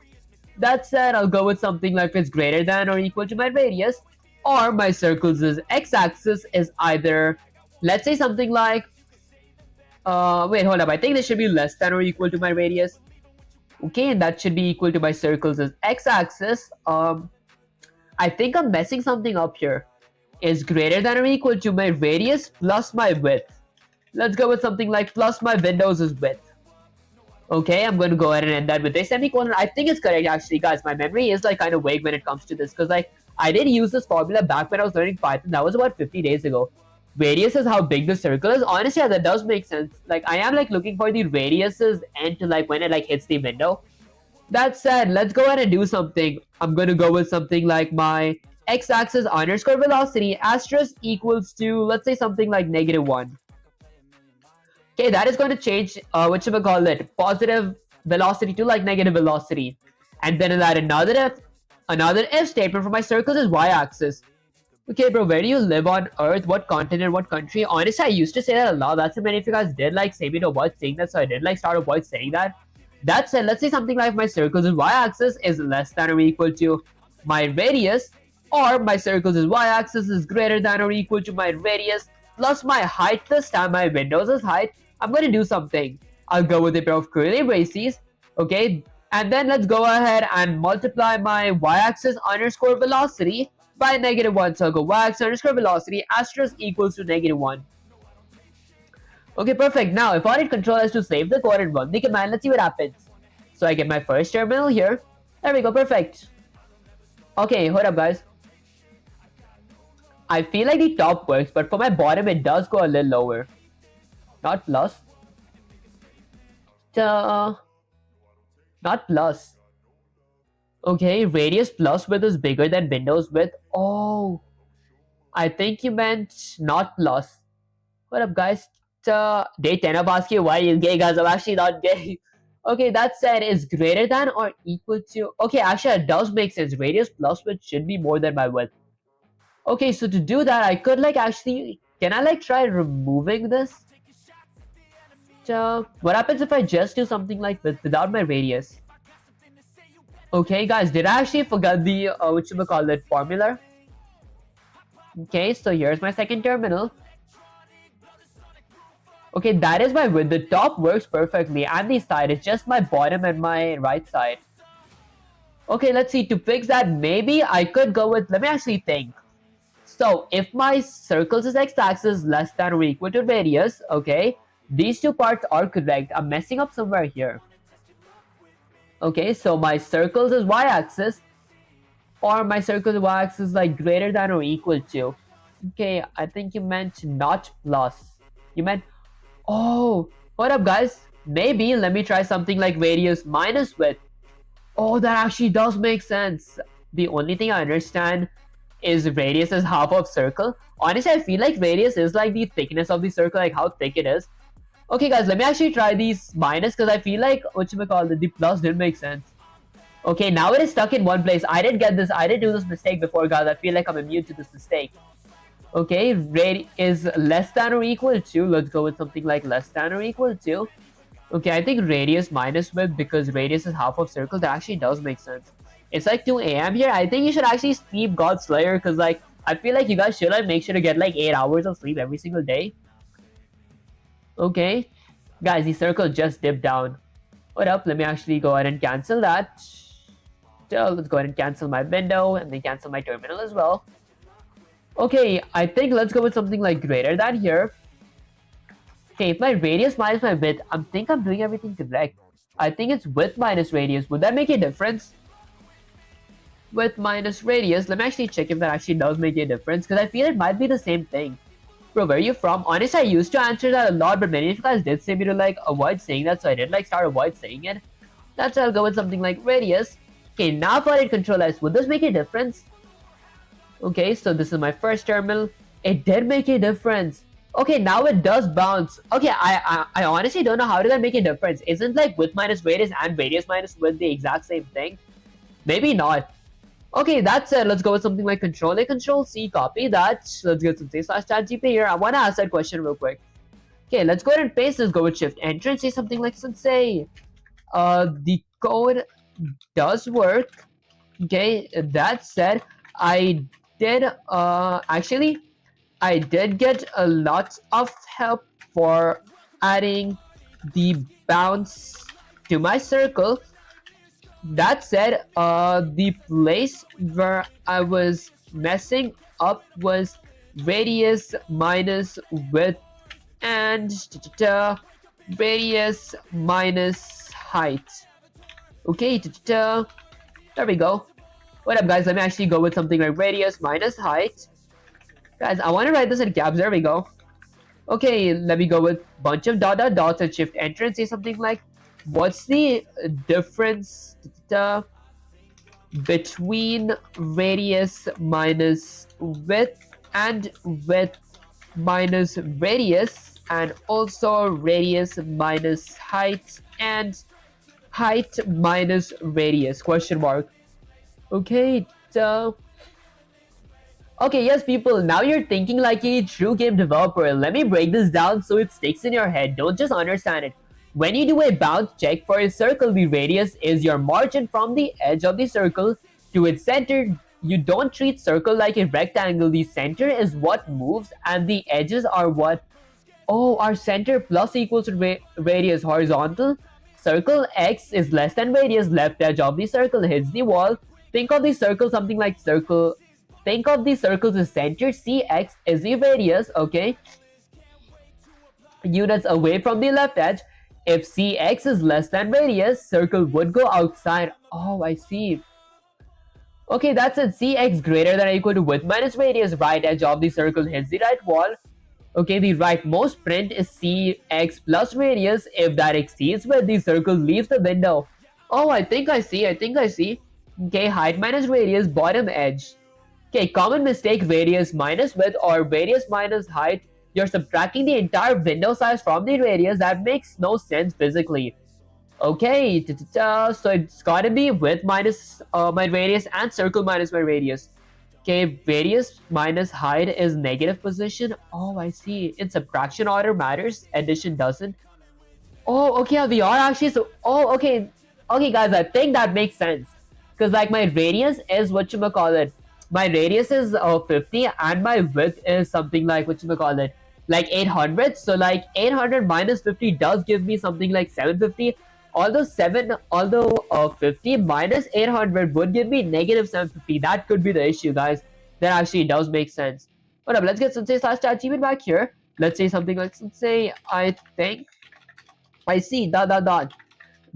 That said, I'll go with something like if it's greater than or equal to my radius, or my circles is x-axis is either, let's say something like wait, hold up, I think this should be less than or equal to my radius. Okay, and that should be equal to my circles as x-axis. I think I'm messing something up here. Is greater than or equal to my radius plus my width. Let's go with something like plus my windows is width. Okay, I'm going to go ahead and end that with a semicolon. I think it's correct actually, guys. My memory is like kind of vague when it comes to this because like I did use this formula back when I was learning Python. That was about 50 days ago. Radius is how big the circle is. Honestly, yeah, that does make sense. Like I am like looking for the radius's end to like when it like hits the window. That said, let's go ahead and do something. I'm going to go with something like my x-axis underscore velocity asterisk equals to, let's say something like -1. Okay, that is going to change what should we call it, positive velocity to like negative velocity. And then I'll add another if statement for my circles is y-axis. Okay, bro, where do you live on Earth? What continent? What country? Honestly, I used to say that a lot. That's so many of you guys did like say me to avoid saying that, so I did like start avoid saying that. That said, let's say something like my circles is y-axis is less than or equal to my radius, or my circles is y-axis is greater than or equal to my radius plus my height this time, my windows is height. I'm going to do something. I'll go with a pair of curly braces. Okay, and then let's go ahead and multiply my y-axis underscore velocity by -1 circle y-axis underscore velocity asterisk equals to -1. Okay, perfect. Now, if I wanted control S to save the code and run the command, let's see what happens. So I get my first terminal here. There we go, perfect. Okay, hold up, guys. I feel like the top works, but for my bottom, it does go a little lower. Not plus. Not plus. Okay, radius plus width is bigger than Windows width. Oh, I think you meant not plus. What up, guys? Day 10 of Ask You Why You Gay, guys. I'm actually not gay. Okay, that said is greater than or equal to. Okay, actually, it does make sense. Radius plus width should be more than my width. Okay, so to do that, I could like actually. Can I like try removing this? What happens if I just do something like this without my radius? Okay, guys, did I actually forget the what should we call it formula? Okay, so here's my second terminal. Okay, that is my width. The top works perfectly, and the side is just my bottom and my right side. Okay, let's see. To fix that, maybe I could go with. Let me actually think. So if my circles is x-axis less than or equal to radius, okay, these two parts are correct. I'm messing up somewhere here. Okay, so my circles is y-axis, or my circles y-axis like greater than or equal to. Okay, I think you meant not plus. You meant, oh, what up, guys? Maybe let me try something like radius minus width. Oh, that actually does make sense. The only thing I understand is radius is half of circle. Honestly, I feel like radius is like the thickness of the circle, like how thick it is. Okay, guys, let me actually try these minus because I feel like the plus didn't make sense. Okay, now it is stuck in one place. I did get this. I did do this mistake before, guys. I feel like I'm immune to this mistake. Okay, radius is less than or equal to. Let's go with something like less than or equal to. Okay, I think radius minus width because radius is half of circle. That actually does make sense. It's like 2 a.m. here. I think you should actually sleep God Slayer because like I feel like you guys should like make sure to get like 8 hours of sleep every single day. Okay, guys, the circle just dipped down. What up? Let me actually go ahead and cancel that. So let's go ahead and cancel my window and then cancel my terminal as well. Okay, I think let's go with something like greater than here. Okay, if my radius minus my width, I think I'm doing everything correct. I think it's width minus radius. Would that make a difference? Width minus radius. Let me actually check if that actually does make a difference because I feel it might be the same thing. Bro, where are you from? Honestly, I used to answer that a lot, but many of you guys did say me to like avoid saying that, so I did like start avoid saying it. That's why I'll go with something like radius. Okay, now for it control S. Would this make a difference? Okay, so this is my first terminal. It did make a difference. Okay, now it does bounce. Okay, I honestly don't know how did that make a difference. Isn't like width minus radius and radius minus width the exact same thing? Maybe not. Okay, that's it. Let's go with something like control A, control C, copy that. Let's get some say/chat GP here. I want to ask that question real quick. Okay, let's go ahead and paste this. Go with shift enter and say something like sensei. The code does work. Okay, that said, I did actually I did get a lot of help for adding the bounce to my circle. That said, the place where I was messing up was radius minus width and radius minus height. Okay, there we go. What up, guys? Let me actually go with something like radius minus height. Guys, I want to write this in caps. There we go. Okay, let me go with bunch of dots and shift enter and say something like, what's the difference between radius minus width and width minus radius, and also radius minus height and height minus radius, question mark. Okay, so okay, yes, people, now you're thinking like a true game developer. Let me break this down so it sticks in your head. Don't just understand it. When you do a bounce check for a circle, the radius is your margin from the edge of the circle to its center. You don't treat circle like a rectangle. The center is what moves and the edges are what... Oh, our center plus equals to radius horizontal. Circle X is less than radius, left edge of the circle hits the wall. Think of the circle something like circle think of the circles as center, CX is the radius, okay? Units away from the left edge. If CX is less than radius, circle would go outside. Oh, I see. Okay, that's it. CX greater than or equal to width minus radius, right edge of the circle hits the right wall. Okay, the rightmost print is CX plus radius. If that exceeds width, the circle leaves the window. Oh, I think I see. Okay, height minus radius, bottom edge. Okay, common mistake, radius minus width or radius minus height. You're subtracting the entire window size from the radius. That makes no sense physically. Okay, so it's gotta be width minus my radius and circle minus my radius. Okay, radius minus height is negative position. Oh, I see. In subtraction order matters, addition doesn't. Oh, okay, we are actually so. Oh, okay, okay, guys. I think that makes sense. Cause like my radius is what you call it. My radius is 50 and my width is something like what you call it, like 800. So like 800 minus 50 does give me something like 750. Although 50 minus 800 would give me negative 750. That could be the issue, guys. That actually does make sense. But let's get Sensei slash achievement back here. Let's say something like Sensei. I think I see dot.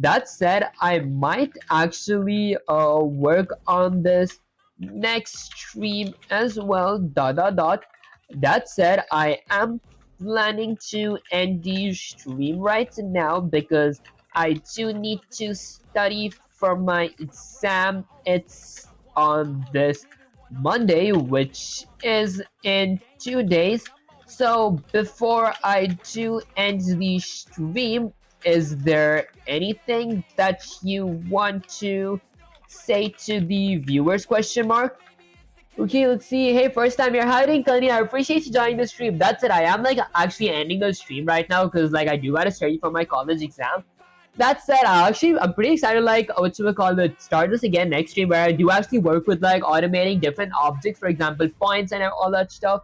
That said, I might actually work on this next stream as well. Dot. That said, I am planning to end the stream right now because I do need to study for my exam. It's on this Monday, which is in 2 days. So before I do end the stream, is there anything that you want to say to the viewers? Question mark. Okay, let's see. Hey, first time you're hiding, Kani. I appreciate you joining the stream. That's it. I am like actually ending the stream right now because like I do gotta study for my college exam. That said, I'm pretty excited like start this again next stream where I do actually work with like automating different objects, for example, points and all that stuff.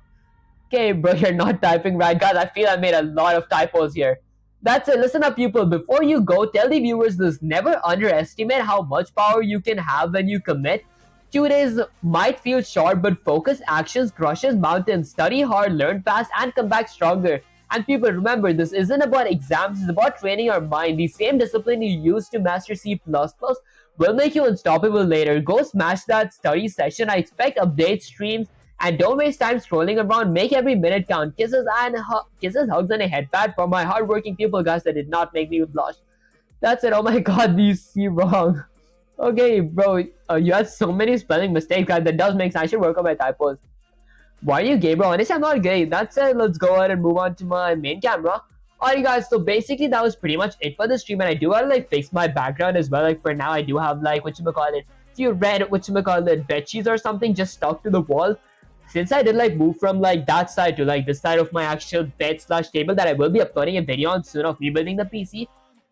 Okay, bro, you're not typing right, guys. I feel I made a lot of typos here. That's it. Listen up, people. Before you go, tell the viewers this. Never underestimate how much power you can have when you commit. 2 days might feel short, but focus actions crushes mountains. Study hard, learn fast, and come back stronger. And people, remember, this isn't about exams. It's about training your mind. The same discipline you use to master C++ will make you unstoppable later. Go smash that study session. I expect updates, streams, and don't waste time scrolling around. Make every minute count. Kisses, hugs, and a head pat for my hardworking people, guys, that did not make me blush. That's it. Oh my god, these see wrong. Okay, bro, you had so many spelling mistakes, guys. That does make sense. I should work on my typos. Why are you gay, bro? Honestly, I'm not gay. That said, let's go ahead and move on to my main camera. Alright, guys, so basically that was pretty much it for the stream, and I do gotta like fix my background as well. Like for now, I do have like few red bed sheets or something just stuck to the wall. Since I did like move from like that side to like this side of my actual bed slash table, that I will be uploading a video on soon of rebuilding the PC.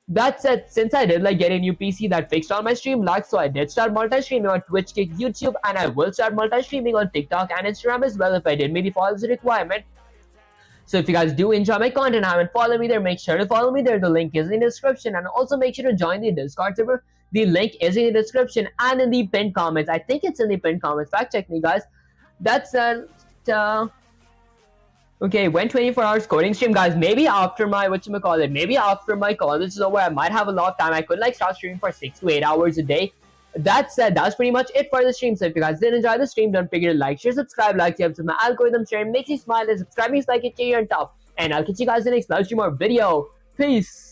That said, since I did like get a new PC that fixed all my stream lags, so I did start multi-streaming on Twitch, Kick, YouTube, and I will start multi-streaming on TikTok and Instagram as well if I did maybe follow this requirement. So if you guys do enjoy my content and haven't followed me there, make sure to follow me there. The link is in the description, and also make sure to join the Discord server. The link is in the description and in the pinned comments. I think it's in the pinned comments. Fact check me, guys. That's okay, when 24 hours coding stream, guys, maybe after my maybe after my college is over, I might have a lot of time. I could like start streaming for 6 to 8 hours a day. That said, that's pretty much it for the stream. So if you guys did enjoy the stream, don't forget to like, share, subscribe, like the episode. My algorithm sharing makes you smile, and subscribing is like a cherry on top. And I'll catch you guys in the next live stream or video. Peace.